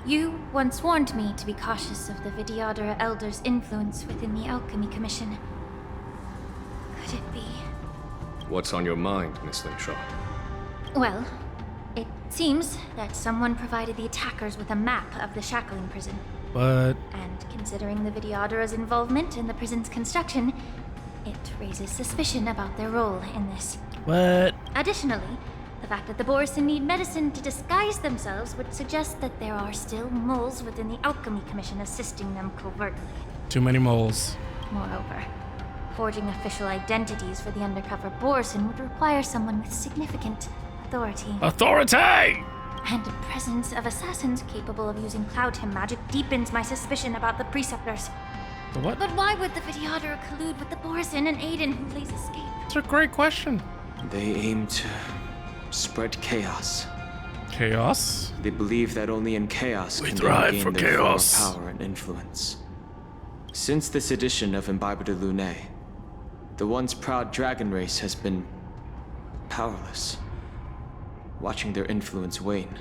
You once warned me to be cautious of the Vidyadhara Elder's influence within the Alchemy Commission. Could it be? What's on your mind, Miss Lingshaw? Well, it seems that someone provided the attackers with a map of the Shackling prison. But... And considering the Vidyadhara's involvement in the prison's construction, it raises suspicion about their role in this. What? Additionally, the fact that the Borison need medicine to disguise themselves would suggest that there are still moles within the Alchemy Commission assisting them covertly. Too many moles. Moreover, forging official identities for the undercover Borison would require someone with significant authority. Authority! And the presence of assassins capable of using Cloud Hymn magic deepens my suspicion about the Preceptors. The what? But why would the Vidyadhara collude with the Borison and Aiden who lays escape? That's a great question. They aim to spread chaos. Chaos? They believe that only in chaos We can thrive they gain for their chaos. full power and influence. Since this edition of Imbibe de Lune, the once proud dragon race has been powerless, watching their influence wane.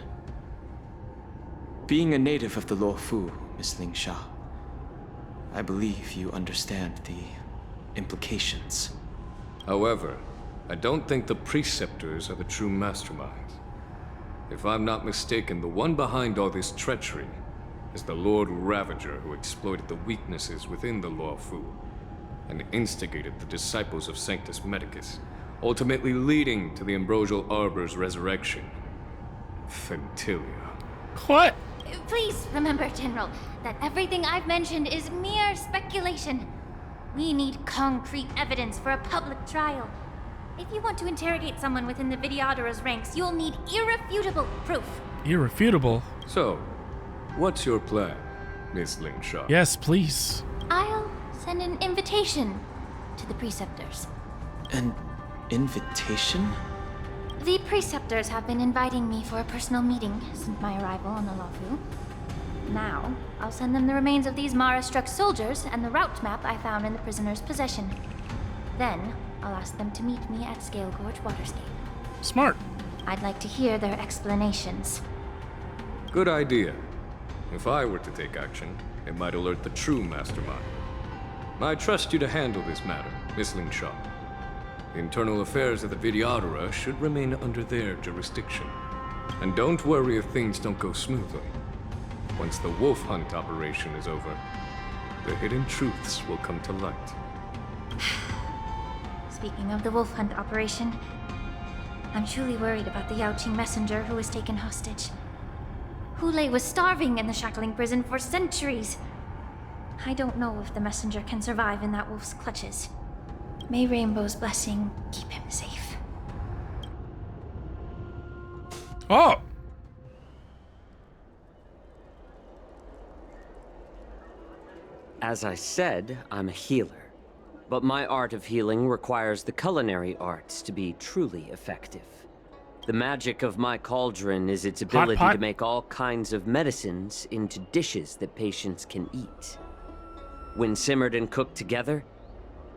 Being a native of the Luofu, Miss Lingsha, I believe you understand the implications. However, I don't think the Preceptors are the true masterminds. If I'm not mistaken, the one behind all this treachery is the Lord Ravager who exploited the weaknesses within the Luofu and instigated the disciples of Sanctus Medicus, ultimately leading to the Ambrosial Arbor's resurrection. Fentilia. What? Please remember, General, that everything I've mentioned is mere speculation. We need concrete evidence for a public trial. If you want to interrogate someone within the Vidyadhara's ranks, you'll need irrefutable proof. Irrefutable? So, what's your plan, Miss Lingshaw? Yes, please. I'll send an invitation to the Preceptors. An invitation? The Preceptors have been inviting me for a personal meeting since my arrival on the Luofu. Now, I'll send them the remains of these Mara-struck soldiers and the route map I found in the prisoner's possession. Then, I'll ask them to meet me at Scale Gorge Waterscape. Smart. I'd like to hear their explanations. Good idea. If I were to take action, it might alert the true mastermind. I trust you to handle this matter, Miss Lingshaw. The internal affairs of the Vidyadhara should remain under their jurisdiction. And don't worry if things don't go smoothly. Once the wolf hunt operation is over, the hidden truths will come to light. Speaking of the wolf hunt operation, I'm truly worried about the Yaoqing messenger who was taken hostage. Hule was starving in the Shackling prison for centuries. I don't know if the messenger can survive in that wolf's clutches. May Rainbow's blessing keep him safe. Oh! As I said, I'm a healer. But my art of healing requires the culinary arts to be truly effective. The magic of my cauldron is its ability to make all kinds of medicines into dishes that patients can eat. When simmered and cooked together,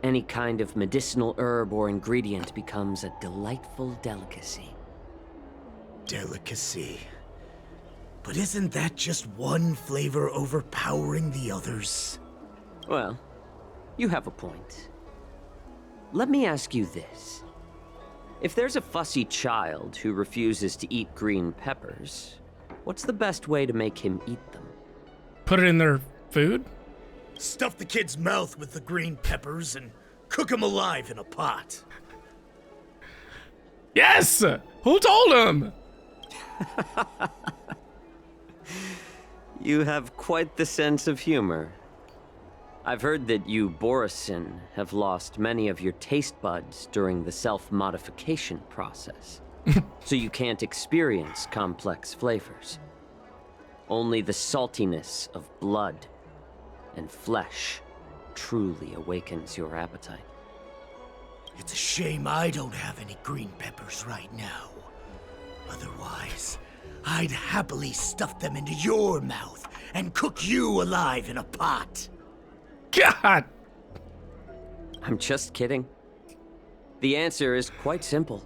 any kind of medicinal herb or ingredient becomes a delightful delicacy. Delicacy. But isn't that just one flavor overpowering the others? Well, you have a point. Let me ask you this. If there's a fussy child who refuses to eat green peppers, what's the best way to make him eat them? Put it in their food? Stuff the kid's mouth with the green peppers and cook him alive in a pot. Yes! Who told him? You have quite the sense of humor. I've heard that you, Borison, have lost many of your taste buds during the self-modification process. So you can't experience complex flavors. Only the saltiness of blood and flesh truly awakens your appetite. It's a shame I don't have any green peppers right now. Otherwise, I'd happily stuff them into your mouth and cook you alive in a pot. God! I'm just kidding. The answer is quite simple.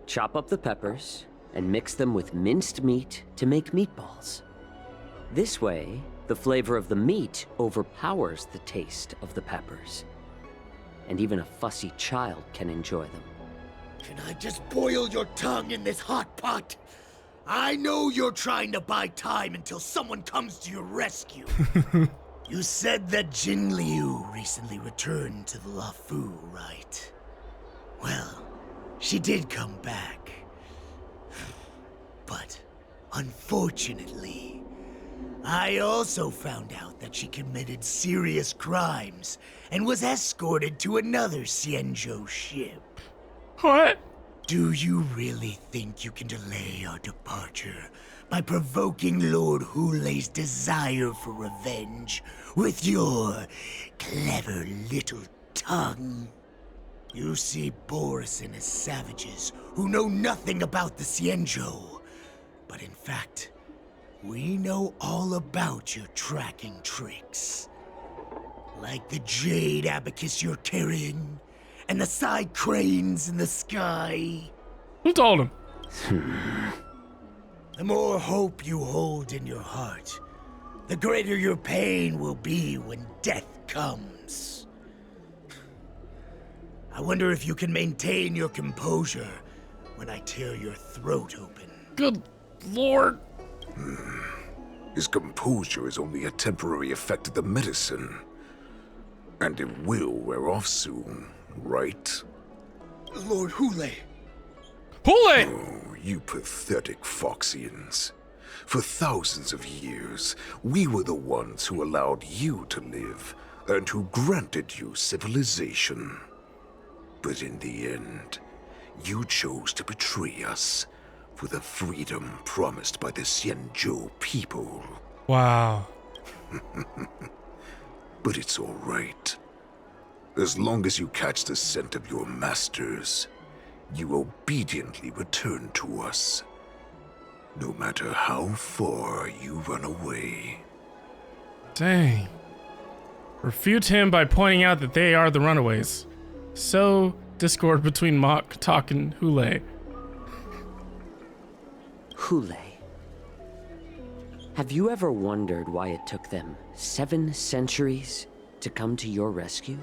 Chop up the peppers and mix them with minced meat to make meatballs. This way, the flavor of the meat overpowers the taste of the peppers. And even a fussy child can enjoy them. Can I just boil your tongue in this hot pot? I know you're trying to buy time until someone comes to your rescue. You said that Jin Liu recently returned to the Luofu, right? Well, she did come back. But, unfortunately, I also found out that she committed serious crimes and was escorted to another Xianzhou ship. What? Do you really think you can delay our departure by provoking Lord Hulei's desire for revenge with your clever little tongue? You see Borisin as savages who know nothing about the Xianzhou, but in fact, we know all about your tracking tricks. Like the jade abacus you're carrying, and the side cranes in the sky. Who told him? The more hope you hold in your heart, the greater your pain will be when death comes. I wonder if you can maintain your composure when I tear your throat open. Good lord. His composure is only a temporary effect of the medicine. And it will wear off soon, right? Lord Hulei! Hulei! Oh, you pathetic Foxians. For thousands of years, we were the ones who allowed you to live, and who granted you civilization. But in the end, you chose to betray us for the freedom promised by the Xianzhou people. Wow. But it's all right. As long as you catch the scent of your masters, you obediently return to us. No matter how far you run away. Dang. Refute him by pointing out that they are the runaways. So discord between Moktok and Hulei. Hulei. Have you ever wondered why it took them 7 centuries to come to your rescue?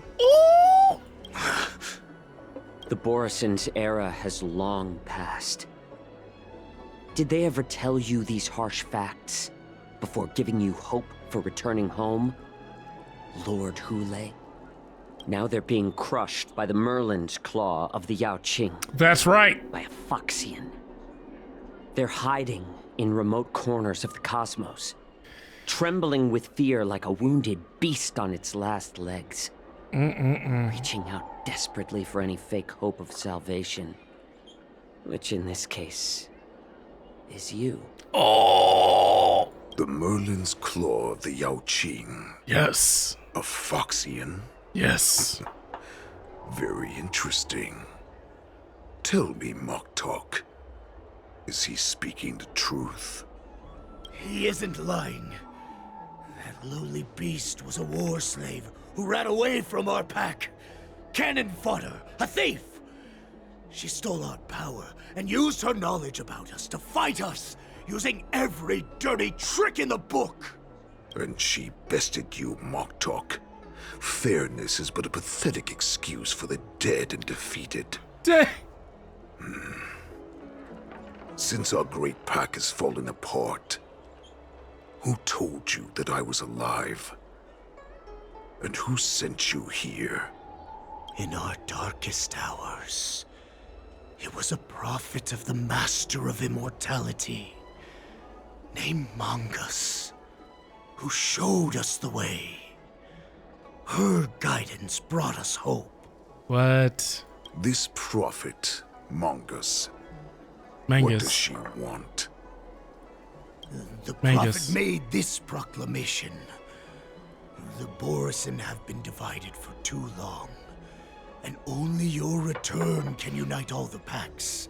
The Borison's era has long passed. Did they ever tell you these harsh facts before giving you hope for returning home? Lord Hulei? Now they're being crushed by the Merlin's claw of the Yaoqing. That's right. By a Foxian. They're hiding in remote corners of the cosmos, trembling with fear like a wounded beast on its last legs, reaching out desperately for any fake hope of salvation, which in this case is you. Oh! The Merlin's claw of the Yaoqing. Yes. A Foxian? Yes. Very interesting. Tell me, Moktok. Is he speaking the truth? He isn't lying. That lowly beast was a war slave who ran away from our pack. Cannon fodder, a thief. She stole our power and used her knowledge about us to fight us, using every dirty trick in the book. And she bested you, Moktok. Fairness is but a pathetic excuse for the dead and defeated. Dang. Since our great pack has fallen apart, who told you that I was alive? And who sent you here? In our darkest hours, it was a prophet of the Master of Immortality, named Mongus, who showed us the way. Her guidance brought us hope. What? This prophet, Mongus. Mangus. What does she want? The prophet made this proclamation. The Borisin have been divided for too long, and only your return can unite all the packs,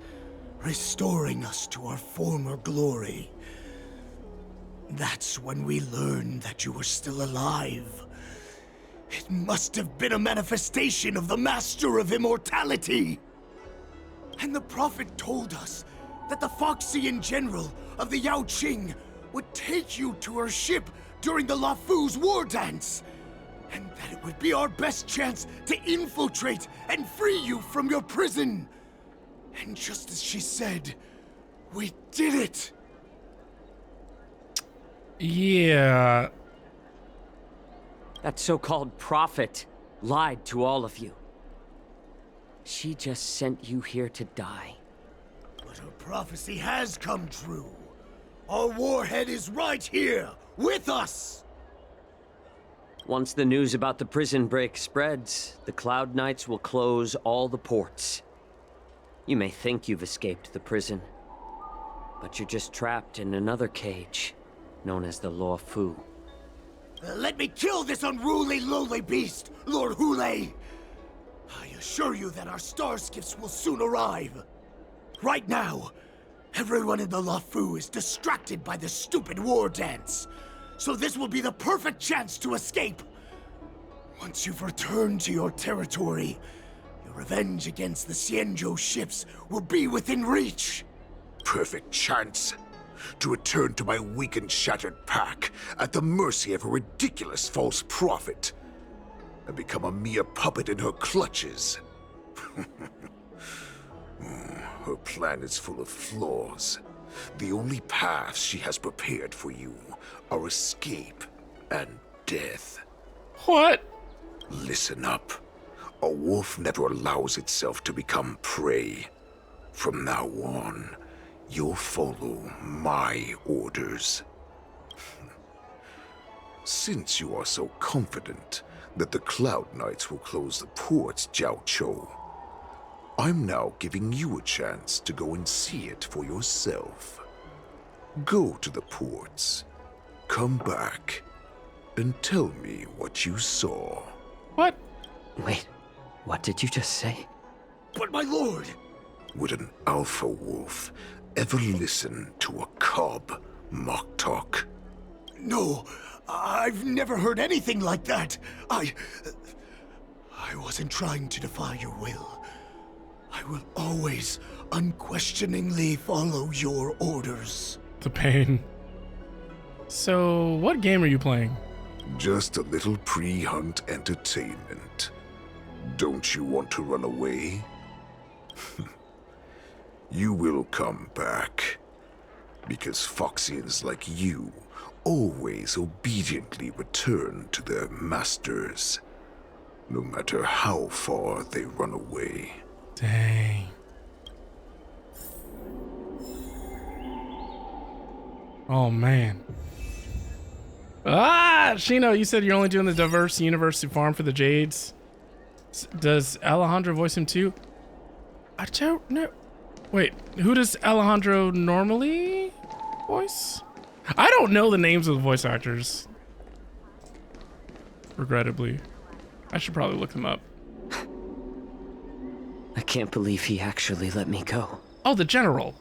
restoring us to our former glory. That's when we learned that you were still alive. It must have been a manifestation of the Master of Immortality. And the Prophet told us that the Foxian General of the Yaoqing would take you to her ship during the Luofu's war dance, and that it would be our best chance to infiltrate and free you from your prison. And just as she said, we did it! Yeah. That so-called prophet lied to all of you. She just sent you here to die. But her prophecy has come true. Our warhead is right here, with us! Once the news about the prison break spreads, the Cloud Knights will close all the ports. You may think you've escaped the prison, but you're just trapped in another cage, known as the Luofu. Let me kill this unruly, lowly beast, Lord Hulei! I assure you that our star skiffs will soon arrive. Right now, everyone in the Luofu is distracted by the stupid war dance, so this will be the perfect chance to escape. Once you've returned to your territory, your revenge against the Xianzhou ships will be within reach. Perfect chance to return to my weak and shattered pack at the mercy of a ridiculous false prophet and become a mere puppet in her clutches. Her plan is full of flaws. The only paths she has prepared for you are escape and death. What? Listen up. A wolf never allows itself to become prey. From now on, you'll follow my orders. Since you are so confident that the Cloud Knights will close the ports, Jiaoqiu, I'm now giving you a chance to go and see it for yourself. Go to the ports, come back, and tell me what you saw. What? Wait, what did you just say? But my lord! Would an alpha wolf ever listen to a cub, Moktok? No, I've never heard anything like that. I wasn't trying to defy your will. I will always unquestioningly follow your orders. The pain. So, what game are you playing? Just a little pre-hunt entertainment. Don't you want to run away? You will come back. Because Foxians like you always obediently return to their masters, no matter how far they run away. Dang. Oh, man. Ah, Shino, you said you're only doing the diverse university farm for the Jades. Does Alejandro voice him too? I don't know. Wait, who does Alejandro normally voice? I don't know the names of the voice actors. Regrettably. I should probably look them up. I can't believe he actually let me go. Oh, the general.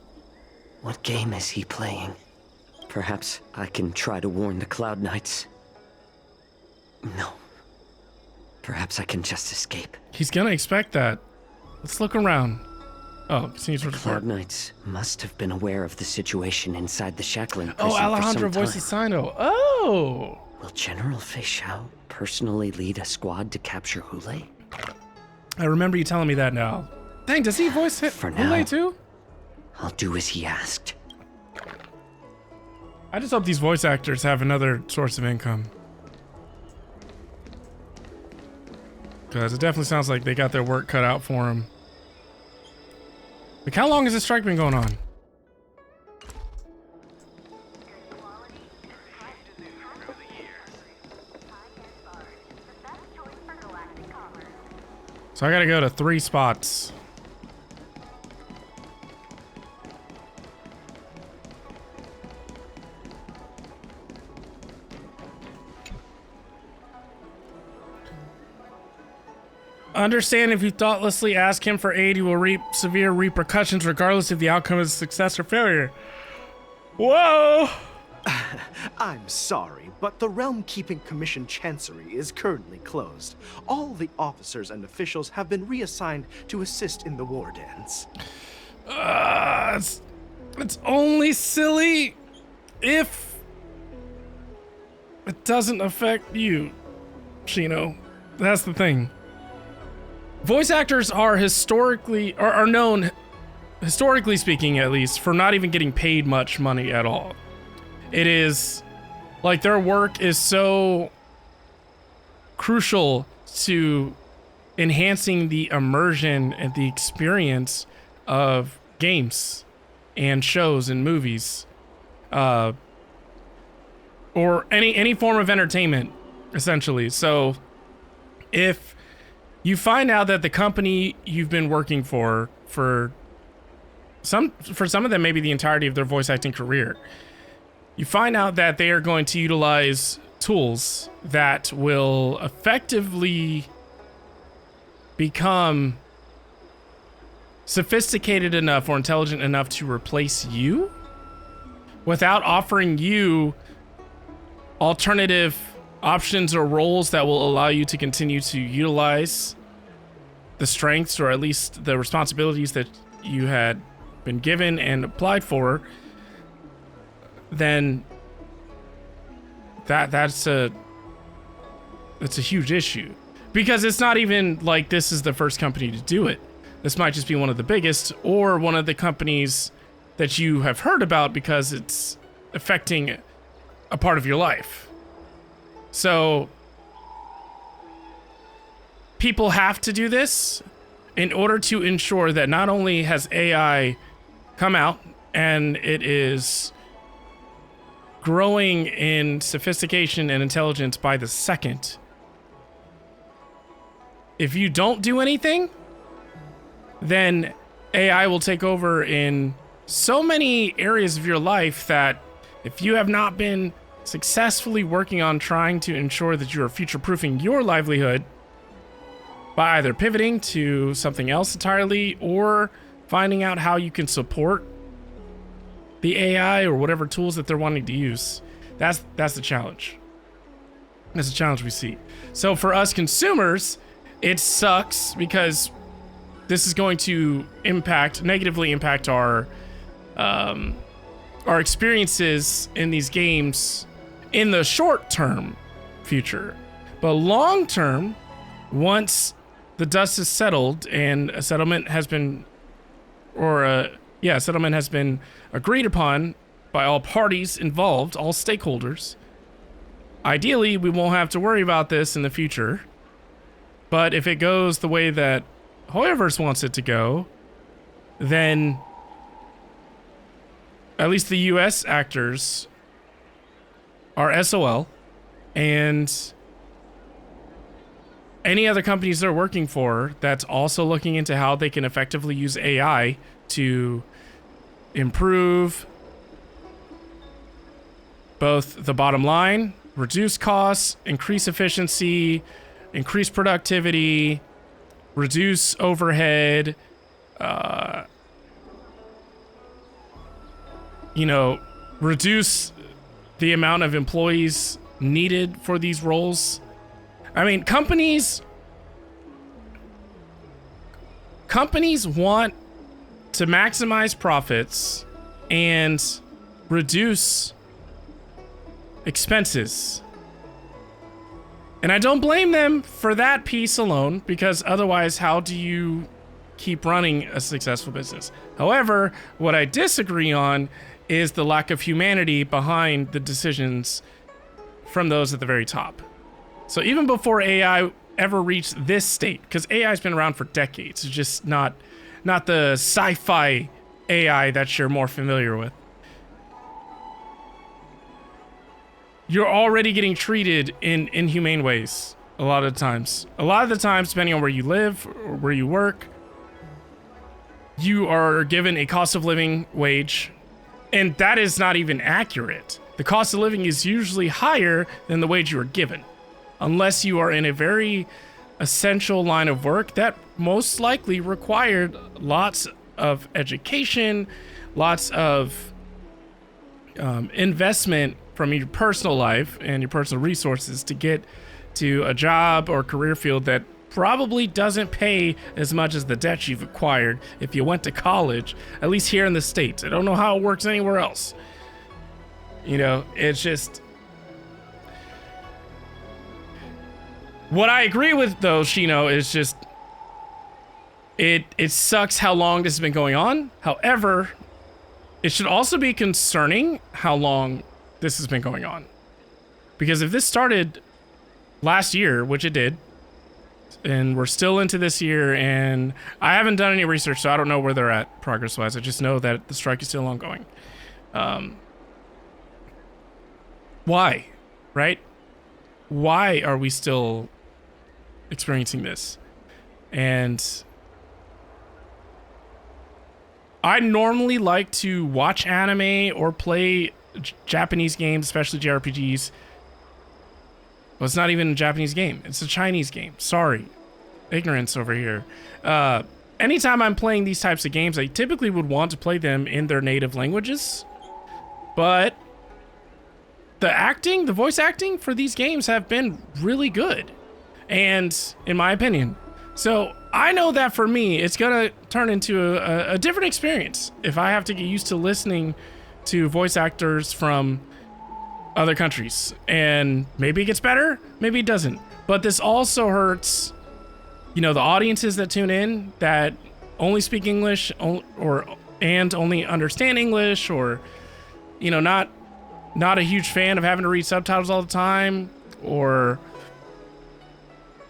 What game is he playing? Perhaps I can try to warn the Cloud Knights. No. Perhaps I can just escape. He's gonna expect that. Let's look around. Oh, continues to The Cloud Knights must have been aware of the situation inside the Shackling prison. Oh, Alejandro for some voices Sino. Oh! Will General Fei Xiao personally lead a squad to capture Hulei? I remember you telling me that now. Dang, does he voice For now, Hulei too? I'll do as he asked. I just hope these voice actors have another source of income. Because it definitely sounds like they got their work cut out for them. Like, how long has this strike been going on? So I gotta go to 3 spots. Understand if you thoughtlessly ask him for aid, you will reap severe repercussions regardless of the outcome of success or failure. Whoa! I'm sorry, but the Realm Keeping Commission Chancery is currently closed. All the officers and officials have been reassigned to assist in the war dance. It's only silly if it doesn't affect you, Shino. That's the thing. Voice actors are are known, historically speaking at least, for not even getting paid much money at all. It is like their work is so crucial to enhancing the immersion and the experience of games and shows and movies, or any form of entertainment, essentially. So if you find out that the company you've been working for some of them, maybe the entirety of their voice acting career, you find out that they are going to utilize tools that will effectively become sophisticated enough or intelligent enough to replace you without offering you alternative options or roles that will allow you to continue to utilize the strengths or at least the responsibilities that you had been given and applied for, then that's a huge issue. Because it's not even like this is the first company to do it. This might just be one of the biggest, or one of the companies that you have heard about because it's affecting a part of your life. So people have to do this in order to ensure that not only has AI come out and it is growing in sophistication and intelligence by the second. If you don't do anything, then AI will take over in so many areas of your life that if you have not been successfully working on trying to ensure that you are future-proofing your livelihood by either pivoting to something else entirely or finding out how you can support the AI or whatever tools that they're wanting to use, that's the challenge. That's the challenge we see. So for us consumers, it sucks because this is going to negatively impact our experiences in these games in the short-term future. But long-term, once the dust is settled and a settlement has been, settlement has been agreed upon by all parties involved, all stakeholders, ideally we won't have to worry about this in the future. But if it goes the way that Hoyoverse wants it to go, then at least the US actors are SOL, and any other companies they're working for that's also looking into how they can effectively use AI to improve both the bottom line, reduce costs, increase efficiency, increase productivity, reduce overhead, reduce the amount of employees needed for these roles. I mean, companies want to maximize profits and reduce expenses. And I don't blame them for that piece alone, because otherwise, how do you keep running a successful business? However, what I disagree on is the lack of humanity behind the decisions from those at the very top. So even before AI ever reached this state, because AI's been around for decades, it's just not the sci-fi AI that you're more familiar with. You're already getting treated in inhumane ways a lot of the times. A lot of the times, depending on where you live or where you work, you are given a cost of living wage, and that is not even accurate. The cost of living is usually higher than the wage you are given, unless you are in a very essential line of work that most likely required lots of education, lots of investment from your personal life and your personal resources to get to a job or career field that probably doesn't pay as much as the debt you've acquired if you went to college, at least here in the States. I don't know how it works anywhere else. You know, it's just... What I agree with, though, Shino, is just... It sucks how long this has been going on. However, it should also be concerning how long this has been going on. Because if this started last year, which it did, and we're still into this year, and I haven't done any research, so I don't know where they're at progress-wise. I just know that the strike is still ongoing. Why? Right? Why are we still experiencing this? And I normally like to watch anime or play Japanese games, especially JRPGs. Well, it's not even a Japanese game. It's a Chinese game. Sorry. Ignorance over here. Anytime I'm playing these types of games, I typically would want to play them in their native languages. But the voice acting for these games have been really good. And in my opinion. So I know that for me, it's going to turn into a different experience if I have to get used to listening to voice actors from other countries. And maybe it gets better, maybe it doesn't. But this also hurts, you know, the audiences that tune in that only speak English and only understand English, or, you know, not a huge fan of having to read subtitles all the time, or,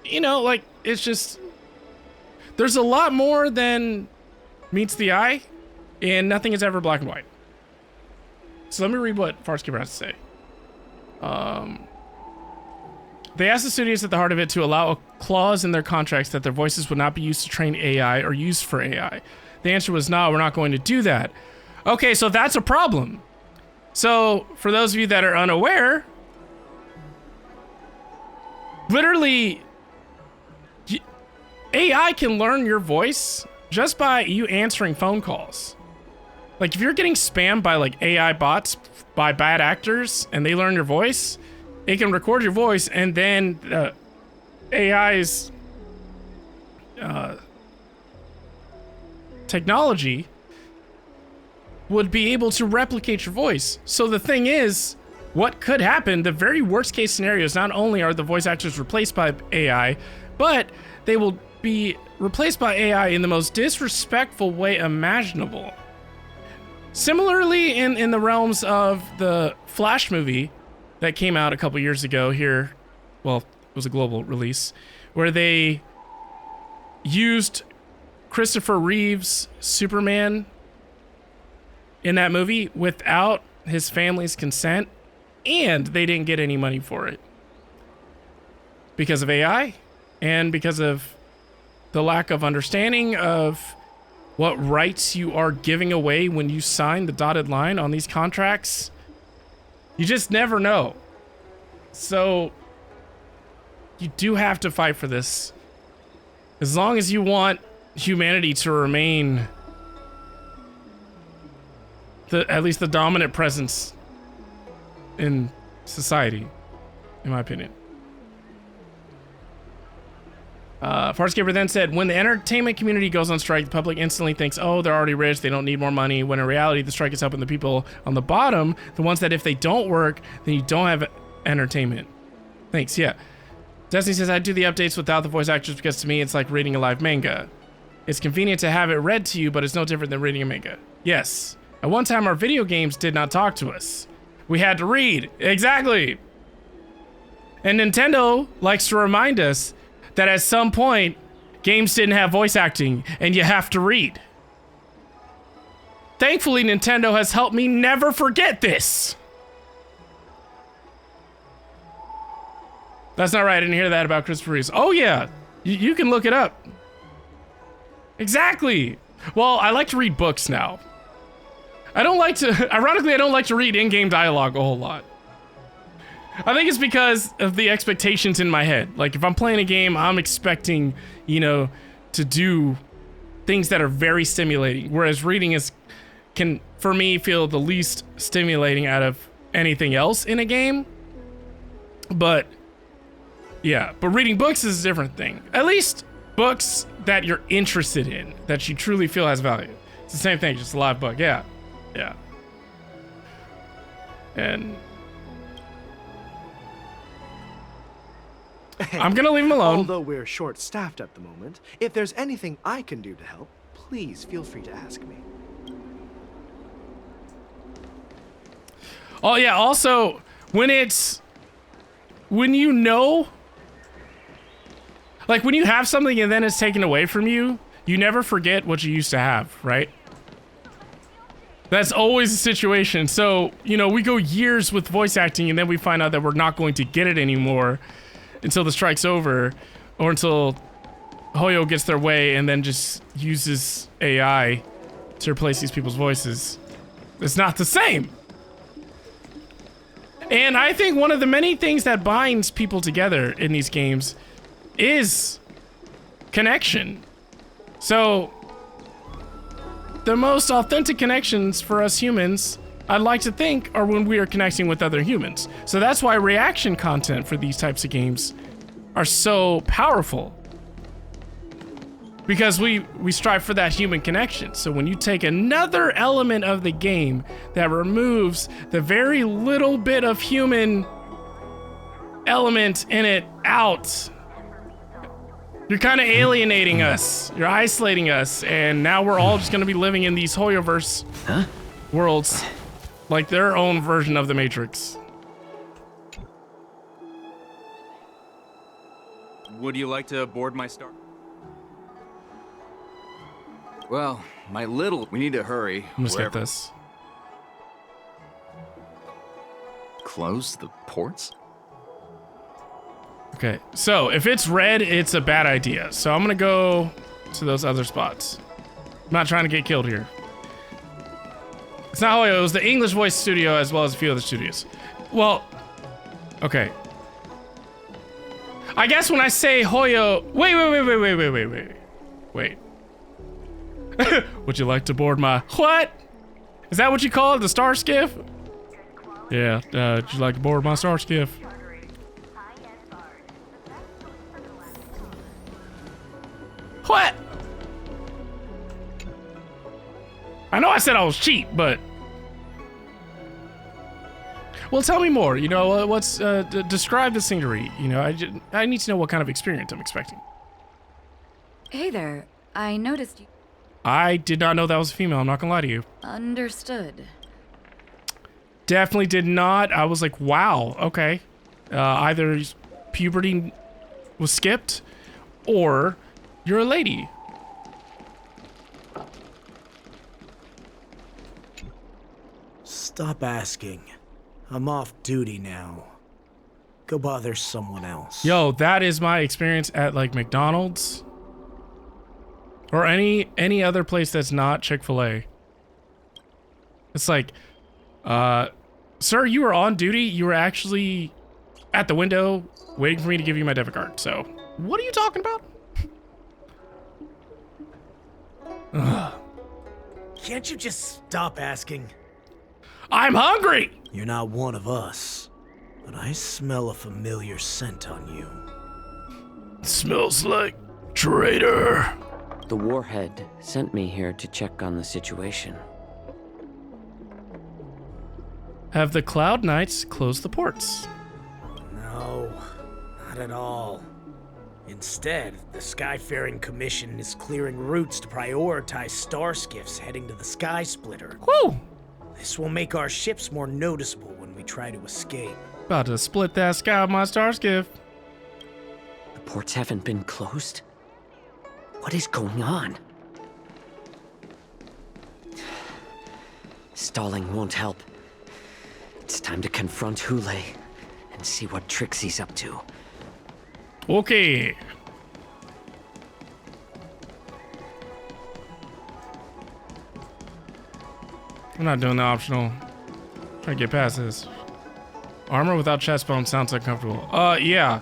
you know, like, it's just, there's a lot more than meets the eye, and nothing is ever black and white. So let me read what Farscaper has to say. They asked the studios at the heart of it to allow a clause in their contracts that their voices would not be used to train AI or used for AI. The answer was no, we're not going to do that. Okay, so that's a problem. So for those of you that are unaware, literally, AI can learn your voice just by you answering phone calls. Like, if you're getting spammed by like AI bots, by bad actors, and they learn your voice, it can record your voice, and then AI's technology would be able to replicate your voice. So the thing is, what could happen, the very worst case scenario is not only are the voice actors replaced by AI, but they will be replaced by AI in the most disrespectful way imaginable. Similarly, in the realms of the Flash movie that came out a couple years ago here, well, it was a global release, where they used Christopher Reeve's Superman in that movie without his family's consent, and they didn't get any money for it. Because of AI, and because of the lack of understanding of what rights you are giving away when you sign the dotted line on these contracts. You just never know. So you do have to fight for this. As long as you want humanity to remain at least the dominant presence in society, in my opinion. Farscaper then said, when the entertainment community goes on strike, the public instantly thinks, oh, they're already rich, they don't need more money, when in reality, the strike is helping the people on the bottom, the ones that if they don't work, then you don't have entertainment. Thanks, yeah. Destiny says, I do the updates without the voice actors because to me, it's like reading a live manga. It's convenient to have it read to you, but it's no different than reading a manga. Yes. At one time, our video games did not talk to us. We had to read. Exactly. And Nintendo likes to remind us that at some point, games didn't have voice acting, and you have to read. Thankfully, Nintendo has helped me never forget this. That's not right, I didn't hear that about Christopher Reeves. Oh yeah, you can look it up. Exactly. Well, I like to read books now. I don't like to, ironically, I don't like to read in-game dialogue a whole lot. I think it's because of the expectations in my head. Like, if I'm playing a game, I'm expecting, you know, to do things that are very stimulating. Whereas reading can, for me, feel the least stimulating out of anything else in a game. But, yeah. But reading books is a different thing. At least books that you're interested in, that you truly feel has value. It's the same thing, just a live book. Yeah. Yeah. And I'm gonna leave him alone. Although we're short-staffed at the moment, if there's anything I can do to help, please feel free to ask me. Oh yeah, also, when you know, like when you have something and then it's taken away from you, you never forget what you used to have, right? That's always the situation. So, you know, we go years with voice acting and then we find out that we're not going to get it anymore until the strike's over, or until Hoyo gets their way and then just uses AI to replace these people's voices. It's not the same. And I think one of the many things that binds people together in these games is connection. So the most authentic connections for us humans, I'd like to think, are when we are connecting with other humans. So that's why reaction content for these types of games are so powerful. Because we strive for that human connection. So when you take another element of the game that removes the very little bit of human element in it out, you're kind of alienating us. You're isolating us. And now we're all just going to be living in these Hoyoverse worlds. Like their own version of the Matrix. Would you like to board my star? Well, we need to hurry. I'm gonna skip this. Close the ports? Okay, so if it's red, it's a bad idea. So I'm gonna go to those other spots. I'm not trying to get killed here. It's not Hoyo, it was the English Voice Studio as well as a few other studios. Well, okay. I guess when I say Hoyo, wait. Would you like to board my, what? Is that what you call it, the star skiff? Yeah, would you like to board my star skiff? What? I know I said I was cheap, but... Well, tell me more. You know, describe the scenery. You know, I need to know what kind of experience I'm expecting. Hey there. I noticed you. I did not know that was a female. I'm not gonna lie to you. Understood. Definitely did not. I was like, wow, okay. Either puberty was skipped, or you're a lady. Stop asking. I'm off duty now. Go bother someone else. Yo, that is my experience at like McDonald's or any other place that's not Chick-fil-A. It's like, sir, you were on duty. You were actually at the window waiting for me to give you my debit card. So, what are you talking about? Ugh. Can't you just stop asking? I'm hungry! You're not one of us, but I smell a familiar scent on you. Smells like traitor. The Warhead sent me here to check on the situation. Have the Cloud Knights closed the ports? No, not at all. Instead, the Skyfaring Commission is clearing routes to prioritize star skiffs heading to the Sky Splitter. Woo! This will make our ships more noticeable when we try to escape. About to split that sky with my star skiff. The ports haven't been closed? What is going on? Stalling won't help. It's time to confront Hule and see what tricks he's up to. Okay. I'm not doing the optional. Trying to get past this. Armor without chest bone sounds uncomfortable. Yeah.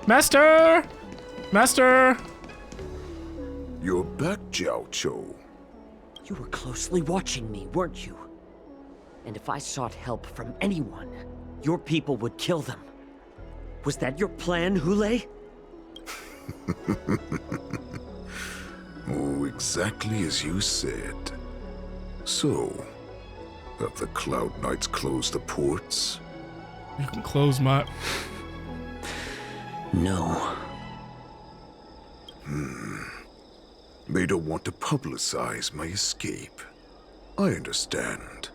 Master! Master! You're back, Jiao Cho. You were closely watching me, weren't you? And if I sought help from anyone, your people would kill them. Was that your plan, Hulei? Oh, exactly as you said. So, have the Cloud Knights closed the ports? You can close my... No. They don't want to publicize my escape. I understand.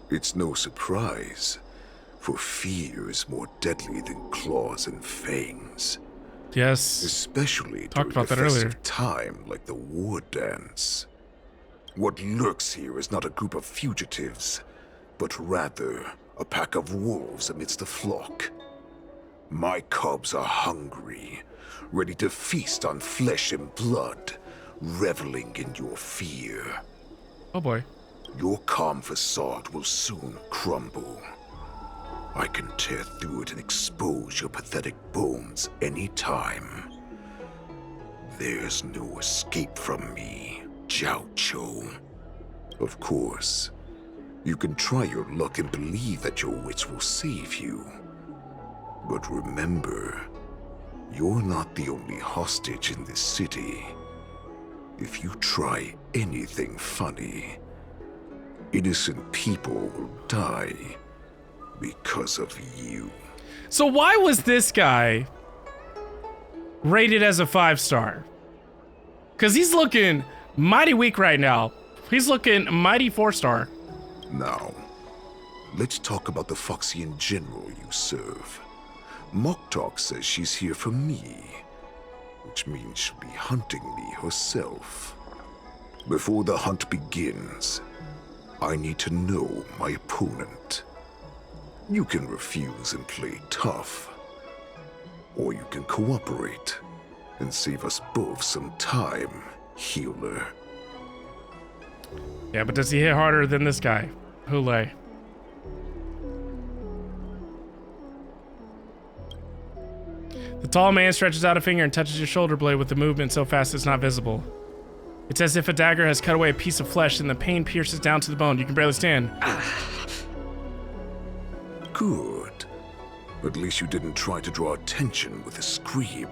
It's no surprise, for fear is more deadly than claws and fangs. Yes. Especially Talked during about a that earlier. festive time like the war dance. What lurks here is not a group of fugitives, but rather a pack of wolves amidst the flock. My cubs are hungry, ready to feast on flesh and blood, reveling in your fear. Oh boy. Your calm facade will soon crumble. I can tear through it and expose your pathetic bones anytime. There's no escape from me, Jiao Cho. Of course, you can try your luck and believe that your wits will save you. But remember, you're not the only hostage in this city. If you try anything funny, innocent people will die because of you. So why was this guy rated as a 5-star? Because he's looking mighty weak right now. He's looking mighty 4-star. Now, let's talk about the Foxian general you serve. Moktok says she's here for me, which means she'll be hunting me herself. Before the hunt begins, I need to know my opponent. You can refuse and play tough, or you can cooperate and save us both some time, healer. Yeah, but does he hit harder than this guy? Hulei. The tall man stretches out a finger and touches your shoulder blade with a movement so fast it's not visible. It's as if a dagger has cut away a piece of flesh and the pain pierces down to the bone. You can barely stand. Good. At least you didn't try to draw attention with a scream.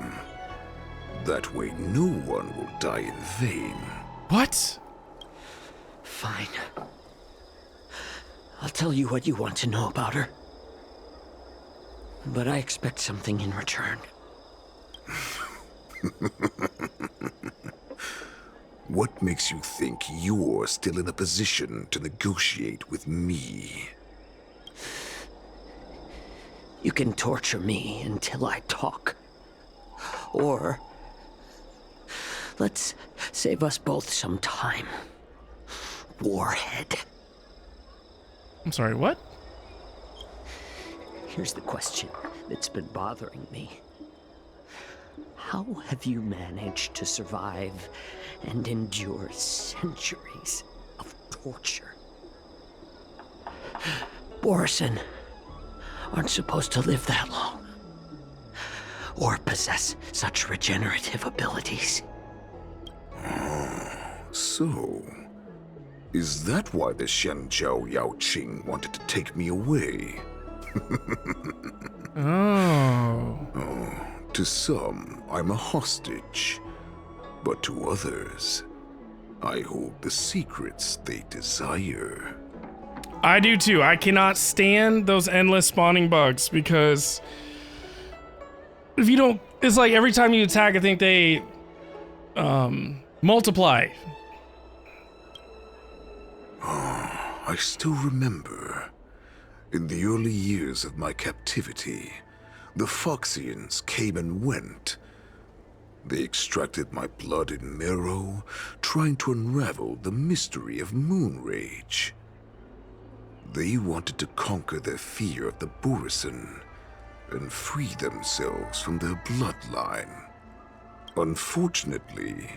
That way no one will die in vain. What? Fine. I'll tell you what you want to know about her. But I expect something in return. What makes you think you're still in a position to negotiate with me? You can torture me until I talk. Or let's save us both some time. Warhead. I'm sorry, what? Here's the question that's been bothering me. How have you managed to survive and endure centuries of torture? Borisin aren't supposed to live that long, or possess such regenerative abilities. So, is that why the Shenjiao Yaoqing wanted to take me away? Oh. To some, I'm a hostage. But to others, I hold the secrets they desire. I do too. I cannot stand those endless spawning bugs because if you don't, it's like every time you attack, I think they multiply. I still remember. In the early years of my captivity, the Foxians came and went. They extracted my blood and marrow, trying to unravel the mystery of Moonrage. They wanted to conquer their fear of the Borisin and free themselves from their bloodline. Unfortunately,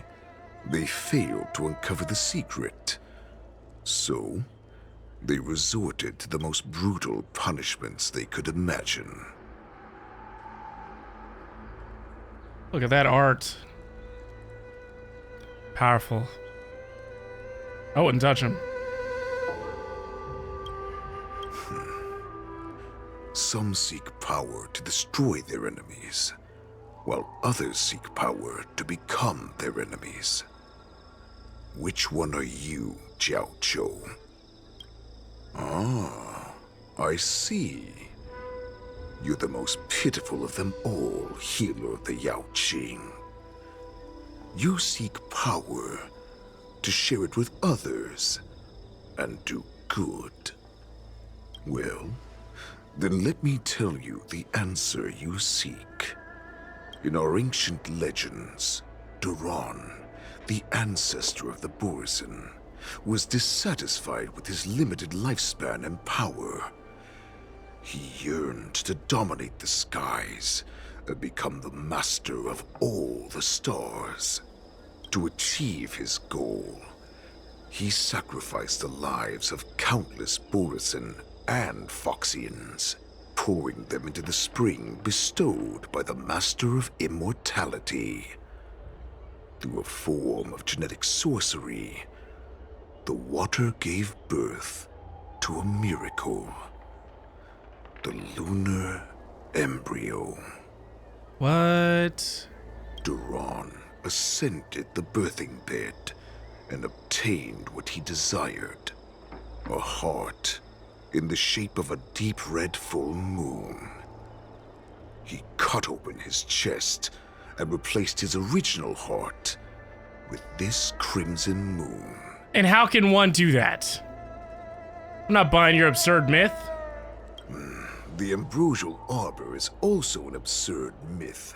They failed to uncover the secret. So, they resorted to the most brutal punishments they could imagine. Look at that art. Powerful. I wouldn't touch him. Some seek power to destroy their enemies, while others seek power to become their enemies. Which one are you, Jiao Zhou? Ah, I see. You're the most pitiful of them all, healer of the Yaoqing. You seek power to share it with others and do good. Well, then let me tell you the answer you seek. In our ancient legends, Duran, the ancestor of the Borisin, was dissatisfied with his limited lifespan and power. He yearned to dominate the skies and become the master of all the stars. To achieve his goal, he sacrificed the lives of countless Borisin and Foxians, pouring them into the spring bestowed by the Master of Immortality. Through a form of genetic sorcery, the water gave birth to a miracle. The lunar embryo. What? Duran ascended the birthing bed and obtained what he desired. A heart in the shape of a deep red full moon. He cut open his chest and replaced his original heart with this crimson moon. And how can one do that? I'm not buying your absurd myth. The ambrosial arbor is also an absurd myth,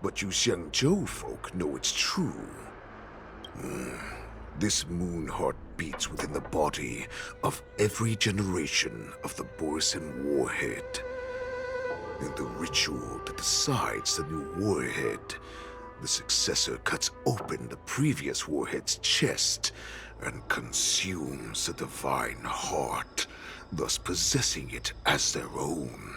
but you Xiangzhou folk know it's true. This moon heart beats within the body of every generation of the Borisin warhead. In the ritual that decides the new warhead, the successor cuts open the previous warhead's chest and consumes the divine heart, thus possessing it as their own.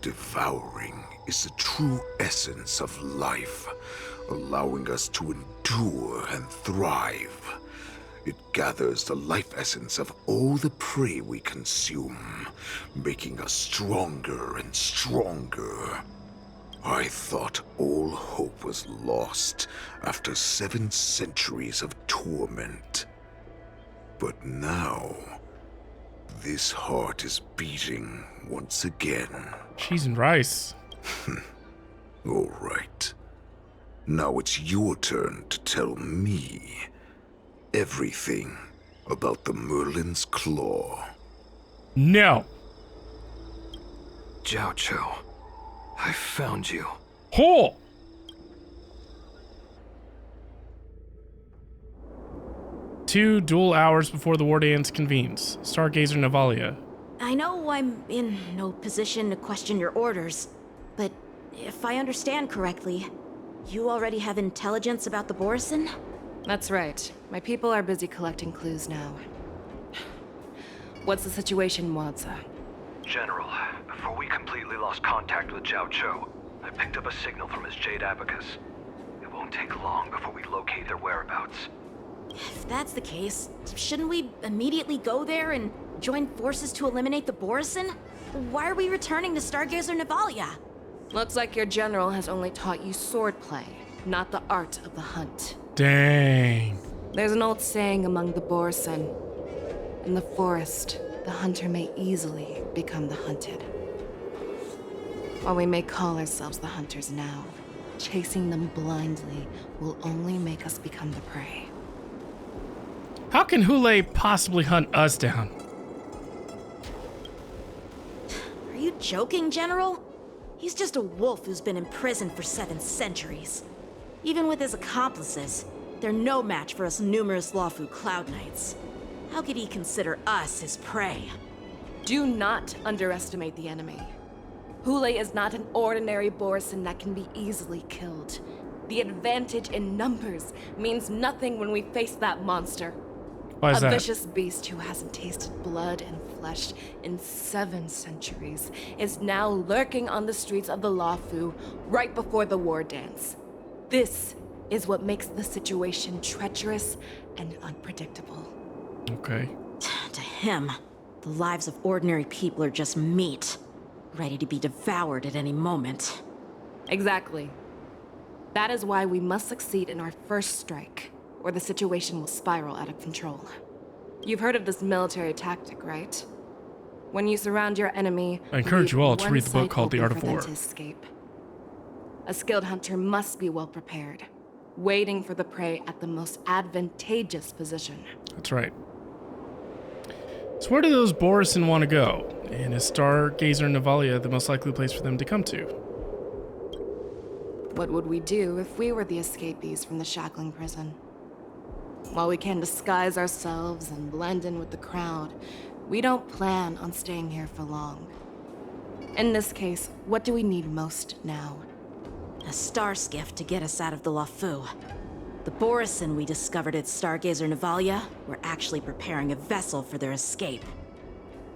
Devouring is the true essence of life, allowing us to endure and thrive. It gathers the life essence of all the prey we consume, making us stronger and stronger. I thought all hope was lost after 7 centuries of torment. But now, this heart is beating once again. Cheese and rice. All right. Now it's your turn to tell me everything about the Merlin's Claw. No. Jiao Zhou, I found you. Ho! Two dual hours before the war dance convenes. Stargazer Navalia. I know I'm in no position to question your orders, but if I understand correctly, you already have intelligence about the Borisin? That's right. My people are busy collecting clues now. What's the situation, Wadza? General, before we completely lost contact with Jiao Zhou, I picked up a signal from his Jade Abacus. It won't take long before we locate their whereabouts. If that's the case, shouldn't we immediately go there and join forces to eliminate the Borisin? Why are we returning to Stargazer Navalia? Looks like your general has only taught you swordplay, not the art of the hunt. Dang. There's an old saying among the Borisin. In the forest, the hunter may easily become the hunted. While we may call ourselves the hunters now, chasing them blindly will only make us become the prey. How can Hule possibly hunt us down? Are you joking, General? He's just a wolf who's been imprisoned for 7 centuries. Even with his accomplices, they're no match for us numerous Luofu Cloud Knights. How could he consider us his prey? Do not underestimate the enemy. Hule is not an ordinary Borisin that can be easily killed. The advantage in numbers means nothing when we face that monster. Why is A that? vicious beast who hasn't tasted blood and flesh in 7 centuries is now lurking on the streets of the Luofu right before the war dance. This is what makes the situation treacherous and unpredictable. Okay. To him, the lives of ordinary people are just meat, ready to be devoured at any moment. Exactly. That is why we must succeed in our first strike, or the situation will spiral out of control. You've heard of this military tactic, right? When you surround your enemy, I encourage you all to leave read the one book called side The Art open of for them War. to escape. A skilled hunter must be well prepared, waiting for the prey at the most advantageous position. That's right. So where do those Borisin want to go? And is Stargazer Navalia the most likely place for them to come to? What would we do if we were the escapees from the shackling prison? While we can disguise ourselves and blend in with the crowd, we don't plan on staying here for long. In this case, what do we need most now? A star skiff to get us out of the Luofu. The Borisin we discovered at Stargazer Navalia were actually preparing a vessel for their escape.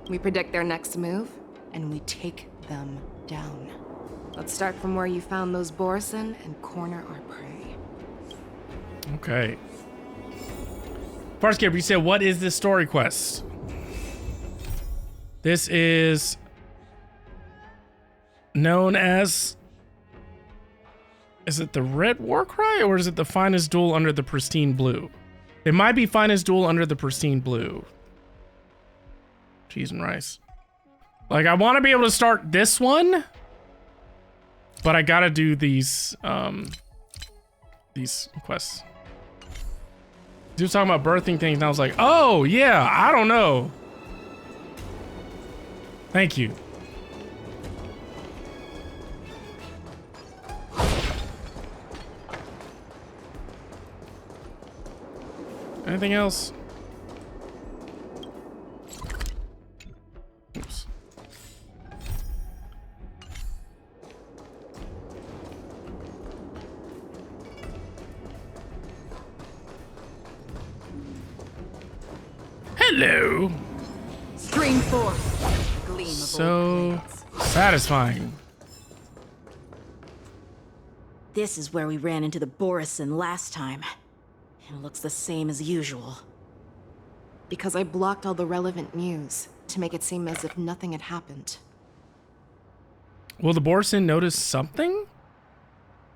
We predict their next move, and we take them down. Let's start from where you found those Borisin and corner our prey. Okay. Farscape, you said, what is this story quest? This is known as... Is it the Red Warcry, or is it the Finest Duel under the Pristine Blue? It might be Finest Duel under the Pristine Blue. Cheese and rice. Like, I want to be able to start this one, but I gotta do these quests. He was talking about birthing things, and I was like, oh, yeah, I don't know. Thank you. Anything else? Oops. Hello. Stream forth. Gleam of So satisfying. This is where we ran into the Borisin last time. It looks the same as usual. Because I blocked all the relevant news to make it seem as if nothing had happened. Will the Borisin notice something?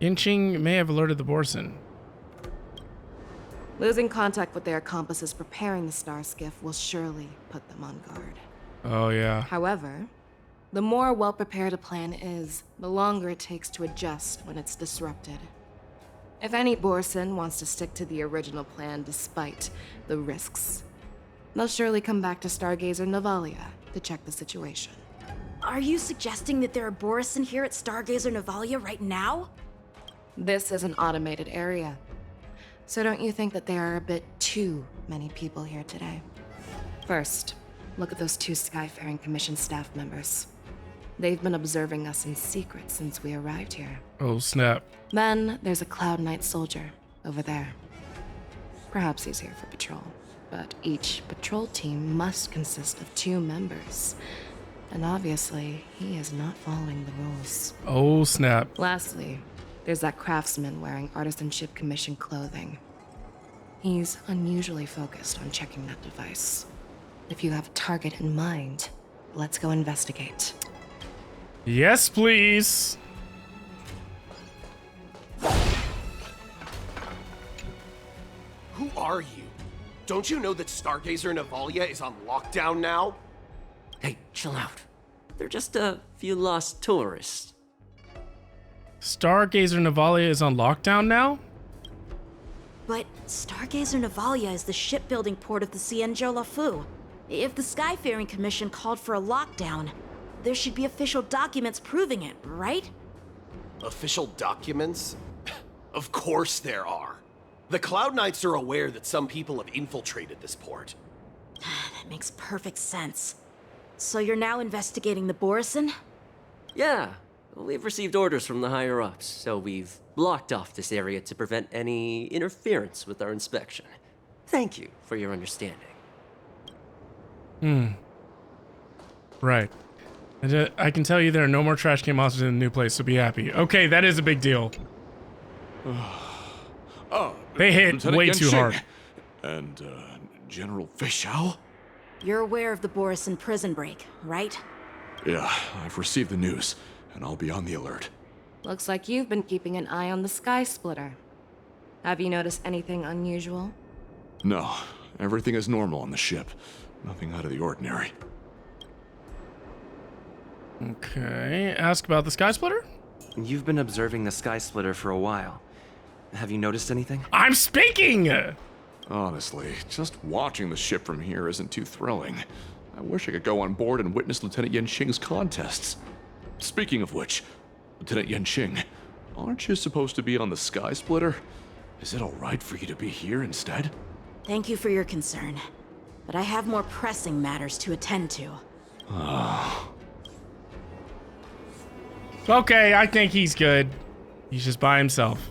Inching may have alerted the Borisin. Losing contact with their accomplices preparing the star skiff will surely put them on guard. Oh, yeah. However, the more well-prepared a plan is, the longer it takes to adjust when it's disrupted. If any Borisin wants to stick to the original plan despite the risks, they'll surely come back to Stargazer Navalia to check the situation. Are you suggesting that there are Borisin here at Stargazer Navalia right now? This is an automated area. So don't you think that there are a bit too many people here today? First, look at those 2 Skyfaring Commission staff members. They've been observing us in secret since we arrived here. Oh, snap. Then there's a Cloud Knight soldier over there. Perhaps he's here for patrol, but each patrol team must consist of 2 members. And obviously, he is not following the rules. Oh, snap. Lastly, there's that craftsman wearing Artisanship Commission clothing. He's unusually focused on checking that device. If you have a target in mind, let's go investigate. Yes, please. Who are you? Don't you know that Stargazer Navalia is on lockdown now? Hey, chill out. They're just a few lost tourists. Stargazer Navalia is on lockdown now? But Stargazer Navalia is the shipbuilding port of the Xianzhou Luofu. If the Skyfaring Commission called for a lockdown, there should be official documents proving it, right? Official documents? Of course there are. The Cloud Knights are aware that some people have infiltrated this port. That makes perfect sense. So you're now investigating the Borisin? Yeah, We've received orders from the higher-ups, so we've blocked off this area to prevent any interference with our inspection. Thank you for your understanding. Right. I can tell you there are no more trash can monsters in the new place, so be happy. Okay, that is a big deal. They hit Lieutenant way too Yenshing. hard. And, General Feixiao? You're aware of the Borison prison break, right? Yeah, I've received the news, and I'll be on the alert. Looks like you've been keeping an eye on the Sky Splitter. Have you noticed anything unusual? No, everything is normal on the ship. Nothing out of the ordinary. Okay, ask about the Sky Splitter? You've been observing the Sky Splitter for a while. Have you noticed anything? I'm speaking! Honestly, just watching the ship from here isn't too thrilling. I wish I could go on board and witness Lieutenant Yenshing's contests. Speaking of which, Lieutenant Yenshing, aren't you supposed to be on the Sky Splitter? Is it alright for you to be here instead? Thank you for your concern, but I have more pressing matters to attend to. Okay, I think he's good. He's just by himself.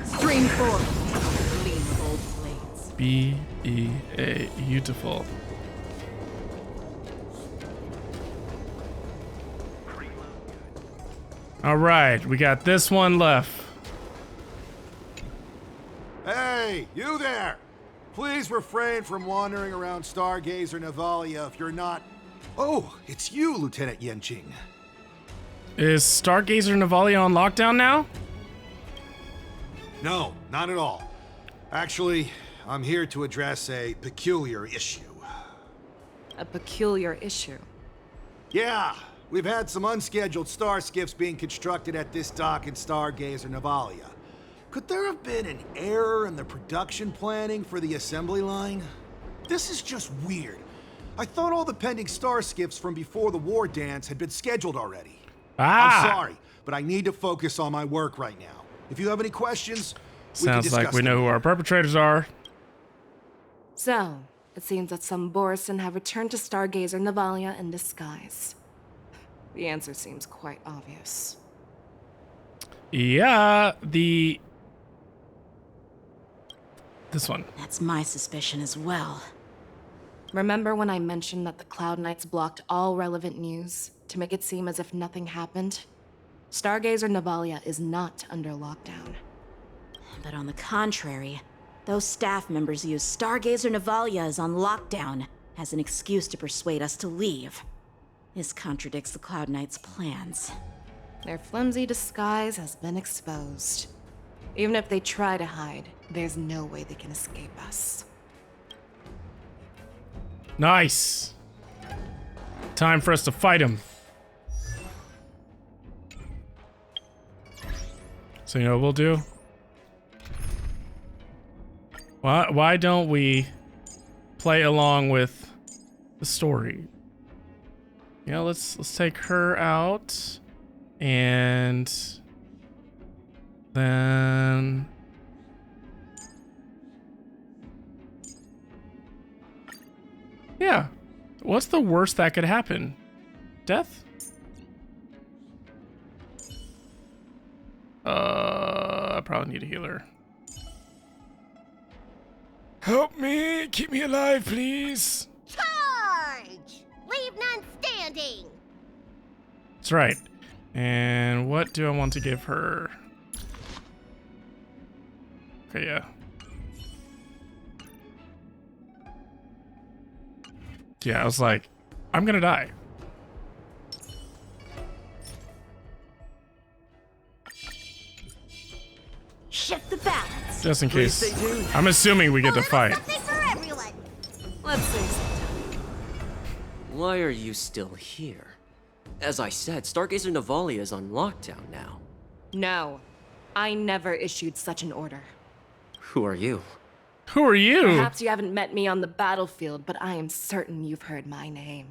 Stream 4. Clean gold blades. B-E-A. Beautiful. All right, we got this one left. Hey, you there! Please refrain from wandering around Stargazer Navalia if you're not... Oh, it's you, Lieutenant Yenshing. Is Stargazer Navalia on lockdown now? No, not at all. Actually, I'm here to address a peculiar issue. A peculiar issue? Yeah, we've had some unscheduled star skiffs being constructed at this dock in Stargazer Navalia. Could there have been an error in the production planning for the assembly line? This is just weird. I thought all the pending star skiffs from before the war dance had been scheduled already. I'm sorry, but I need to focus on my work right now. If you have any questions, we can Sounds discuss like we them. know who our perpetrators are. So, it seems that some Borison have returned to Stargazer Navalia in disguise. The answer seems quite obvious. Yeah, this one. That's my suspicion as well. Remember when I mentioned that the Cloud Knights blocked all relevant news to make it seem as if nothing happened? Stargazer Navalia is not under lockdown. But on the contrary, those staff members use Stargazer Navalia is on lockdown as an excuse to persuade us to leave. This contradicts the Cloud Knights' plans. Their flimsy disguise has been exposed. Even if they try to hide, there's no way they can escape us. Nice. Time for us to fight him. So you know what we'll do? Why don't we play along with the story? You know, let's take her out, and then yeah. What's the worst that could happen? Death? I probably need a healer. Help me! Keep me alive, please! Charge! Leave none standing! That's right. And what do I want to give her? Okay, yeah. Yeah, I was like, I'm gonna die. Shift the balance. Just in case. I'm assuming we get to fight. Something for everyone. Let's see. Why are you still here? As I said, Stargazer Navalia is on lockdown now. No, I never issued such an order. Who are you? Who are you? Perhaps you haven't met me on the battlefield, but I am certain you've heard my name.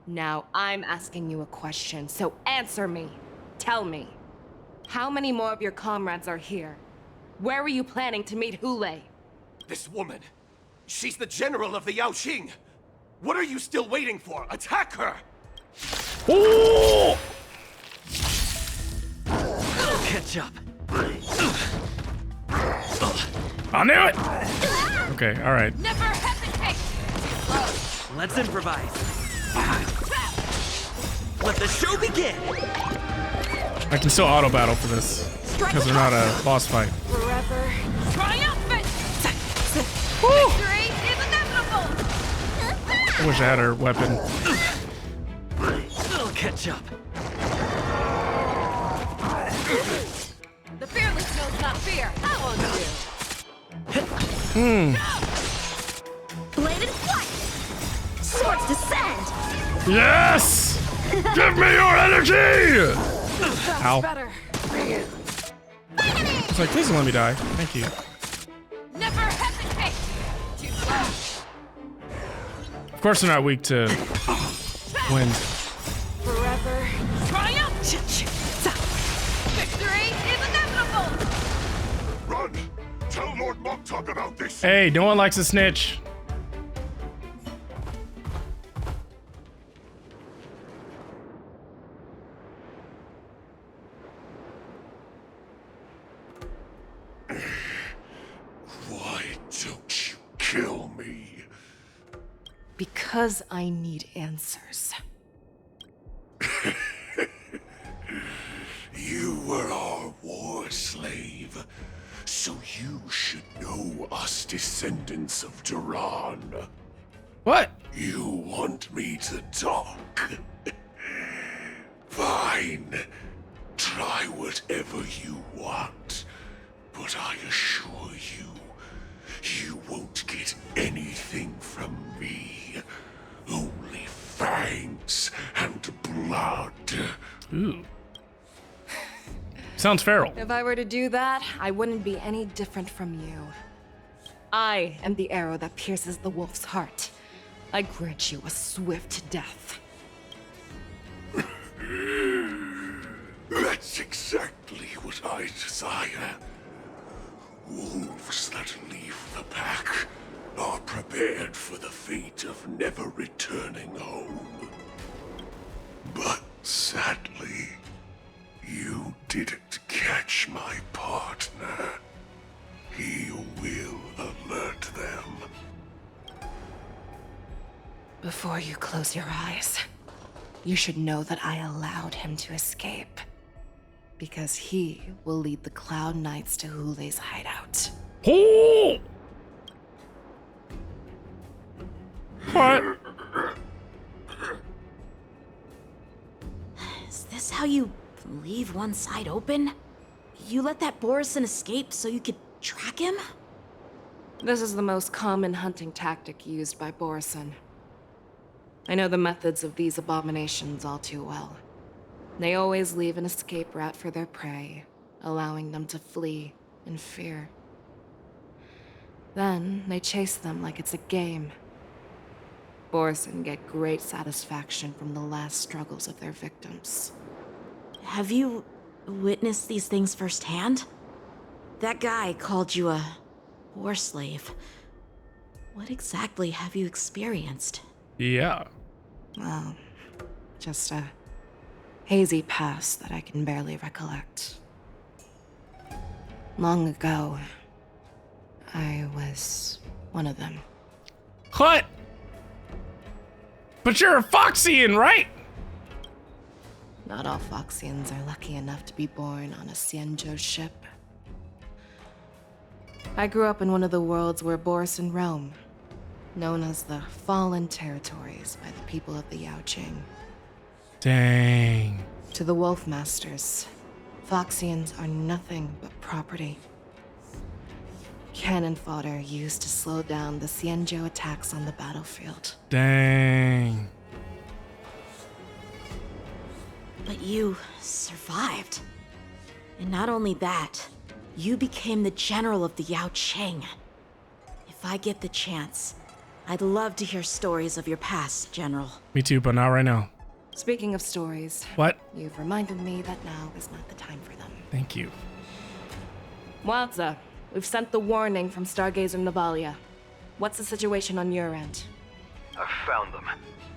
Now, I'm asking you a question, so answer me. Tell me, how many more of your comrades are here? Where were you planning to meet Hule? This woman, she's the general of the Yaoqing. What are you still waiting for? Attack her! Oh! I'll catch up. I knew it! Okay, alright. Never hesitate! Let's improvise. Let the show begin! I can still auto battle for this. Because they're not a boss fight. Forever triumphant! Victory is inevitable! I wish I had her weapon. I'll catch up. The fearless knows not fear. How on you? Bladed flight! Swords descend! Yes! Give me your energy! Ow. Better. It's like, please don't let me die. Thank you. Never hesitate! Too slow. Of course they're not weak to wind. Forever triumphant! Victory is inevitable! Run! Tell Lord Moktok about this! Hey, no one likes a snitch. Why don't you kill me? Because I need answers. You were our war slave, so you should know us descendants of Duran. What? You want me to talk? Fine. Try whatever you want. But I assure you, you won't get anything from me. Only fangs and blood. Ooh. Sounds feral. If I were to do that, I wouldn't be any different from you. I am the arrow that pierces the wolf's heart. I grant you a swift death. That's exactly what I desire. Wolves that leave the pack are prepared for the fate of never returning home. But sadly, you didn't catch my partner. He will alert them. Before you close your eyes, you should know that I allowed him to escape. Because he will lead the Cloud Knights to Hule's hideout. Oh! What? Is this how you leave one side open? You let that Borison escape so you could track him? This is the most common hunting tactic used by Borison. I know the methods of these abominations all too well. They always leave an escape route for their prey, allowing them to flee in fear. Then they chase them like it's a game. Borison get great satisfaction from the last struggles of their victims. Have you witnessed these things firsthand? That guy called you a war slave. What exactly have you experienced? Yeah. Well, just a hazy past that I can barely recollect. Long ago, I was one of them. What? But you're a Foxian, right? Not all Foxians are lucky enough to be born on a Xianzhou ship. I grew up in one of the worlds where Borison roam, known as the Fallen Territories by the people of the Yaoqing. Dang. To the Wolf Masters, Foxians are nothing but property. Cannon fodder used to slow down the Xianzhou attacks on the battlefield. Dang. But you survived. And not only that, you became the general of the Yaoqing. If I get the chance, I'd love to hear stories of your past, General. Me too, but not right now. Speaking of stories, What? you've reminded me that now is not the time for them. Thank you. Wadza, we've sent the warning from Stargazer Navalia. What's the situation on your end? I've found them.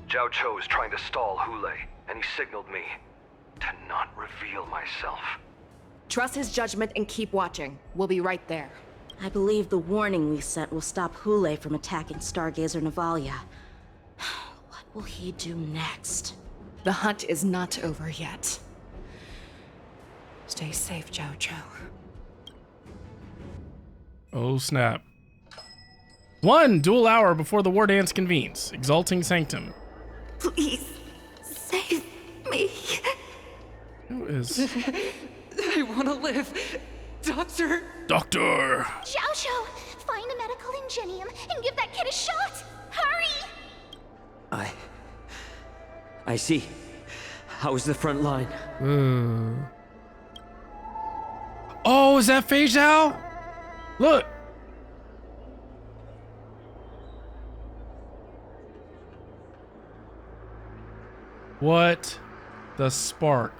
Zhao Cho is trying to stall Hule, and he signaled me to not reveal myself. Trust his judgment and keep watching. We'll be right there. I believe the warning we sent will stop Hule from attacking Stargazer Navalia. What will he do next? The hunt is not over yet. Stay safe, Zhao Cho. Oh, snap. 1 dual hour before the war dance convenes. Exalting Sanctum. Please, save me. Who is... I want to live. Doctor! Doctor! Zhao Cho, find a medical ingenium and give that kid a shot! Hurry! I see. How's the front line? Oh, is that Fei Zhao? Look. What the spark?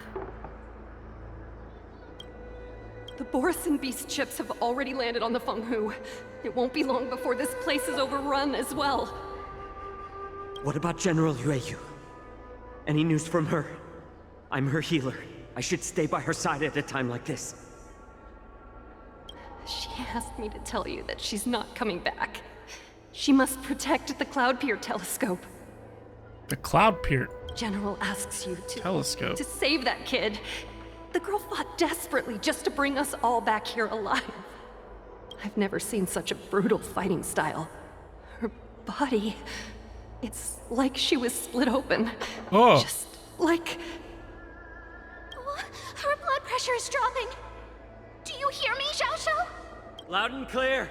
The Borisin Beast chips have already landed on the Fenghu. It won't be long before this place is overrun as well. What about General Yueyu? Any news from her? I'm her healer. I should stay by her side at a time like this. She asked me to tell you that she's not coming back. She must protect the Cloudpeer telescope. The Cloudpeer General asks you to telescope. To save that kid. The girl fought desperately just to bring us all back here alive. I've never seen such a brutal fighting style. Her body, it's like she was split open. Oh. Just like... Her blood pressure is dropping. Do you hear me, Zhao Cho? Loud and clear.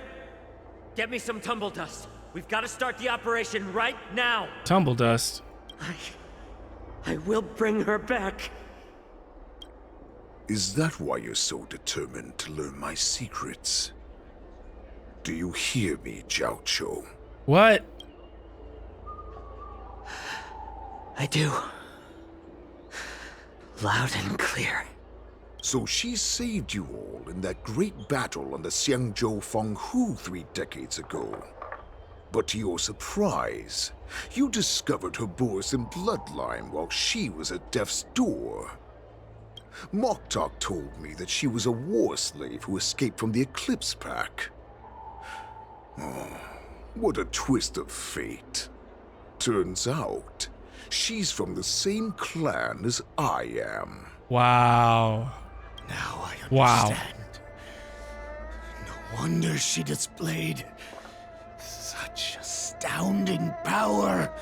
Get me some tumble dust. We've got to start the operation right now. Tumble dust. I will bring her back. Is that why you're so determined to learn my secrets? Do you hear me, Zhao Cho? What? I do. Loud and clear. So she saved you all in that great battle on the Xiangzhou Fenghu 3 decades ago. But to your surprise, you discovered her Borisin bloodline while she was at death's door. Moktok told me that she was a war slave who escaped from the Eclipse Pack. Oh, what a twist of fate. Turns out, she's from the same clan as I am. Wow. Now I understand. Wow. No wonder she displayed such astounding power,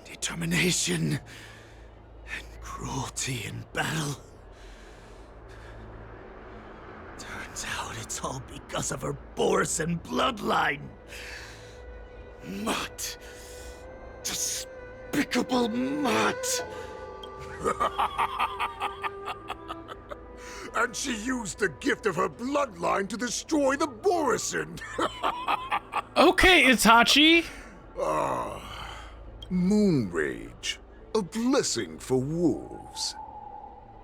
determination, and cruelty in battle. Turns out it's all because of her Borisin bloodline. Mutt. Despicable Mutt. And she used the gift of her bloodline to destroy the Borisin. Okay, Itachi. Moon Rage. A blessing for wolves.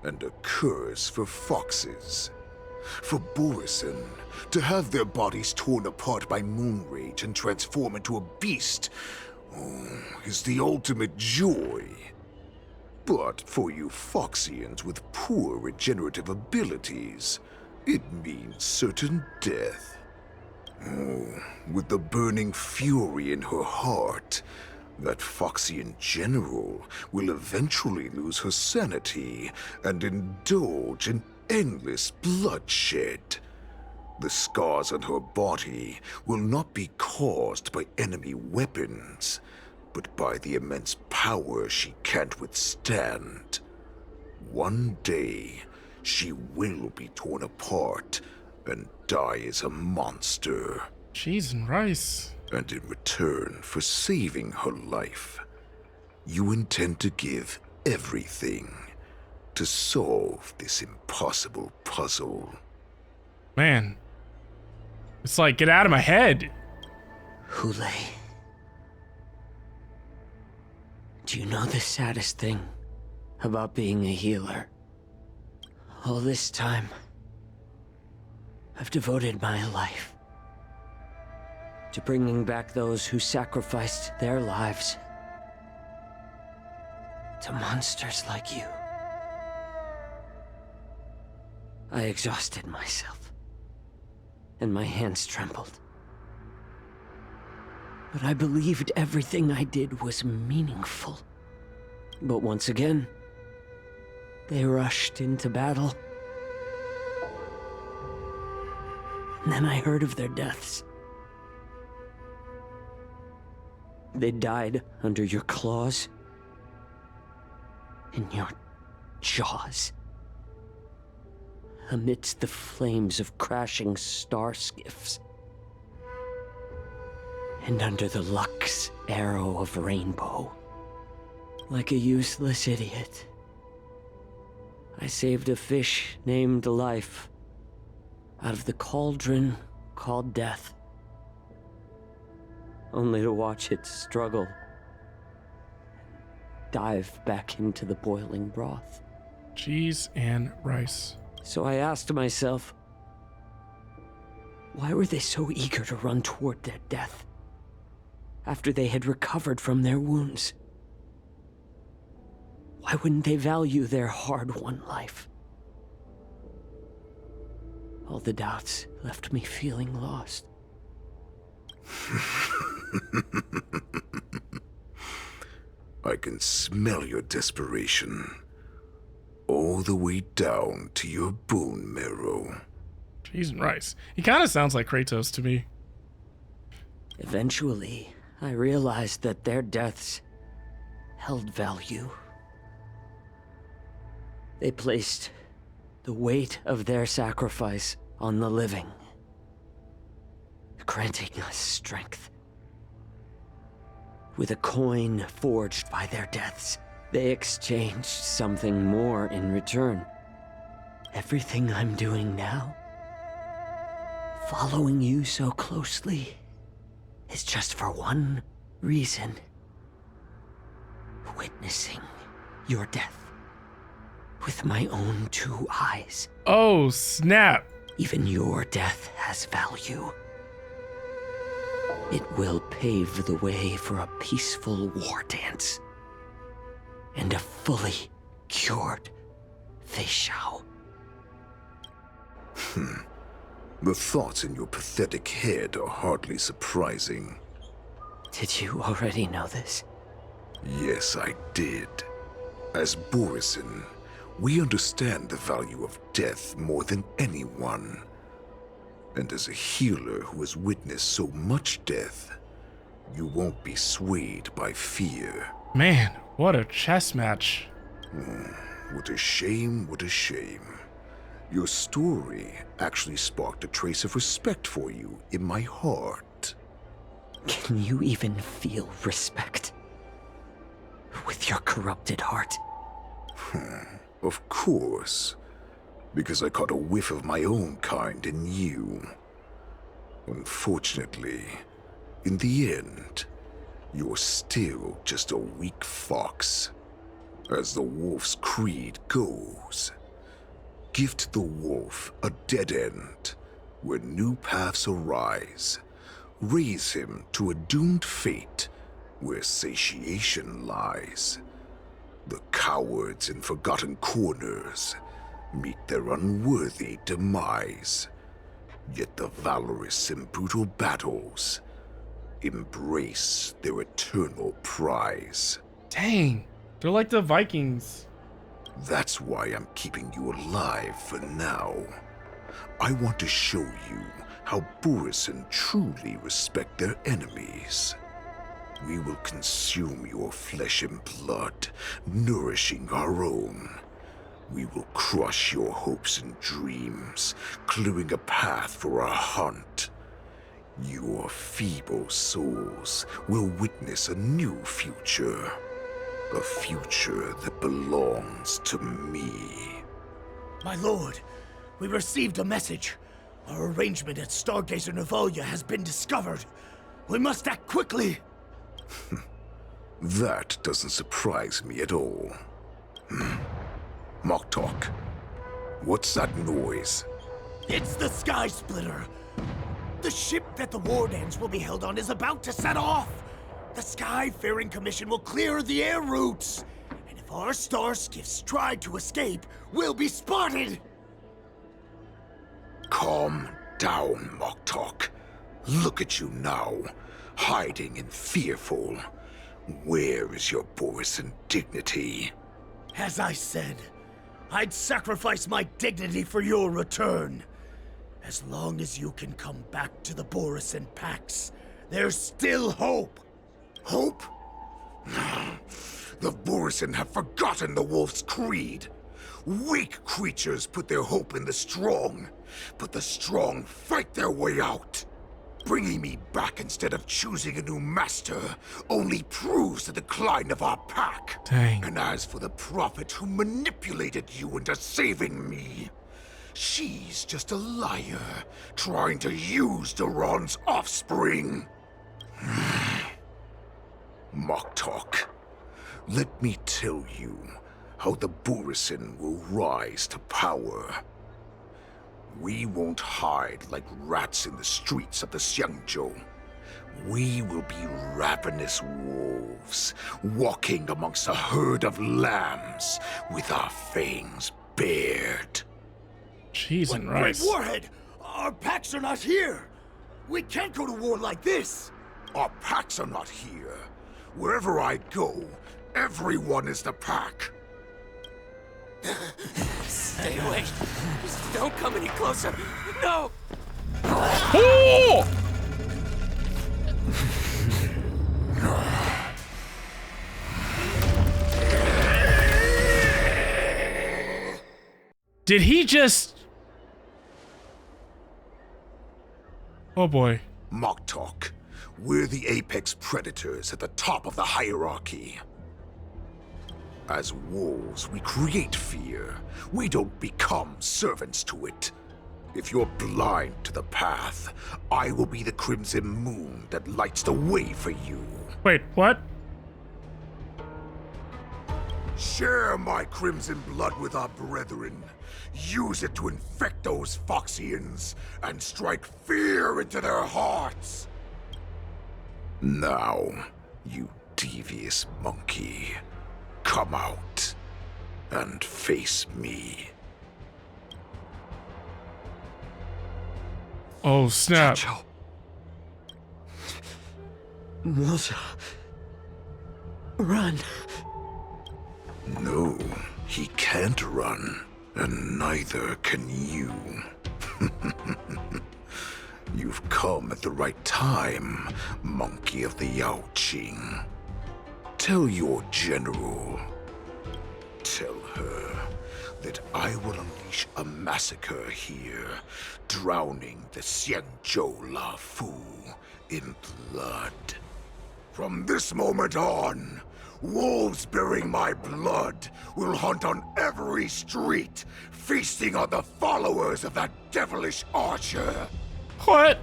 And a curse for foxes. For Borisin, to have their bodies torn apart by Moon Rage and transform into a beast is the ultimate joy. But for you Foxians with poor regenerative abilities, it means certain death. With the burning fury in her heart, that Foxian general will eventually lose her sanity and indulge in endless bloodshed. The scars on her body will not be caused by enemy weapons, but by the immense power she can't withstand. One day, she will be torn apart and die as a monster. Cheese and rice. And in return for saving her life, you intend to give everything to solve this impossible puzzle. Man. It's like, get out of my head. Hule. Do you know the saddest thing about being a healer? All this time, I've devoted my life to bringing back those who sacrificed their lives to monsters like you. I exhausted myself, and my hands trembled. But I believed everything I did was meaningful. But once again, they rushed into battle. And then I heard of their deaths. They died under your claws, in your jaws, amidst the flames of crashing star skiffs, and under the Lux arrow of Rainbow. Like a useless idiot, I saved a fish named Life out of the cauldron called Death, only to watch it struggle, dive back into the boiling broth. Cheese and rice. So I asked myself, why were they so eager to run toward their death after they had recovered from their wounds? Why wouldn't they value their hard-won life? All the doubts left me feeling lost. I can smell your desperation. All the way down to your bone marrow. Cheese and rice. He kind of sounds like Kratos to me. Eventually, I realized that their deaths held value. They placed the weight of their sacrifice on the living, granting us strength. With a coin forged by their deaths, they exchanged something more in return. Everything I'm doing now, following you so closely, is just for one reason. Witnessing your death with my own 2 eyes. Oh, snap. Even your death has value. It will pave the way for a peaceful war dance and a fully cured Fei Xiao. The thoughts in your pathetic head are hardly surprising. Did you already know this? Yes, I did. As Borisin, we understand the value of death more than anyone. And as a healer who has witnessed so much death, you won't be swayed by fear. Man, what a chess match. What a shame, what a shame. Your story actually sparked a trace of respect for you in my heart. Can you even feel respect with your corrupted heart? Of course. Because I caught a whiff of my own kind in you. Unfortunately, in the end, you're still just a weak fox. As the wolf's creed goes, gift the wolf a dead end where new paths arise. Raise him to a doomed fate where satiation lies. The cowards in forgotten corners meet their unworthy demise. Yet the valorous in brutal battles embrace their eternal prize. Dang, they're like the Vikings. That's why I'm keeping you alive for now. I want to show you how Borisin truly respect their enemies. We will consume your flesh and blood, nourishing our own. We will crush your hopes and dreams, clearing a path for our hunt. Your feeble souls will witness a new future. A future that belongs to me. My lord, we received a message. Our arrangement at Stargazer Navalia has been discovered. We must act quickly. That doesn't surprise me at all. Moktok, what's that noise? It's the Sky Splitter. The ship that the war dance will be held on is about to set off. The Skyfaring Commission will clear the air routes. And if our star skiffs try to escape, we'll be spotted. Calm down, Moktok. Look at you now, hiding and fearful. Where is your Borisin dignity? As I said, I'd sacrifice my dignity for your return. As long as you can come back to the Borisin Pax, there's still hope. Hope? The Borisin have forgotten the Wolf's creed. Weak creatures put their hope in the strong, but the strong fight their way out. Bringing me back instead of choosing a new master only proves the decline of our pack. Dang. And as for the prophet who manipulated you into saving me, she's just a liar trying to use Duran's offspring. Moktok, let me tell you how the Borisin will rise to power. We won't hide like rats in the streets of the Xiangzhou. We will be ravenous wolves, walking amongst a herd of lambs with our fangs bared. Cheese and Great rice. Warhead! Our packs are not here! We can't go to war like this! Our packs are not here. Wherever I go, everyone is the pack. Stay away. Just don't come any closer. No! Oh! Did he just... Oh boy. Moktok, we're the apex predators at the top of the hierarchy. As wolves, we create fear. We don't become servants to it. If you're blind to the path, I will be the crimson moon that lights the way for you. Wait, what? Share my crimson blood with our brethren. Use it to infect those Foxians and strike fear into their hearts. Now, you devious monkey, come out and face me. Oh, snap. Milja. Run. No, he can't run, and neither can you. You've come at the right time, monkey of the Yaoqing. Tell your general. Tell her that I will unleash a massacre here, drowning the Xiangzhou Lafu in blood. From this moment on, wolves bearing my blood will hunt on every street, feasting on the followers of that devilish archer. What?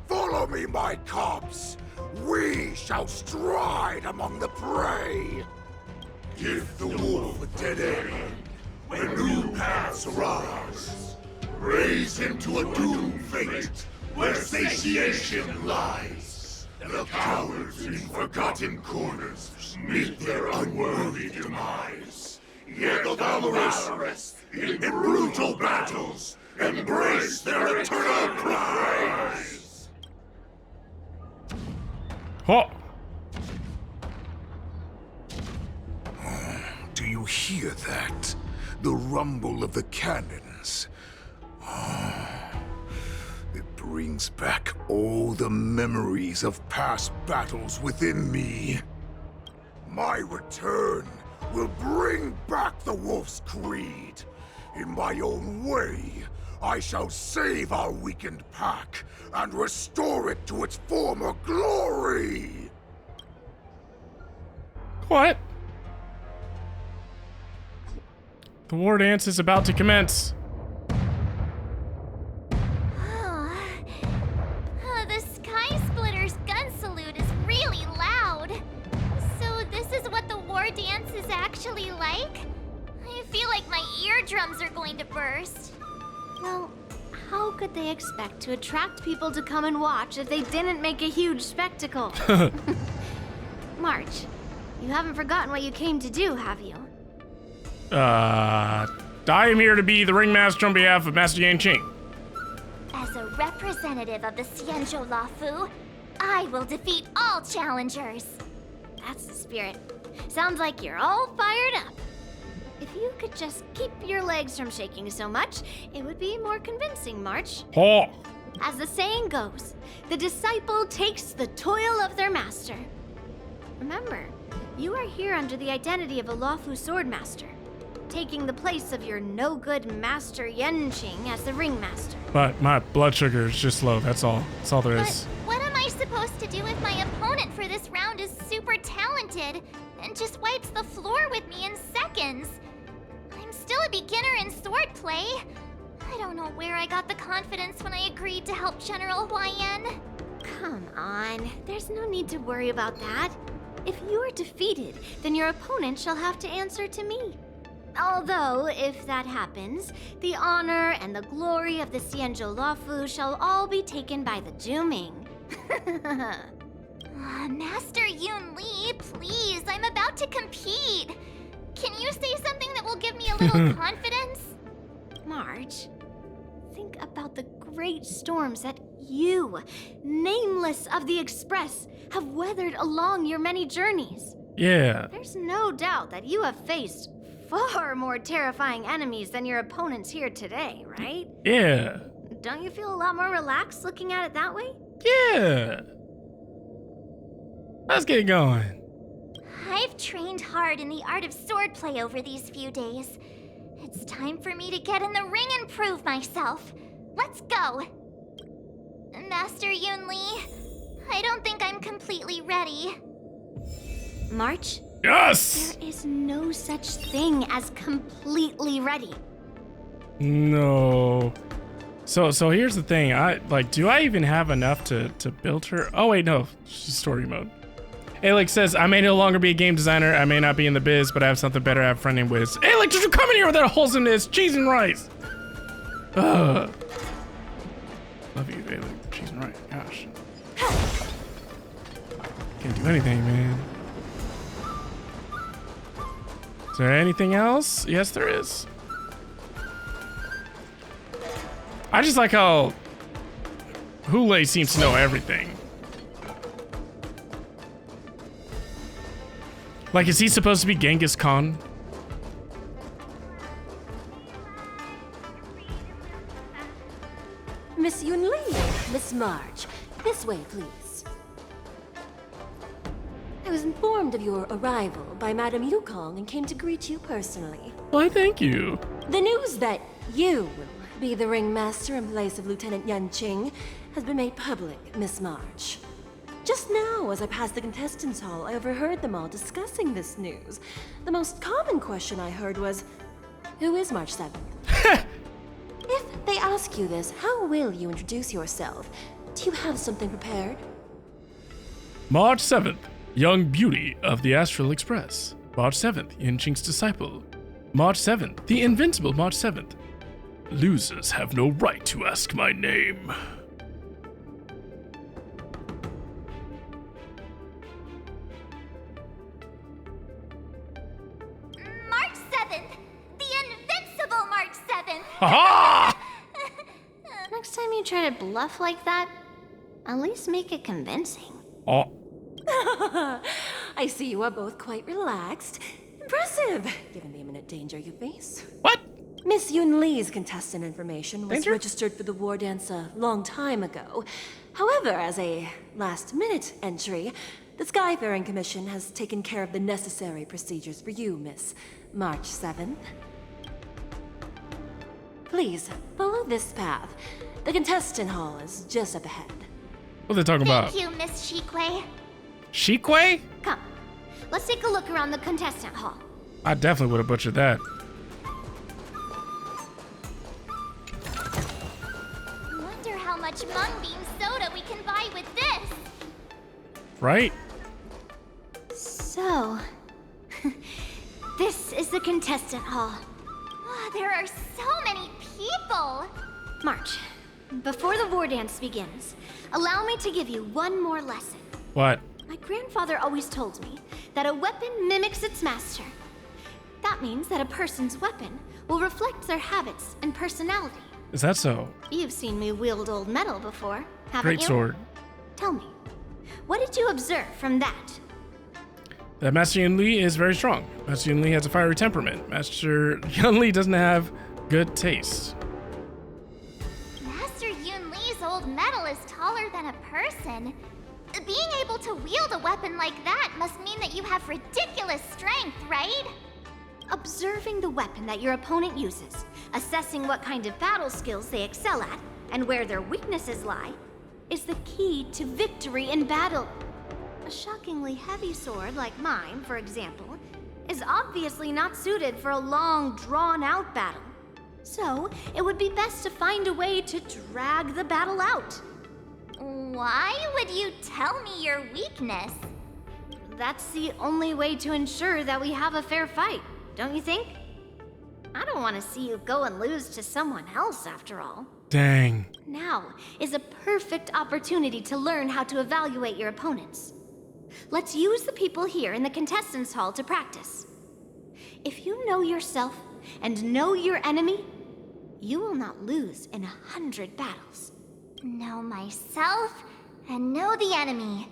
Follow me, my cubs. We shall stride among the prey. Give the wolf a dead end when new paths arise. Raise him to a doomed fate where satiation lies. The cowards in forgotten corners meet their unworthy demise. Yet the valorous in brutal battles embrace their eternal prize. Oh. Do you hear that? The rumble of the cannons. It brings back all the memories of past battles within me. My return will bring back the Wolf's Creed. In my own way, I shall save our weakened pack and restore it to its former glory. What? The war dance is about to commence. The Sky Splitter's gun salute is really loud. So this is what the war dance is actually like? I feel like my eardrums are going to burst. Well, how could they expect to attract people to come and watch if they didn't make a huge spectacle? March, you haven't forgotten what you came to do, have you? I am here to be the ringmaster on behalf of Master Yan Qing. As a representative of the Xianzhou Luofu, I will defeat all challengers. That's the spirit. Sounds like you're all fired up. If you could just keep your legs from shaking so much, it would be more convincing, March. Oh. As the saying goes, the disciple takes the toil of their master. Remember, you are here under the identity of a Luofu swordmaster, taking the place of your no-good master Yanqing as the ringmaster. But my blood sugar is just low, that's all. That's all there is. What am I supposed to do if my opponent for this round is super talented and just wipes the floor with me in seconds? I'm still a beginner in swordplay. I don't know where I got the confidence when I agreed to help General Huaiyan. Come on, there's no need to worry about that. If you are defeated, then your opponent shall have to answer to me. Although, if that happens, the honor and the glory of the Xianzhou Luofu shall all be taken by the Zhuming. Master Yun Li, please, I'm about to compete. Can you say something that will give me a little confidence? March, think about the great storms that you, nameless of the Express, have weathered along your many journeys. Yeah. There's no doubt that you have faced far more terrifying enemies than your opponents here today, right? Yeah. Don't you feel a lot more relaxed looking at it that way? Yeah. Let's get going. I've trained hard in the art of swordplay over these few days. It's time for me to get in the ring and prove myself. Let's go. Master Yun Li, I don't think I'm completely ready. March? Yes! There is no such thing as completely ready. No. So here's the thing. Do I even have enough to build her? Oh wait, no. She's story mode. Alec says, I may no longer be a game designer, I may not be in the biz, but I have something better. I have a friend named Wiz. Alec, did you come in here with that wholesomeness? Cheese and rice. Love you, Alec. Cheese and rice. Gosh. Can't do anything, man. Is there anything else? Yes, there is. I just like how Hule seems to know everything. Like, is he supposed to be Genghis Khan? Miss Yun Li, Miss March, this way, please. I was informed of your arrival by Madame Yukong and came to greet you personally. Why, thank you. The news that you will be the ringmaster in place of Lieutenant Yan Qing has been made public, Miss March. Just now, as I passed the contestants' hall, I overheard them all discussing this news. The most common question I heard was, who is March 7th? If they ask you this, how will you introduce yourself? Do you have something prepared? March 7th, young beauty of the Astral Express. March 7th, Yan Qing's disciple. March 7th, the invincible March 7th. Losers have no right to ask my name. March 7th! The invincible March 7th! Ha-ha! Next time you try to bluff like that, at least make it convincing. Oh. I see you are both quite relaxed. Impressive, given the imminent danger you face. What? Miss Yun Li's contestant information was Danger? registered for the war dance a long time ago. However, as a last-minute entry, the Skyfaring Commission has taken care of the necessary procedures for you, Miss March 7th. Please, follow this path. The contestant hall is just up ahead. What are they talking about? Thank you, Miss Shikwe. Shikwe? Come, let's take a look around the contestant hall. I definitely would have butchered that. Wonder how much mung bean soda we can buy with this. Right? So, this is the contestant hall. There are so many people. March, Before the war dance begins, allow me to give you one more lesson. What? My grandfather always told me that a weapon mimics its master. That means that a person's weapon will reflect their habits and personality. Is that so? You've seen me wield old metal before, haven't Great you? sword. Tell me, what did you observe from that? That Master Yun Li is very strong. Master Yun Li has a fiery temperament. Master Yun Li doesn't have good taste. Master Yun Li's old metal is taller than a person. Being able to wield a weapon like that must mean that you have ridiculous strength, right? Observing the weapon that your opponent uses, assessing what kind of battle skills they excel at, and where their weaknesses lie, is the key to victory in battle. A shockingly heavy sword like mine, for example, is obviously not suited for a long, drawn-out battle. So, it would be best to find a way to drag the battle out. Why would you tell me your weakness? That's the only way to ensure that we have a fair fight, don't you think? I don't want to see you go and lose to someone else, after all. Dang. Now is a perfect opportunity to learn how to evaluate your opponents. Let's use the people here in the contestants hall to practice. If you know yourself and know your enemy, you will not lose in 100 battles. Know myself and know the enemy.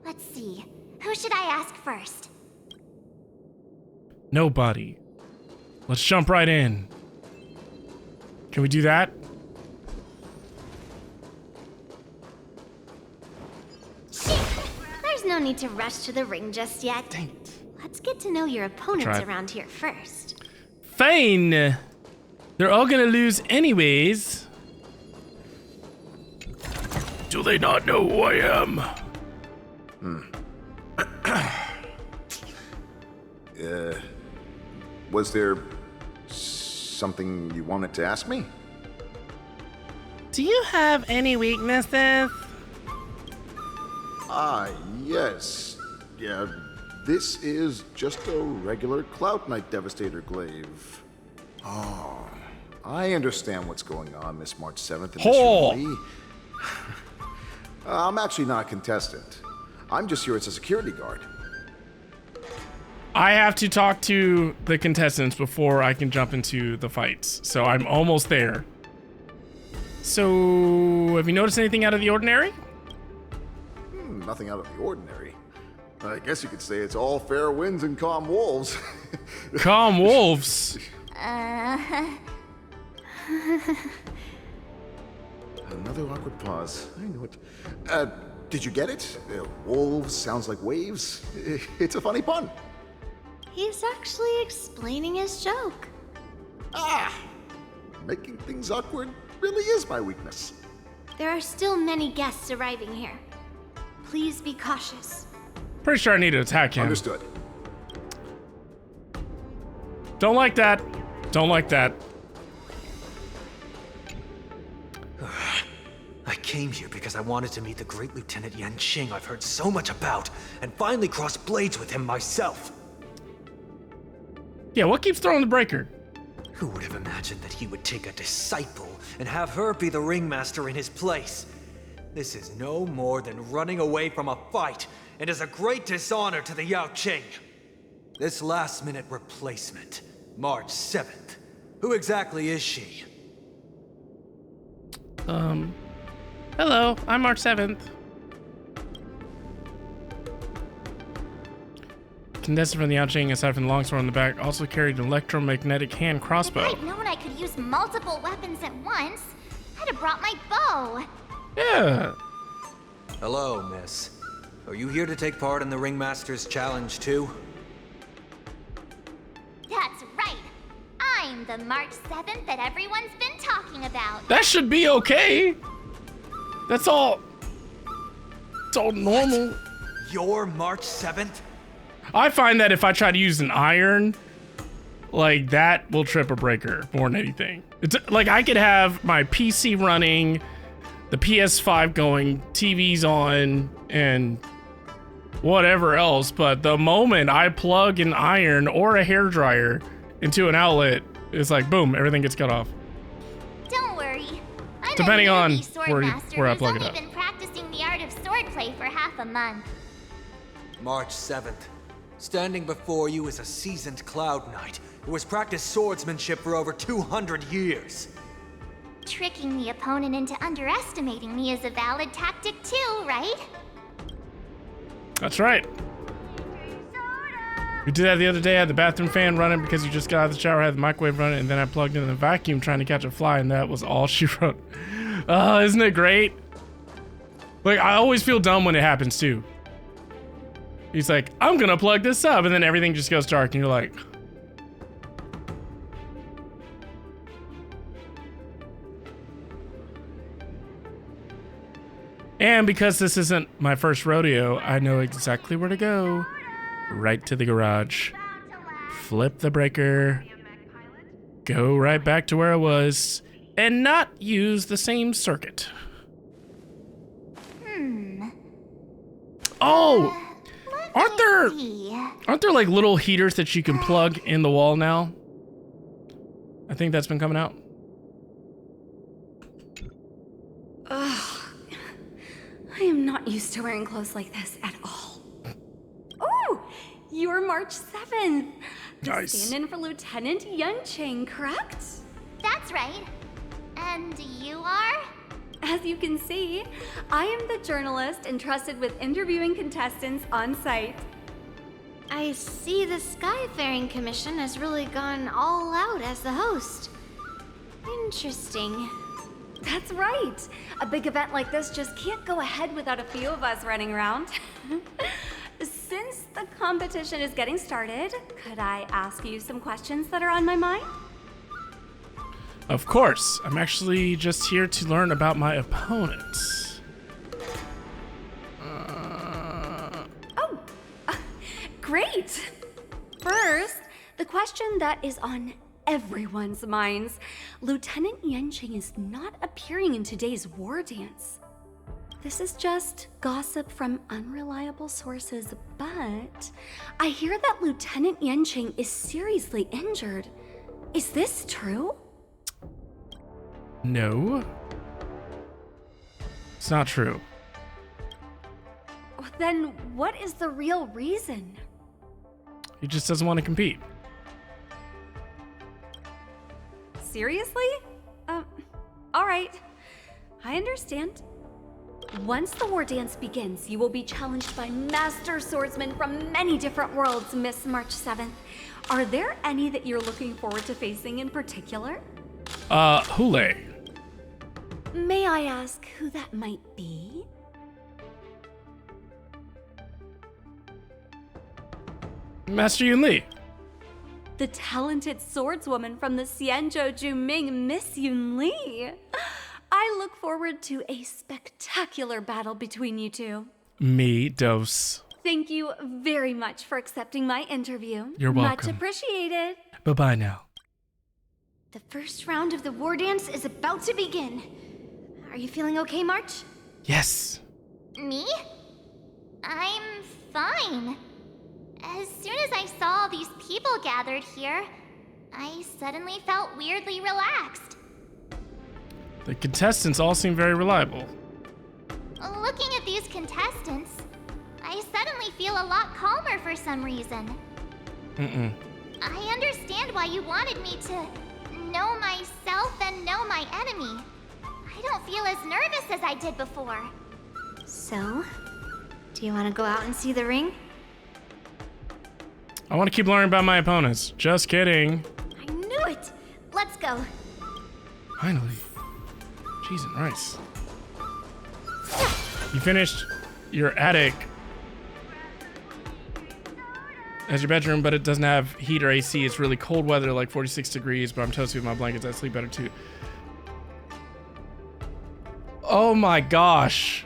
Let's see, who should I ask first? Nobody. Let's jump right in. Can we do that? There's no need to rush to the ring just yet. Dang it. Let's get to know your opponents Try. around here first. Fine. They're all gonna lose anyways. Do they not know who I am? Was there something you wanted to ask me? Do you have any weaknesses? Ah, yes. Yeah, this is just a regular Cloud Knight Devastator glaive. Oh, I understand what's going on, Miss March 7th and Miss Yun Li. I'm actually not a contestant. I'm just here as a security guard. I have to talk to the contestants before I can jump into the fights, so I'm almost there. So, have you noticed anything out of the ordinary? Nothing out of the ordinary. I guess you could say it's all fair winds and calm wolves. Calm wolves? Another awkward pause. I knew it. Did you get it? Wolves sounds like waves. It's a funny pun. He's actually explaining his joke. Making things awkward really is my weakness. There are still many guests arriving here. Please be cautious. Pretty sure I need to attack him. Understood. Don't like that. Don't like that. I came here because I wanted to meet the great Lieutenant Yanqing I've heard so much about, and finally cross blades with him myself. Yeah, what keeps throwing the breaker? Who would have imagined that he would take a disciple and have her be the ringmaster in his place? This is no more than running away from a fight, and is a great dishonor to the Yaoqing. This last-minute replacement, March 7th. Who exactly is she? Hello, I'm March 7th. Contestant from the Yaoqing, aside from the longsword on the back, also carried an electromagnetic hand crossbow. If I'd known I could use multiple weapons at once, I'd have brought my bow. Yeah. Hello, miss. Are you here to take part in the Ringmaster's Challenge too? That's right. I'm the March 7th that everyone's been talking about. That should be okay. That's all. It's all normal. What? You're March 7th? I find that if I try to use an iron, like that will trip a breaker more than anything. It's like I could have my PC running, the PS5 going, TV's on, and whatever else, but the moment I plug an iron or a hairdryer into an outlet, it's like boom, everything gets cut off. Don't worry. I'm Depending on newbie sword where master I who's plug it only up. been practicing the art of swordplay for half a month. March 7th. Standing before you is a seasoned Cloud Knight who has practiced swordsmanship for over 200 years. Tricking the opponent into underestimating me is a valid tactic too, right? That's right. We did that the other day. I had the bathroom fan running because you just got out of the shower, had the microwave running, and then I plugged in the vacuum trying to catch a fly, and that was all she wrote. Oh, isn't it great? Like, I always feel dumb when it happens too. He's like, I'm gonna plug this up, and then everything just goes dark, and you're like... And because this isn't my first rodeo, I know exactly where to go. Right to the garage. Flip the breaker. Go right back to where I was. And not use the same circuit. Oh! Aren't there like little heaters that you can plug in the wall now? I think that's been coming out. Ugh. I am not used to wearing clothes like this at all. Oh, you're March 7th. Nice. Stand in for Lieutenant Yunqing, correct? That's right. And you are? As you can see, I am the journalist entrusted with interviewing contestants on site. I see the Skyfaring Commission has really gone all out as the host. Interesting. That's right. A big event like this just can't go ahead without a few of us running around. Since the competition is getting started, could I ask you some questions that are on my mind? Of course. I'm actually just here to learn about my opponents. Great! First, the question that is on everyone's minds. Lieutenant Yunqing is not appearing in today's war dance. This is just gossip from unreliable sources, but I hear that Lieutenant Yunqing is seriously injured. Is this true? No. It's not true. Then what is the real reason? He just doesn't want to compete. Seriously? All right. I understand. Once the war dance begins, you will be challenged by master swordsmen from many different worlds, Miss March 7th. Are there any that you're looking forward to facing in particular? Hule. May I ask who that might be? Master Yun Li. The talented swordswoman from the Xianzhou Juming, Miss Yun Li. I look forward to a spectacular battle between you two. Me, Dose. Thank you very much for accepting my interview. You're welcome. Much appreciated. Bye-bye now. The first round of the war dance is about to begin. Are you feeling okay, March? Yes. Me? I'm fine. As soon as I saw all these people gathered here, I suddenly felt weirdly relaxed. The contestants all seem very reliable. Looking at these contestants, I suddenly feel a lot calmer for some reason. I understand why you wanted me to know myself and know my enemy. I don't feel as nervous as I did before. So, do you want to go out and see the ring? I want to keep learning about my opponents. Just kidding. I knew it! Let's go. Finally. Jeez and rice. You finished your attic as your bedroom, but it doesn't have heat or AC. It's really cold weather, like 46 degrees, but I'm toasty with my blankets. I sleep better too. Oh my gosh.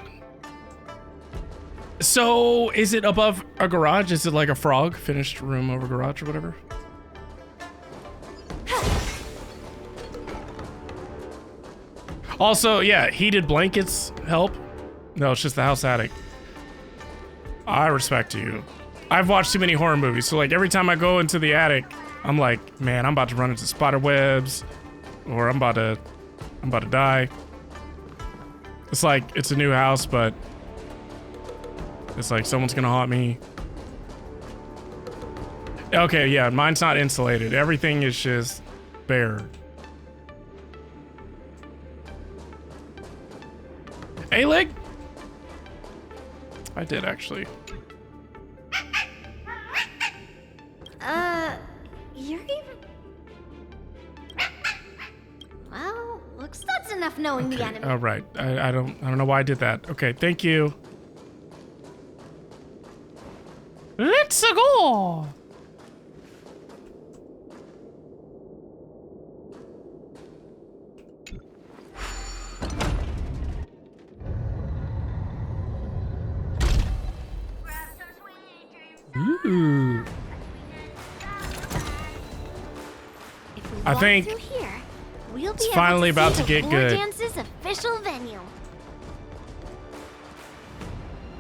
So, is it above a garage? Is it like a frog? Finished room over garage or whatever? Also, yeah, heated blankets help. No, it's just the house attic. I respect you. I've watched too many horror movies, so like every time I go into the attic, I'm like, man, I'm about to run into spider webs, or I'm about to die. It's like, it's a new house, but it's like someone's gonna haunt me. Okay, yeah, mine's not insulated. Everything is just bare. A-Leg? I did, actually. You're even... Well, looks that's enough knowing the enemy. Oh, right. I don't know why I did that. Okay, thank you. Let's go! Ooh. I think We'll it's finally about to get good. Dance's official venue.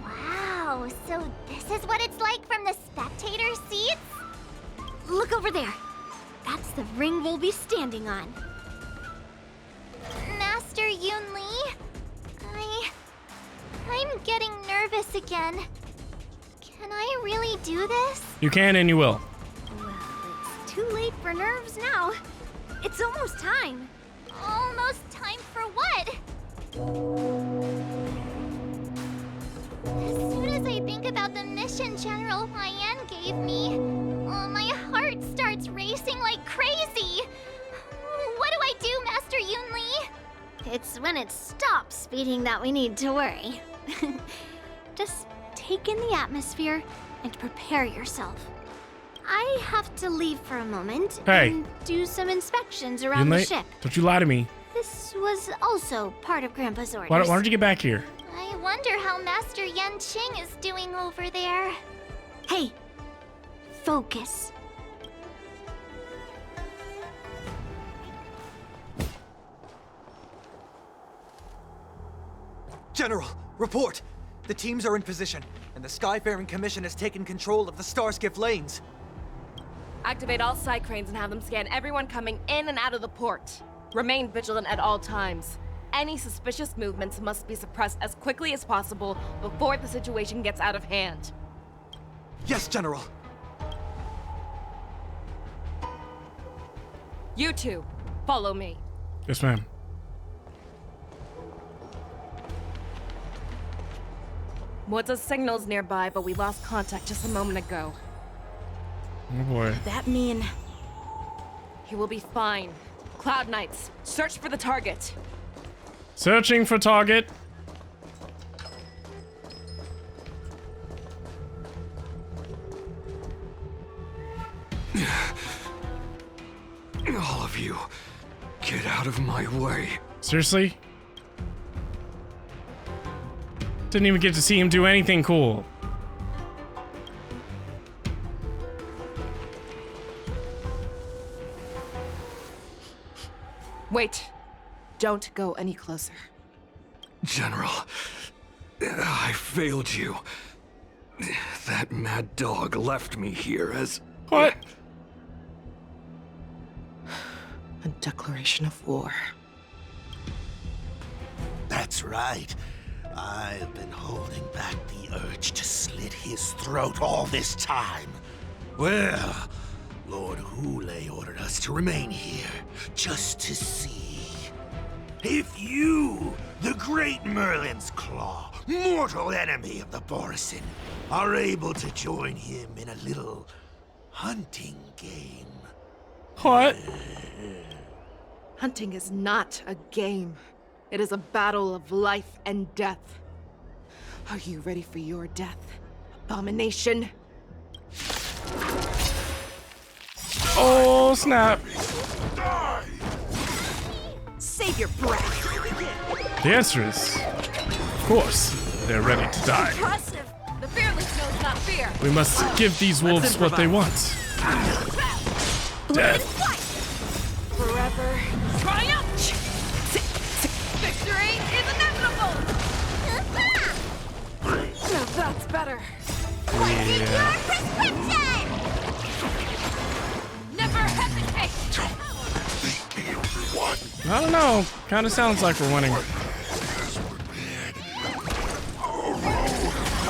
Wow, so this is what it's like from the spectator seats? Look over there. That's the ring we'll be standing on. Master Yoon Lee? I'm getting nervous again. Can I really do this? You can and you will. Well, it's too late for nerves now. It's almost time. Almost time for what? As soon as I think about the mission General Hua Yan gave me, my heart starts racing like crazy. What do I do, Master Yoon Lee? It's when it stops beating that we need to worry. Just take in the atmosphere and prepare yourself. I have to leave for a moment and do some inspections around the ship. Don't you lie to me. This was also part of Grandpa's orders. Why don't you get back here? I wonder how Master Yanqing is doing over there. Hey, focus. General, report! The teams are in position, and the Skyfaring Commission has taken control of the Starskiff lanes. Activate all side cranes and have them scan everyone coming in and out of the port. Remain vigilant at all times. Any suspicious movements must be suppressed as quickly as possible before the situation gets out of hand. Yes, General. You two, follow me. Yes, ma'am. What's signals nearby, but we lost contact just a moment ago. Oh boy. That mean he will be fine. Cloud Knights, search for the target. Searching for target. All of you, get out of my way. Seriously? Didn't even get to see him do anything cool. Wait. Don't go any closer. General, I failed you. That mad dog left me here as... What? A declaration of war. That's right. I've been holding back the urge to slit his throat all this time. Well, Lord Hule ordered us to remain here, just to see if you, the great Merlin's Claw, mortal enemy of the Borisin, are able to join him in a little hunting game. What? Hunting is not a game. It is a battle of life and death. Are you ready for your death, abomination? Oh, snap. Save your breath. The answer is, of course, they're ready to die. Impressive. The fearless knows not fear. We must give these wolves what they want. Death. Forever. Triumph! Victory is inevitable! Now that's better. Yeah. Never hesitate! I don't know. Kind of sounds like we're winning.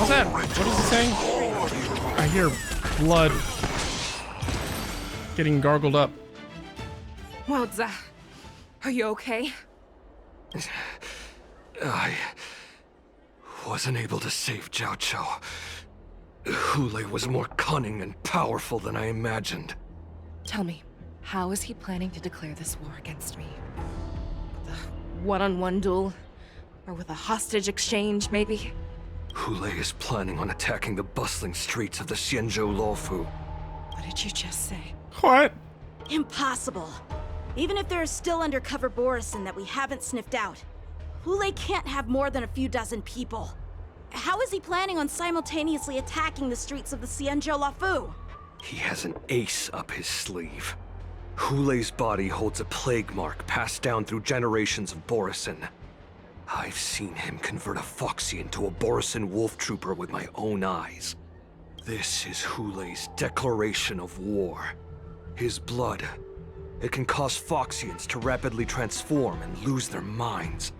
was that? What is he saying? I hear blood getting gargled up. Waldza, are you okay? I wasn't able to save Jiao Chou. Hule was more cunning and powerful than I imagined. Tell me, how is he planning to declare this war against me? With a one-on-one duel? Or with a hostage exchange, maybe? Hule is planning on attacking the bustling streets of the Xianzhou Luofu. What did you just say? What? Impossible. Even if there are still undercover Borisin that we haven't sniffed out, Hule can't have more than a few dozen people. How is he planning on simultaneously attacking the streets of the Xianzhou Luofu? He has an ace up his sleeve. Hule's body holds a plague mark passed down through generations of Borisin. I've seen him convert a Foxian to a Borisin wolf trooper with my own eyes. This is Hule's declaration of war. His blood, it can cause Foxians to rapidly transform and lose their minds.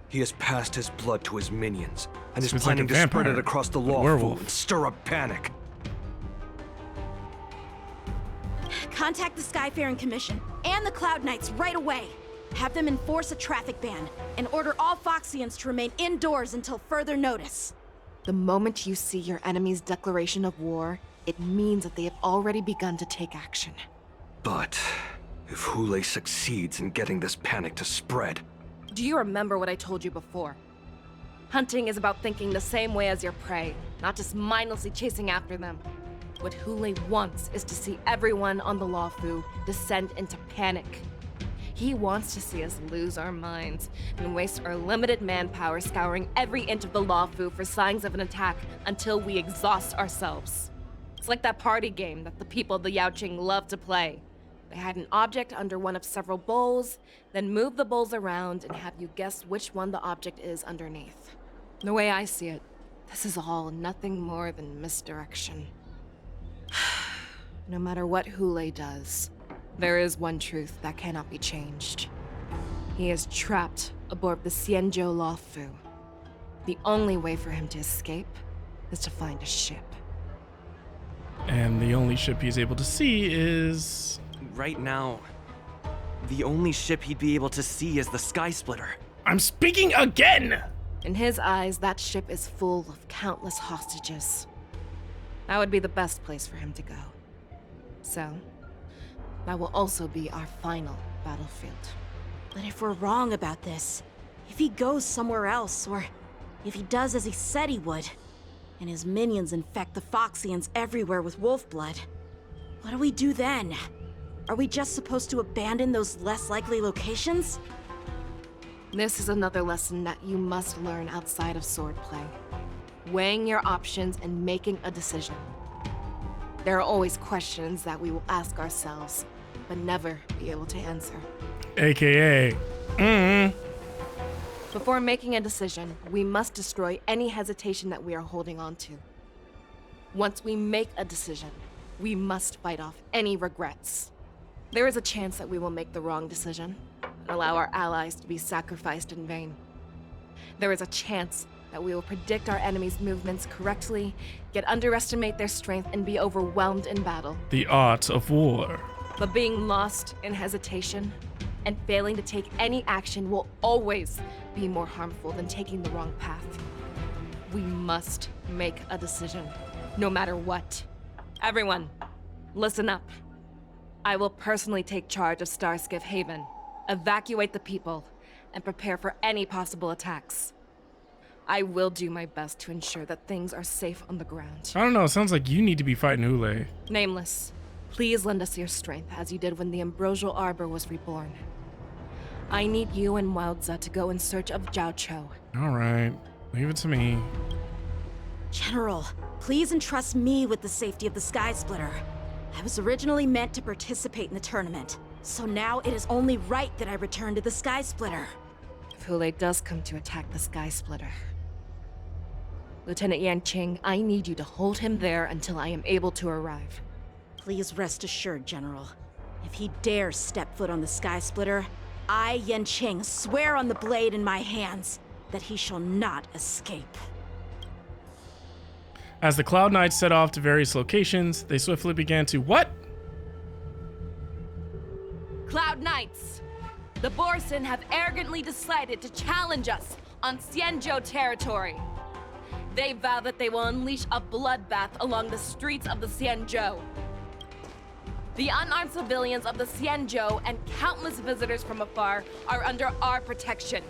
He has passed his blood to his minions, and is planning to spread it across the Luofu and stir up panic. Contact the Skyfaring Commission and the Cloud Knights right away. Have them enforce a traffic ban and order all Foxians to remain indoors until further notice. The moment you see your enemy's declaration of war, it means that they have already begun to take action. But if Hule succeeds in getting this panic to spread... Do you remember what I told you before? Hunting is about thinking the same way as your prey, not just mindlessly chasing after them. What Hule wants is to see everyone on the Luofu descend into panic. He wants to see us lose our minds and waste our limited manpower scouring every inch of the Luofu for signs of an attack until we exhaust ourselves. It's like that party game that the people of the Yaoqing love to play. They hide an object under one of several bowls, then move the bowls around and have you guess which one the object is underneath. The way I see it, this is all nothing more than misdirection. No matter what Hule does, there is one truth that cannot be changed. He is trapped aboard the Xianzhou Luofu. The only way for him to escape is to find a ship. And the only ship he's able to see is... Right now, the only ship he'd be able to see is the Sky Splitter. I'm speaking again! In his eyes, that ship is full of countless hostages. That would be the best place for him to go. So, that will also be our final battlefield. But if we're wrong about this, if he goes somewhere else, or if he does as he said he would, and his minions infect the Foxians everywhere with wolf blood, what do we do then? Are we just supposed to abandon those less likely locations? This is another lesson that you must learn outside of swordplay. Weighing your options and making a decision. There are always questions that we will ask ourselves, but never be able to answer. AKA, Before making a decision, we must destroy any hesitation that we are holding on to. Once we make a decision, we must fight off any regrets. There is a chance that we will make the wrong decision and allow our allies to be sacrificed in vain. There is a chance that we will predict our enemies' movements correctly, yet underestimate their strength and be overwhelmed in battle. The art of war. But being lost in hesitation and failing to take any action will always be more harmful than taking the wrong path. We must make a decision, no matter what. Everyone, listen up. I will personally take charge of Starskiff Haven, evacuate the people, and prepare for any possible attacks. I will do my best to ensure that things are safe on the ground. I don't know, it sounds like you need to be fighting Hule. Nameless, please lend us your strength as you did when the Ambrosial Arbor was reborn. I need you and Wildza to go in search of Jiao Chou. Alright, leave it to me. General, please entrust me with the safety of the Sky Splitter. I was originally meant to participate in the tournament, so now it is only right that I return to the Sky Splitter. If Hule does come to attack the Sky Splitter, Lieutenant Yanqing, I need you to hold him there until I am able to arrive. Please rest assured, General. If he dares step foot on the Sky Splitter, I, Yanqing, swear on the blade in my hands that he shall not escape. As the Cloud Knights set off to various locations, they swiftly began to what? Cloud Knights! The Borson have arrogantly decided to challenge us on Xianzhou territory. They vow that they will unleash a bloodbath along the streets of the Xianzhou. The unarmed civilians of the Xianzhou and countless visitors from afar are under our protection.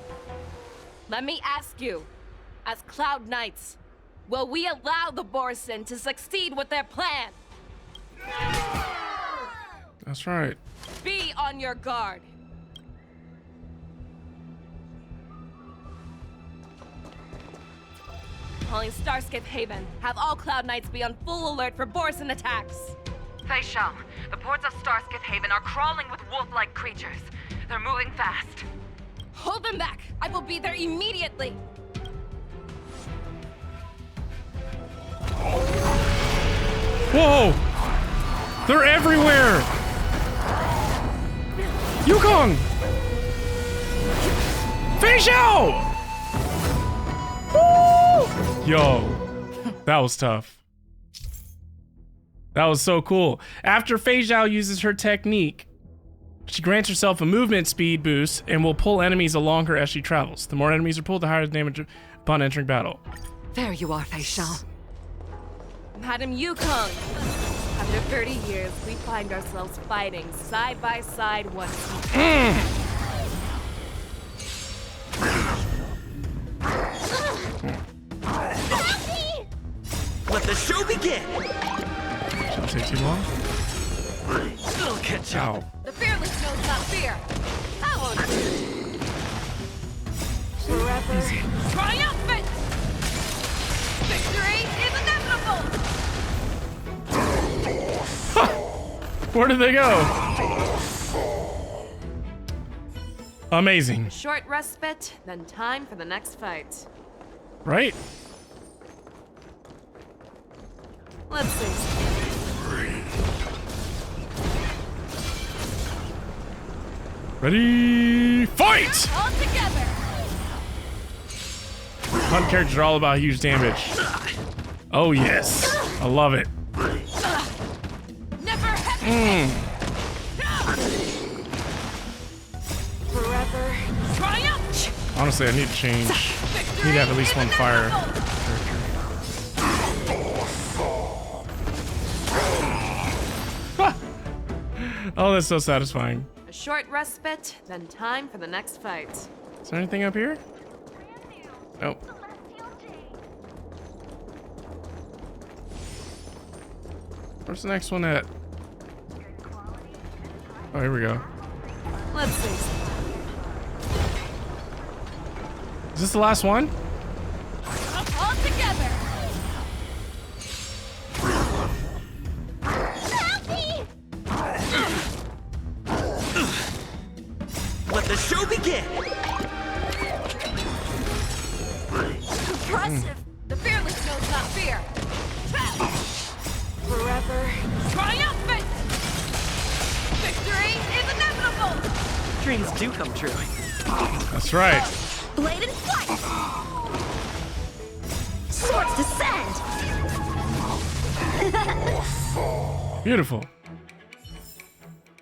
Let me ask you, as Cloud Knights, will we allow the Borson to succeed with their plan? That's right. Be on your guard. Calling Starskiff Haven. Have all Cloud Knights be on full alert for Borson attacks. Fei Xiao, the ports of Starskiff Haven are crawling with wolf-like creatures. They're moving fast. Hold them back! I will be there immediately! Whoa! They're everywhere! Yukong! Fei Xiao! Woo! Yo, that was tough. That was so cool. After Fei Xiao uses her technique, she grants herself a movement speed boost and will pull enemies along her as she travels. The more enemies are pulled, the higher the damage upon entering battle. There you are, Fei Xiao. Madam Yukong! After 30 years, we find ourselves fighting side by side once more. Let the show begin! Shouldn't take too long. It'll catch up. The fearless knows not fear. That won't do. Forever triumphant! Victory is inevitable! Where did they go? Amazing. Short respite, then time for the next fight. Right? Let's see. Ready, fight! All together! Hunt characters are all about huge damage. Oh yes, I love it. Never hesitate! Forever triumph! Honestly, I need to change. I need to have at least one fire character. Oh, that's so satisfying. A short respite, then time for the next fight. Is there anything up here? Nope. Where's the next one at? Oh, here we go. Let's see. Is this the last one? All together! Let the show begin! Impressive! The fearless knows not fear! Forever triumphant! Victory is inevitable! Dreams do come true. That's right. Blade and flight! Swords descend! Beautiful.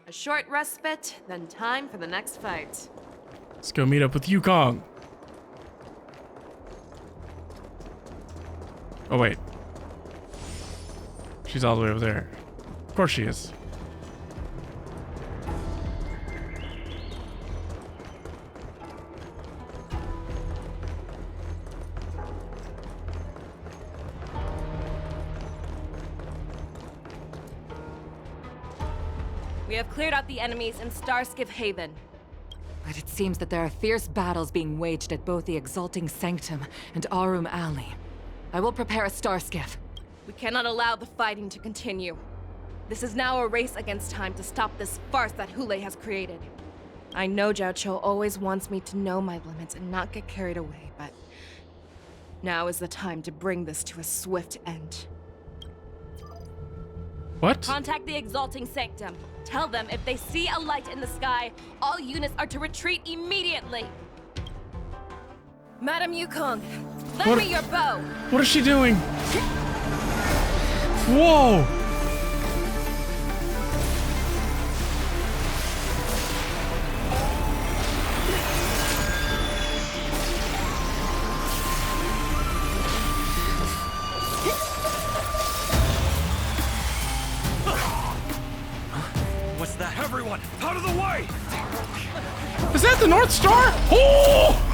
A short respite, then time for the next fight. Let's go meet up with Yukong. Oh wait. She's all the way over there. Of course she is. We have cleared out the enemies in Starskiff Haven. But it seems that there are fierce battles being waged at both the Exalting Sanctum and Arum Alley. I will prepare a Starskiff. We cannot allow the fighting to continue. This is now a race against time to stop this farce that Hule has created. I know Zhao Cho always wants me to know my limits and not get carried away, but now is the time to bring this to a swift end. What? Contact the Exalting Sanctum. Tell them if they see a light in the sky, all units are to retreat immediately. Madam Yukong, lend me your bow. What is she doing? Whoa! What's that? Everyone, out of the way! Is that the North Star? Oh!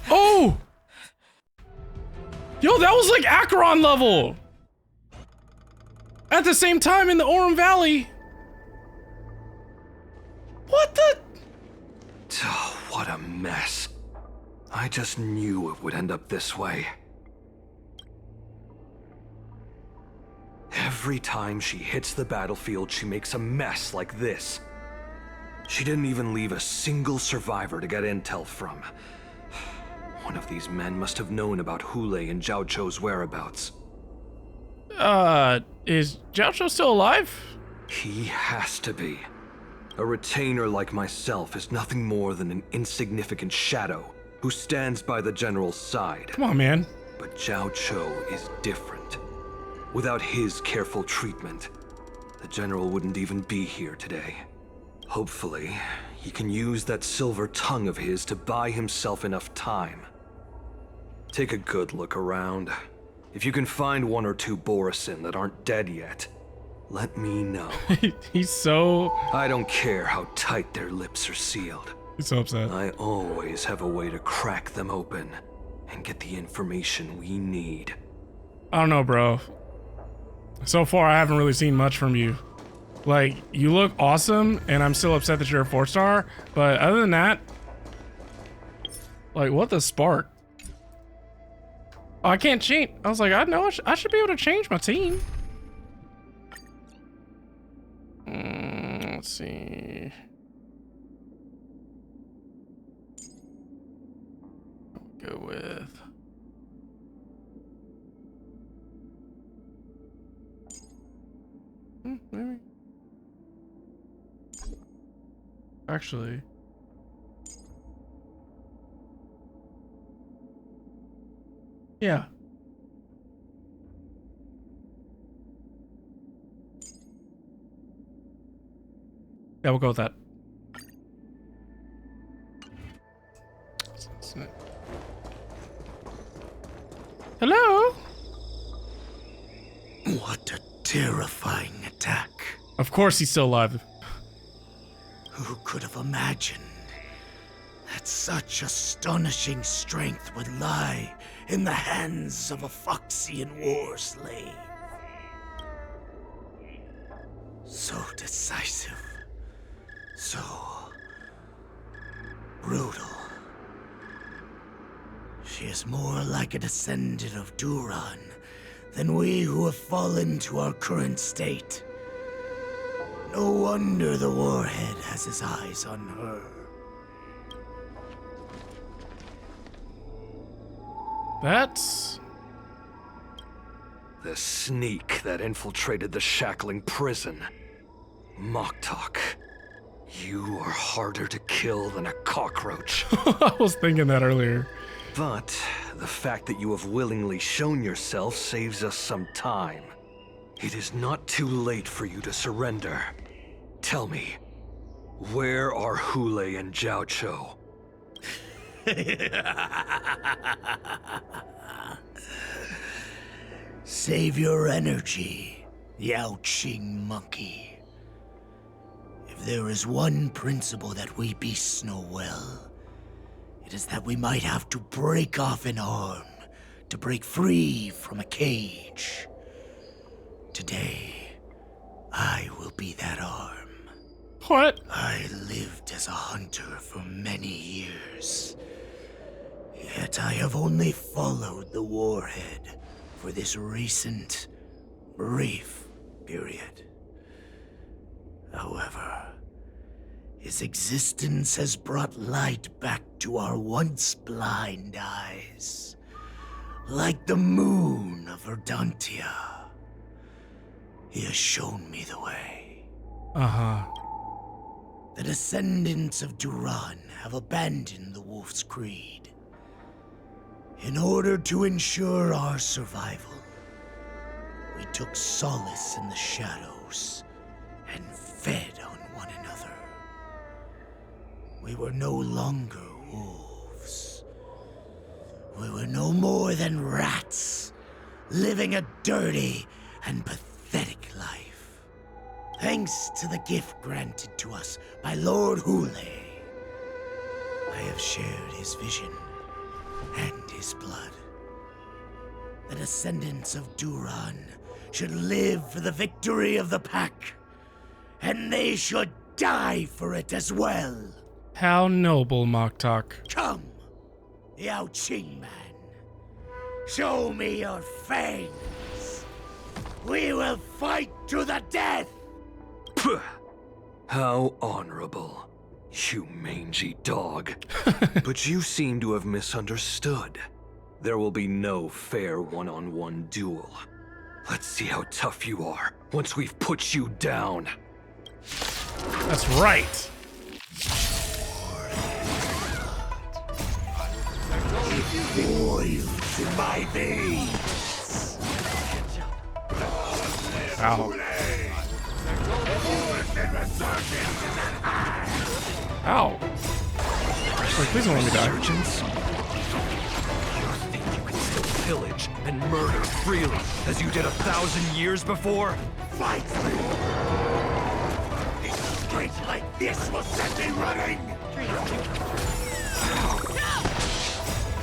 Oh! Yo, that was like Acheron level! At the same time in the Orem Valley. What the? Oh, what a mess. I just knew it would end up this way. Every time she hits the battlefield, she makes a mess like this. She didn't even leave a single survivor to get intel from. One of these men must have known about Hule and Zhao Chou's whereabouts. Is Zhao Chou still alive? He has to be. A retainer like myself is nothing more than an insignificant shadow who stands by the general's side. Come on, man. But Zhao Chou is different. Without his careful treatment, the general wouldn't even be here today. Hopefully, he can use that silver tongue of his to buy himself enough time. Take a good look around. If you can find one or two Borisin that aren't dead yet, let me know. He's so... I don't care how tight their lips are sealed. He's so upset. I always have a way to crack them open and get the information we need. I don't know, bro. So far, I haven't really seen much from you. Like, you look awesome, and I'm still upset that you're a 4-star, but other than that, like, what the spark? Oh, I can't change. I was like, I know I should be able to change my team. Let's see. Go with... maybe. Actually. Yeah. Yeah, we'll go with that. Hello? What a terrifying attack. Of course he's still alive. Who could have imagined that such astonishing strength would lie in the hands of a Foxian war slave? So decisive. So brutal. She is more like a descendant of Duran than we who have fallen to our current state. No wonder the Warhead has his eyes on her. That's... the sneak that infiltrated the Shackling prison. Moktok, you are harder to kill than a cockroach. I was thinking that earlier. But the fact that you have willingly shown yourself saves us some time. It is not too late for you to surrender. Tell me, where are Hule and Zhao Chou? Save your energy, Yaoqing monkey. If there is one principle that we beasts know well, it is that we might have to break off an arm to break free from a cage. Today, I will be that arm. What? I lived as a hunter for many years. Yet I have only followed the Warhead for this recent, brief period. However, his existence has brought light back to our once blind eyes, like the moon of Verdantia. He has shown me the way. Uh-huh. The descendants of Duran have abandoned the Wolf's Creed. In order to ensure our survival, we took solace in the shadows and fed on one another. We were no longer wolves. We were no more than rats, living a dirty and pathetic life. Thanks to the gift granted to us by Lord Hule, I have shared his vision and his blood. The descendants of Duran should live for the victory of the Pack, and they should die for it as well. How noble, Moktok. Come, Yao Qing man. Show me your fangs. We will fight to the death. Puh. How honorable, you mangy dog. But you seem to have misunderstood. There will be no fair one-on-one duel. Let's see how tough you are once we've put you down. That's right. Boils in my veins. Ow. Ow. Wait, please don't let me die. You think you can still pillage and murder freely as you did 1,000 years before? Fight me! A straight like this will set me running!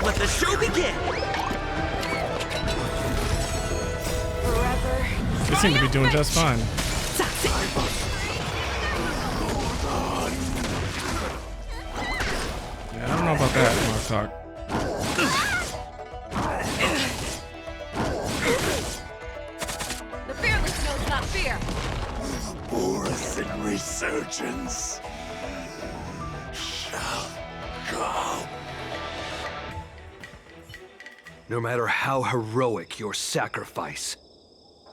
Let the show begin! They seem to be doing just fine. Yeah, I don't know about that, Moktok. The fearless knows not fear. Borusan resurgence shall come. No matter how heroic your sacrifice,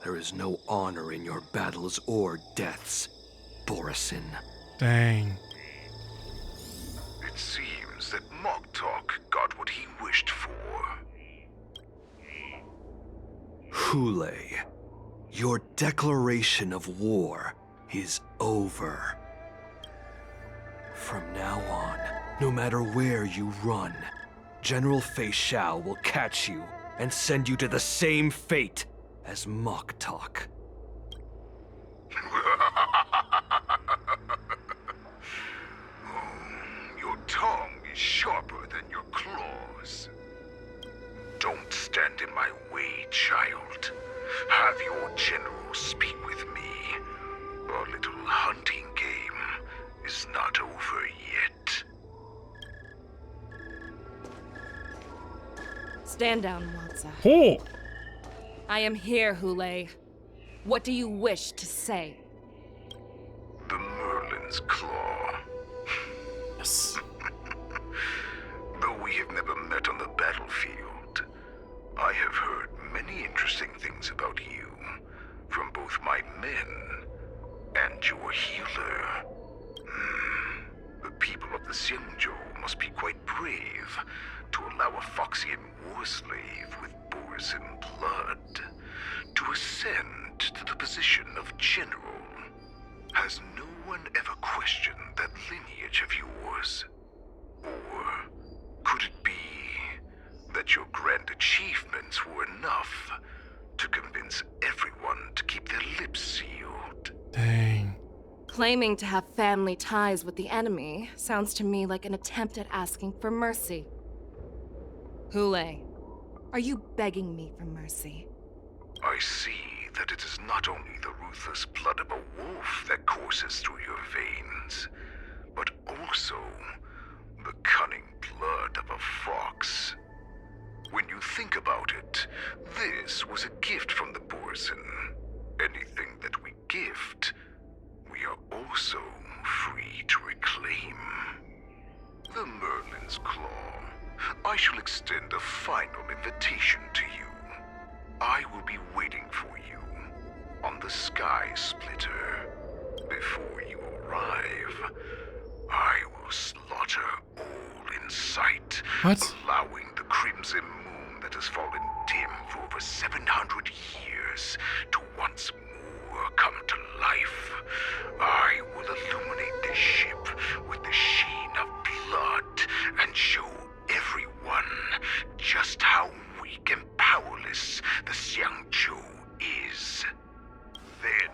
there is no honor in your battles or deaths, Borusan. Dang. It seems that Moktok got what he wished for. Hule, your declaration of war is over. From now on, no matter where you run, General Fei Shao will catch you and send you to the same fate as Moktok. Your tongue is sharper than your claws. Don't stand in my way, child. Have your general speak with me. Our little hunting game is not over yet. Stand down, Watsa. Oh! I am here, Hule. What do you wish to say? The Merlin's Claw. Yes. Though we have never met on the battlefield, I have heard many interesting things about you from both my men and your healer. The people of the Xianzhou must be quite brave to allow a Foxian war slave with Borusan blood to ascend to the position of general. Has no one ever questioned that lineage of yours? Or could it be that your grand achievements were enough to convince everyone to keep their lips sealed? Dang. Claiming to have family ties with the enemy sounds to me like an attempt at asking for mercy. Hule, are you begging me for mercy? I see that it is not only the ruthless blood of a wolf that courses through your veins, but also the cunning blood of a fox. When you think about it, this was a gift from the Borusan. Anything that we gift, we are also free to reclaim. The Merlin's Claw. I shall extend a final invitation to you. I will be waiting for you on the Sky Splitter before arrive, I will slaughter all in sight, What? allowing the crimson moon that has fallen dim for over 700 years to once more come to life. I will illuminate the ship with the sheen of blood and show everyone just how weak and powerless the Xiangzhou is. Then,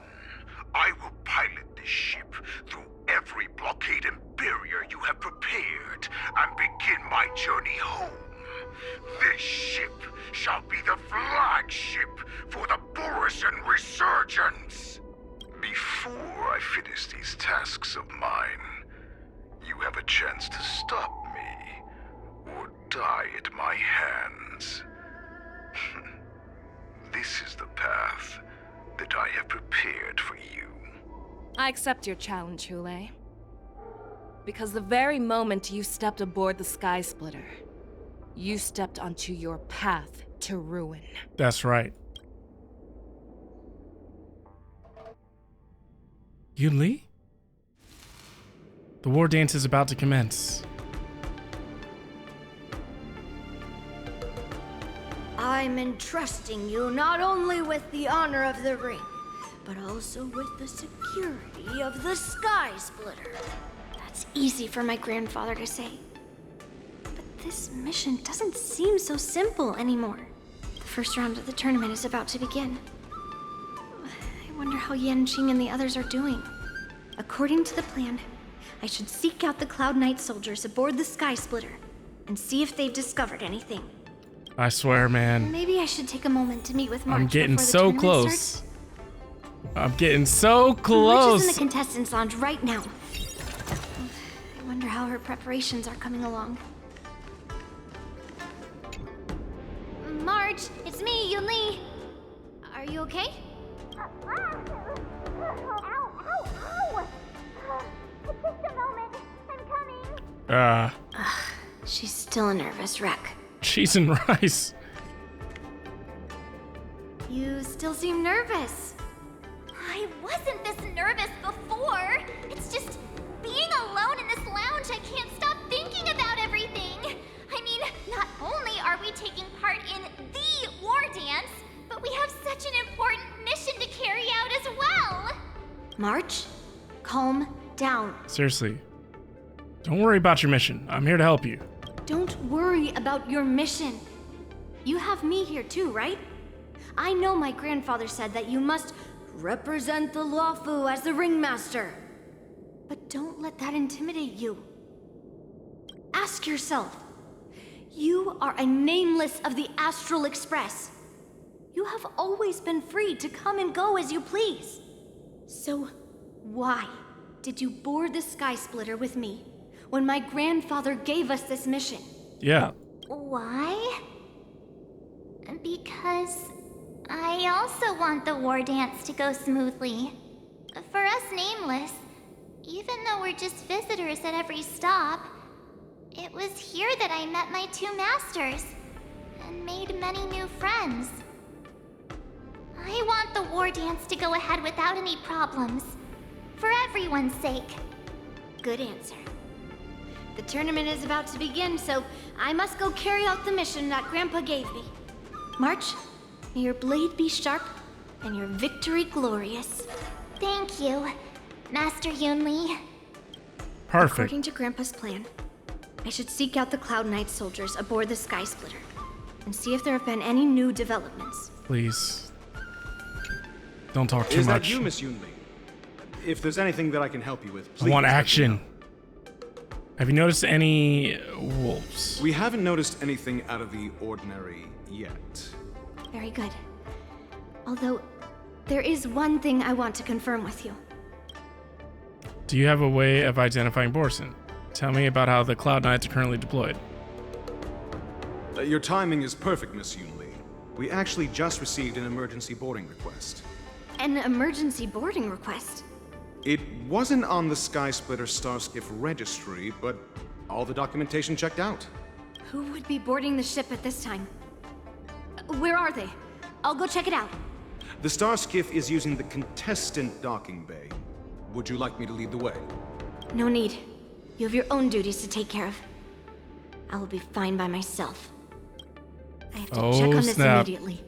I will pilot this ship through every blockade and barrier you have prepared and begin my journey home. This ship shall be the flagship for the Borisin Resurgence. Before I finish these tasks of mine, you have a chance to stop me or die at my hands. This is the path that I have prepared for you. I accept your challenge, Hule. Because the very moment you stepped aboard the Sky Splitter, you stepped onto your path to ruin. That's right. Yun Li? The war dance is about to commence. I'm entrusting you not only with the honor of the ring, but also with the security of the Sky Splitter. That's easy for my grandfather to say. But this mission doesn't seem so simple anymore. The first round of the tournament is about to begin. I wonder how Yanqing and the others are doing. According to the plan, I should seek out the Cloud Knight soldiers aboard the Sky Splitter and see if they've discovered anything. I swear, man. Maybe I should take a moment to meet with March I'm getting before the so tournament close. starts. I'm getting so March close. is in the contestants' lounge right now. I wonder how her preparations are coming along. March, it's me, Yun Li. Are you okay? She's still a nervous wreck. Cheese and rice. You still seem nervous. I wasn't this nervous before. It's just being alone in this lounge, I can't stop thinking about everything. I mean, not only are we taking part in the war dance, but we have such an important mission to carry out as well. March, calm down. Seriously. Don't worry about your mission. I'm here to help you. Don't worry about your mission. You have me here too, right? I know my grandfather said that you must represent the Luofu as the ringmaster. But don't let that intimidate you. Ask yourself, you are a nameless of the Astral Express. You have always been free to come and go as you please. So why did you board the Sky Splitter with me when my grandfather gave us this mission? Yeah. Why? Because I also want the war dance to go smoothly. For us Nameless, even though we're just visitors at every stop, it was here that I met my two masters and made many new friends. I want the war dance to go ahead without any problems, for everyone's sake. Good answer. The tournament is about to begin, so I must go carry out the mission that Grandpa gave me. March, may your blade be sharp and your victory glorious. Thank you, Master Yun Li. Perfect. According to Grandpa's plan, I should seek out the Cloud Knight soldiers aboard the Sky Splitter and see if there have been any new developments. Please. Don't talk too Is much. that you, Miss Yun Li? If there's anything that I can help you with, I please. want let me action. know. Have you noticed any wolves? We haven't noticed anything out of the ordinary yet. Very good. Although, there is one thing I want to confirm with you. Do you have a way of identifying Borisin? Tell me about how the Cloud Knights are currently deployed. Your timing is perfect, Miss Yun Li. We actually just received an emergency boarding request. An emergency boarding request? It wasn't on the Sky Splitter Starskiff registry, but all the documentation checked out. Who would be boarding the ship at this time? Where are they? I'll go check it out. The Starskiff is using the contestant docking bay. Would you like me to lead the way? No need. You have your own duties to take care of. I will be fine by myself. I have to check on this immediately.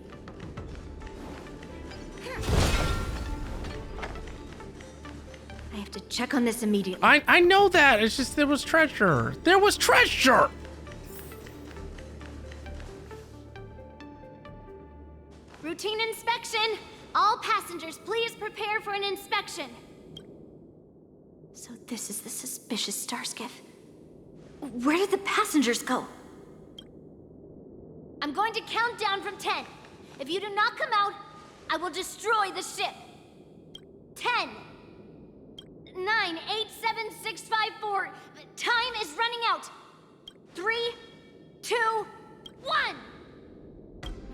I have to check on this immediately. I know that. It's just there was treasure. There was treasure. Routine inspection! All passengers, please prepare for an inspection. So this is the suspicious Starskiff. Where did the passengers go? I'm going to count down from 10. If you do not come out, I will destroy the ship. 10, 9, 8, 7, 6, 5, 4. Time is running out. 3, 2, 1.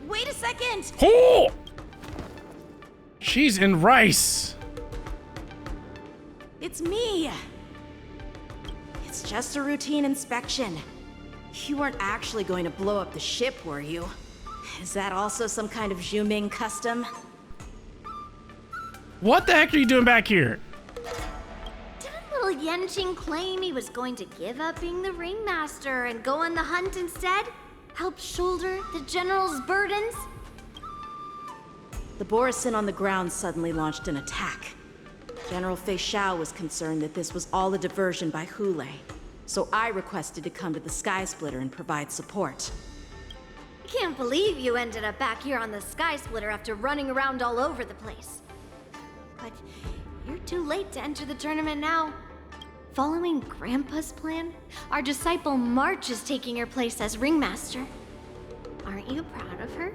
Wait a second! Oh! She's in rice. It's me. It's just a routine inspection. You weren't actually going to blow up the ship, were you? Is that also some kind of Zhu custom? What the heck are you doing back here? Didn't little Yanqing claim he was going to give up being the ringmaster and go on the hunt instead? Help shoulder the general's burdens? The Borisin on the ground suddenly launched an attack. General Fei Xiao was concerned that this was all a diversion by Hulei, so I requested to come to the Sky Splitter and provide support. I can't believe you ended up back here on the Sky Splitter after running around all over the place. But you're too late to enter the tournament now. Following Grandpa's plan, our disciple March is taking your place as ringmaster. Aren't you proud of her?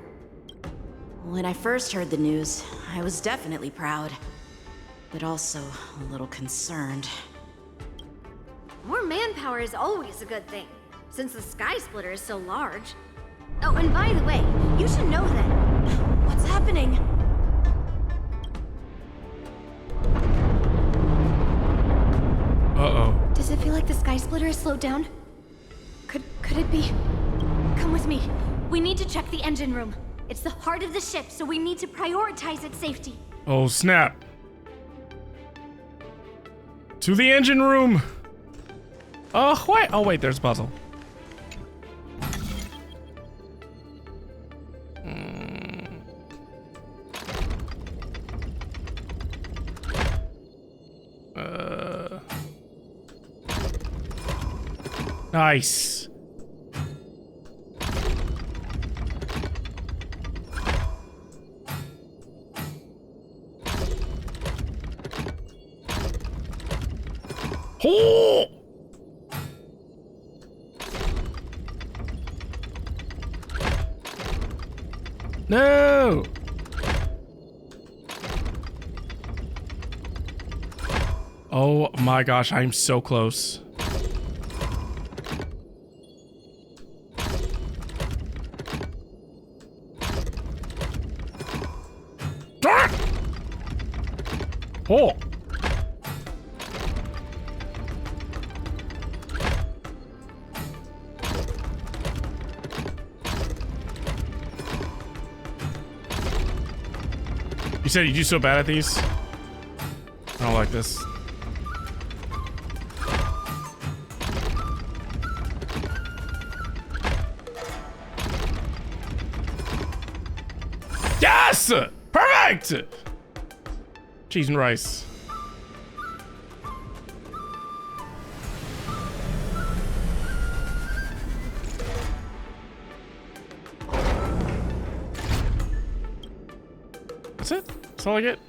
When I first heard the news, I was definitely proud, but also a little concerned. More manpower is always a good thing, since the Sky Splitter is so large. Oh, and by the way, you should know that... What's happening? Uh-oh. Does it feel like the Sky Splitter is slowed down? Could it be? Come with me. We need to check the engine room. It's the heart of the ship, so we need to prioritize its safety. Oh, snap. To the engine room. Oh, wait. Oh, wait, there's a puzzle. Nice. Oh! No! Oh my gosh, I'm so close. Darn! Oh! You said you do so bad at these? I don't like this. Yes! Perfect! Cheese and rice. That's it? That's all I get?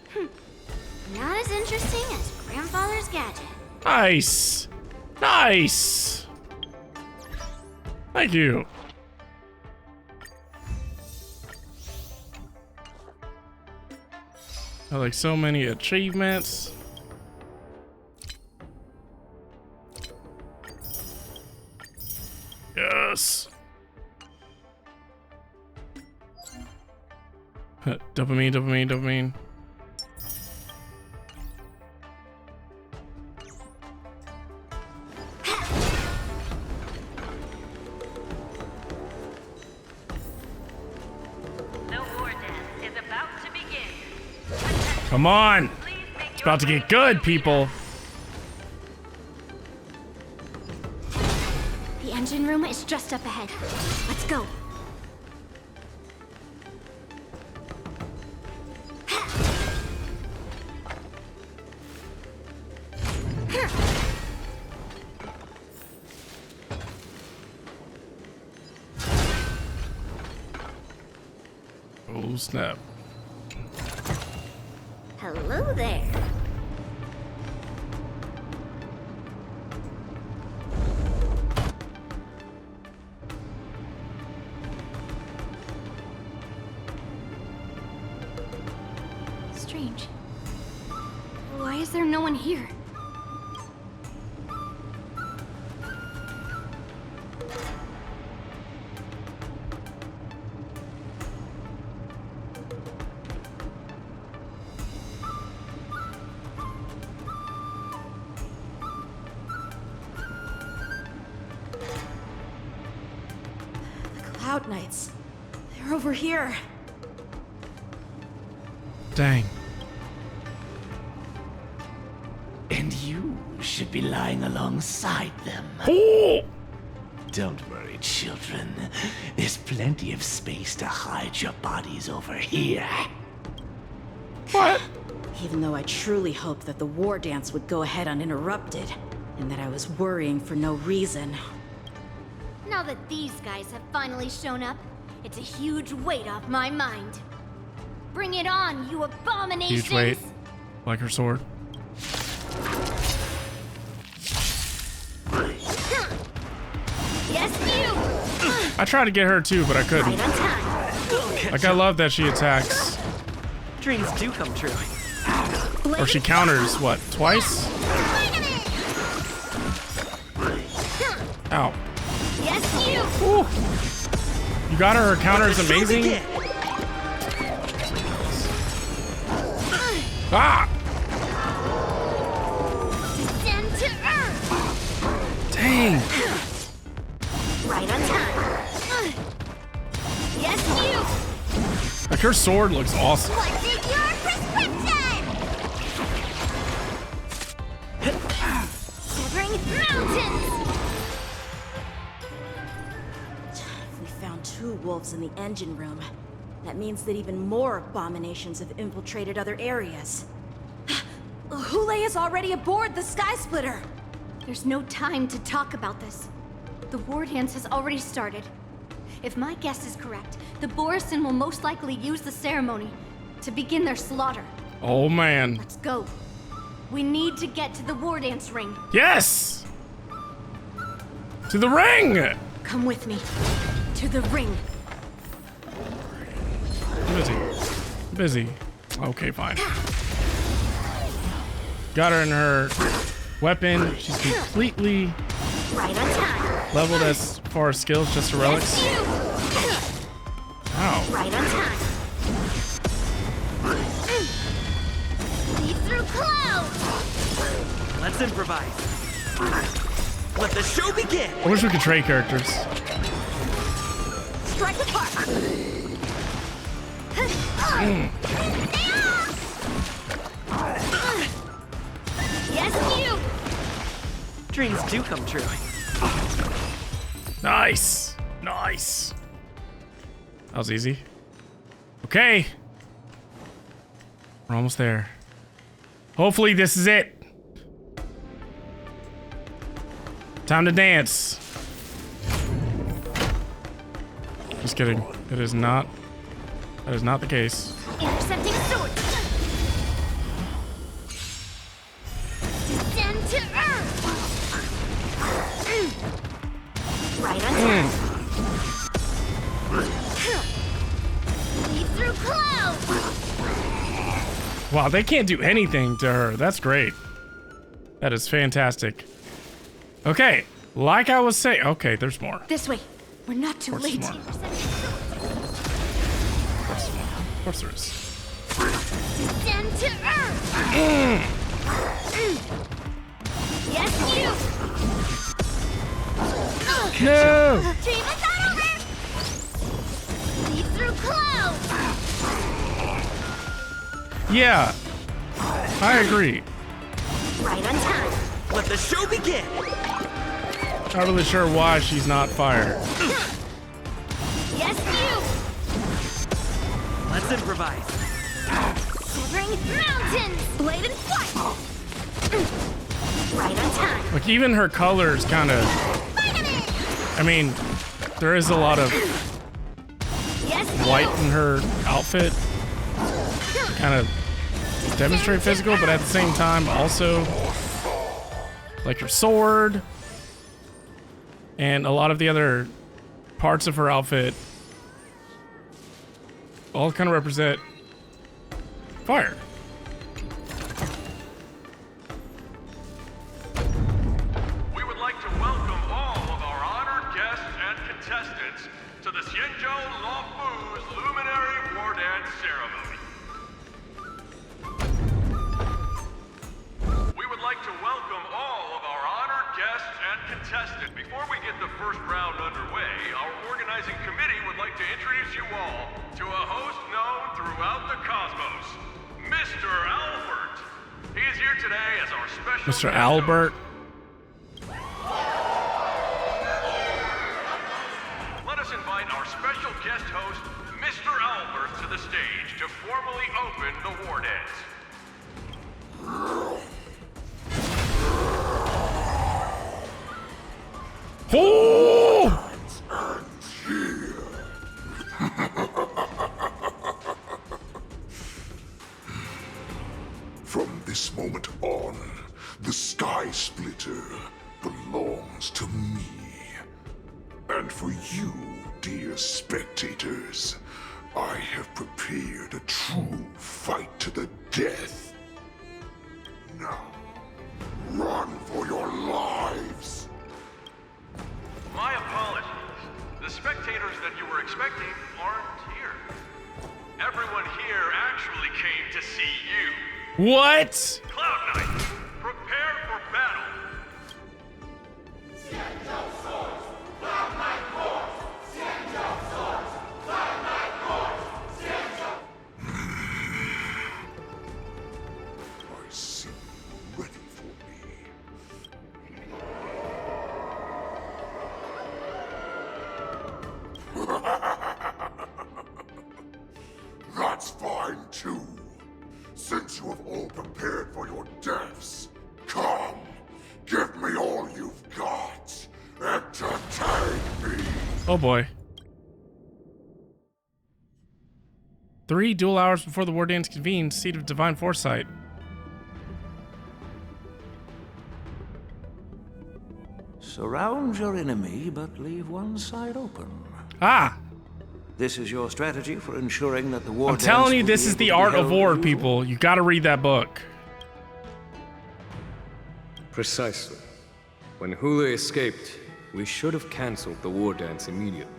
Not as interesting as Grandfather's gadget. Nice! Nice! Thank you. I like so many achievements. Yes. Dopamine, dopamine, dopamine. The war dance is about to begin. Come on. Please make about to get good, people. The engine room is just up ahead. Let's go. Oh, snap. Hello there. Strange. Why is there no one here? Cloud Knights. They're over here. Dang. And you should be lying alongside them. Don't worry, children. There's plenty of space to hide your bodies over here. What? Even though I truly hoped that the war dance would go ahead uninterrupted, and that I was worrying for no reason. Now that these guys have finally shown up, it's a huge weight off my mind. Bring it on, you abominations! Huge weight. Like her sword. Yes, you! I tried to get her too, but I couldn't. Right on time. Like, I love that she attacks. Dreams do come true. Or she counters, what, twice? Ow. Yes, you! Ooh. You got her, her counter is amazing. Ah! Descend to earth! Dang! Right on time. Yes, you! Like, her sword looks awesome. What's in your prescription? Severing mountains! If we found 2 wolves in the engine room, that means that even more abominations have infiltrated other areas. Hule is already aboard the Sky Splitter! There's no time to talk about this. The war dance has already started. If my guess is correct, the Borisin will most likely use the ceremony to begin their slaughter. Oh, man. Let's go. We need to get to the war dance ring. Yes! To the ring! Come with me. To the ring. Busy. Busy. Okay, fine. Got her in her weapon. She's completely Right on time. leveled as far as skills, just her relics. Ow. Right on time. Lead through clouds. Let's improvise. Let the show begin. I wish we could trade characters. Strike apart. Yes, you. Dreams do come true. Nice. Nice. That was easy. Okay. We're almost there. Hopefully this is it. Time to dance. Just kidding. It is not. That is not the case. Intercepting swords. Descend to earth. Right on time. Lead through clouds. Wow, they can't do anything to her. That's great. That is fantastic. Okay, like I was saying. Okay, there's more. This way. We're not too Of course late. there's more. Of course there is. Descend to earth. Yes, you. No. Dream is not over. Lead through clouds. Yeah. I agree. Right on time. Let the show begin. Not really sure why she's not fire. Yes, you. Let's improvise. Severing mountains. Blade and flight. Right on time. Like even her colors kind of. I mean, there is a lot of white in her outfit. Kind of demonstrate physical, but at the same time also like her sword and a lot of the other parts of her outfit all kind of represent fire. We would like to welcome all of our honored guests and contestants to the Xianzhou Luofu's Luminary War Dance Ceremony. We would like to welcome all of our honored guests and contestants. Before we get the first round underway, our organizing committee would like to introduce you all to a host known throughout the cosmos, Mr. Albert. He is here today as our special Mr. Albert. Let us invite our special guest host, Mr. Albert, to the stage to formally open the war dance. Oh! From this moment on, the Sky Splitter belongs to me. And for you, dear spectators, I have prepared a true fight to the death. Now, run for your lives! My apologies. The spectators that you were expecting aren't here. Everyone here actually came to see you. What? Cloud Knight, prepare for battle. I see you ready for me. That's fine too. Since you have all prepared for your deaths, come, give me all you've got. Entertain me. Oh boy. 3 dual hours before the war dance convenes, Seat of Divine Foresight. Surround your enemy, but leave one side open. Ah! This is your strategy for ensuring that the war I'm dance telling you, will this be is able the to be art of held war, as usual. people. You gotta read that book. Precisely. When Hule escaped, we should have cancelled the war dance immediately.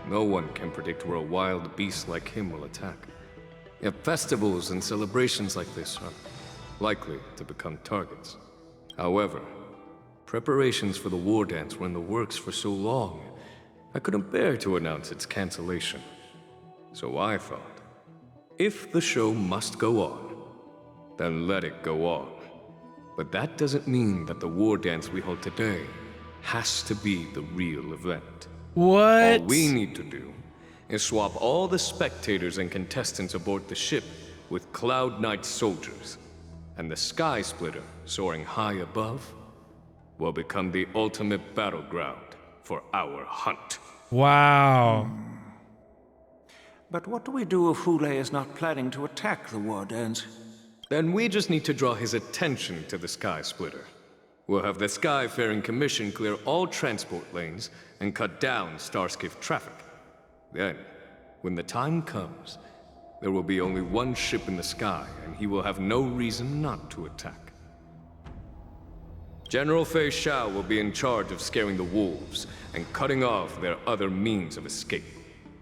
No one can predict where a wild beast like him will attack. Yet festivals and celebrations like this are likely to become targets. However, preparations for the war dance were in the works for so long, I couldn't bear to announce its cancellation. So I thought, if the show must go on, then let it go on. But that doesn't mean that the war dance we hold today has to be the real event. What? All we need to do is swap all the spectators and contestants aboard the ship with Cloud Knight soldiers, and the Sky Splitter, soaring high above, will become the ultimate battleground for our hunt. Wow. But what do we do if Hule is not planning to attack the war dance? Then we just need to draw his attention to the Sky Splitter. We'll have the Skyfaring Commission clear all transport lanes and cut down Starskiff traffic. Then, when the time comes, there will be only one ship in the sky, and he will have no reason not to attack. General Fei Shao will be in charge of scaring the wolves and cutting off their other means of escape,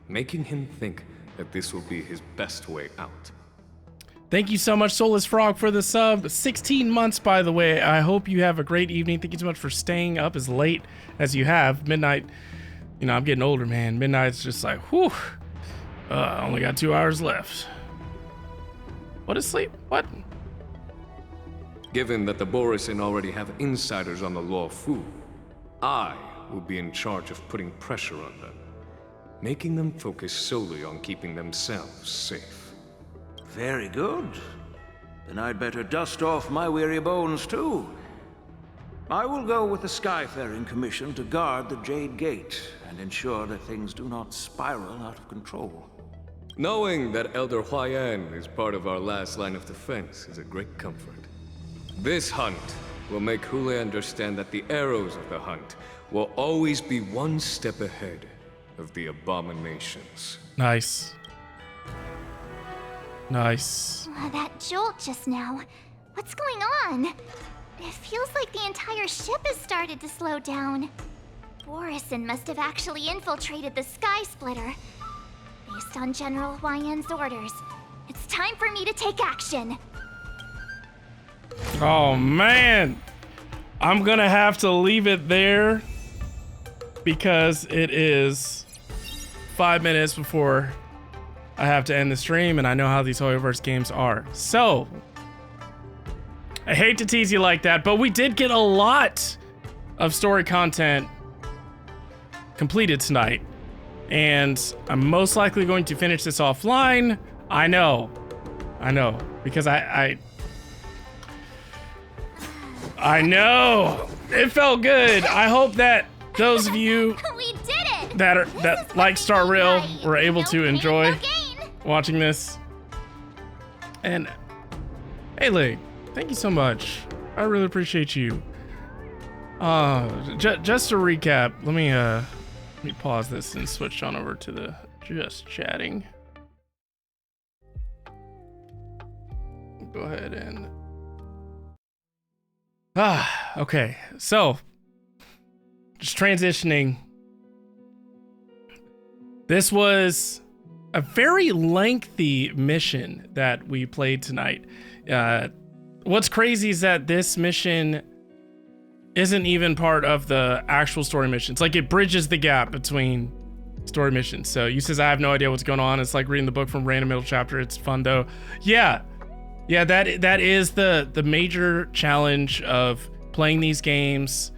making him think that this will be his best way out. Thank you so much, Soulless Frog, for the sub. 16 months, by the way. I hope you have a great evening. Thank you so much for staying up as late as you have. Midnight, you know, I'm getting older, man. Midnight's just like, whew. Only got 2 hours left. What is sleep? What? Given that the Borisin already have insiders on the Law Fu, I will be in charge of putting pressure on them, making them focus solely on keeping themselves safe. Very good. Then I'd better dust off my weary bones too. I will go with the Skyfaring Commission to guard the Jade Gate and ensure that things do not spiral out of control. Knowing that Elder Huayan is part of our last line of defense is a great comfort. This hunt will make Hule understand that the arrows of the hunt will always be one step ahead of the abominations. Nice. Nice. That jolt just now. What's going on? It feels like the entire ship has started to slow down. Borisin must have actually infiltrated the Sky Splitter. Based on General Huayan's orders, it's time for me to take action. Oh man, I'm gonna have to leave it there because it is 5 minutes before I have to end the stream, and I know how these Hoyoverse games are. So, I hate to tease you like that, but we did get a lot of story content completed tonight, and I'm most likely going to finish this offline. I know, because I know it felt good. I hope that those of you that like Star Rail were able to enjoy watching this. And Haley, thank you so much. I really appreciate you. Just to recap, let me pause this and switch on over to the just chatting. Go ahead and okay, so just transitioning. This was a very lengthy mission that we played tonight. What's crazy is that this mission isn't even part of the actual story missions. Like, it bridges the gap between story missions. So you says I have no idea what's going on. It's like reading the book from random middle chapter. It's fun though. Yeah, that is the major challenge of playing these games.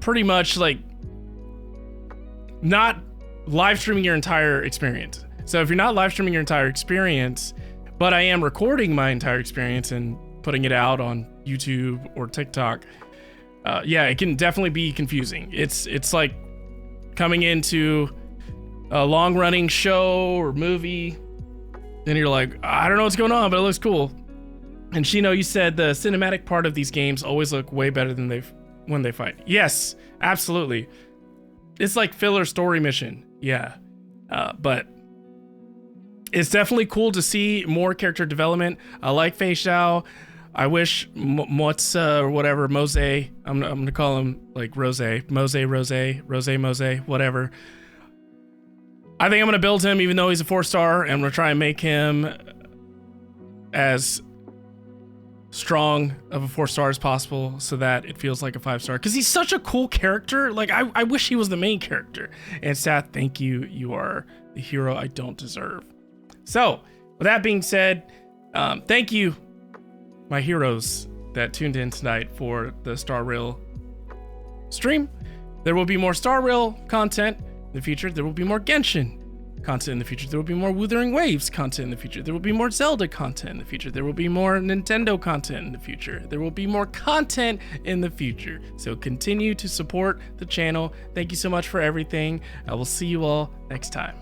Pretty much like not live streaming your entire experience. So if you're not live streaming your entire experience, but I am recording my entire experience and putting it out on YouTube or TikTok, yeah, it can definitely be confusing. It's like coming into a long-running show or movie, and you're like, I don't know what's going on, but it looks cool. And Shino, you said the cinematic part of these games always look way better than when they fight. Yes, absolutely. It's like filler story mission. Yeah, but it's definitely cool to see more character development. I like Fei Xiao. I wish Mose or whatever, Mose, I'm gonna call him like Rose, whatever. I think I'm gonna build him even though he's a 4-star, and I'm gonna try and make him as strong of a 4-star as possible so that it feels like a 5-star, because he's such a cool character. Like, I wish he was the main character. And Seth, thank you. You are the hero I don't deserve. So with that being said, thank you, my heroes that tuned in tonight for the Star Rail stream. There will be more Star Rail content in the future. There will be more Genshin content in the future. There will be more Wuthering Waves content in the future. There will be more Zelda content in the future. There will be more Nintendo content in the future. There will be more content in the future. So continue to support the channel. Thank you so much for everything. I will see you all next time.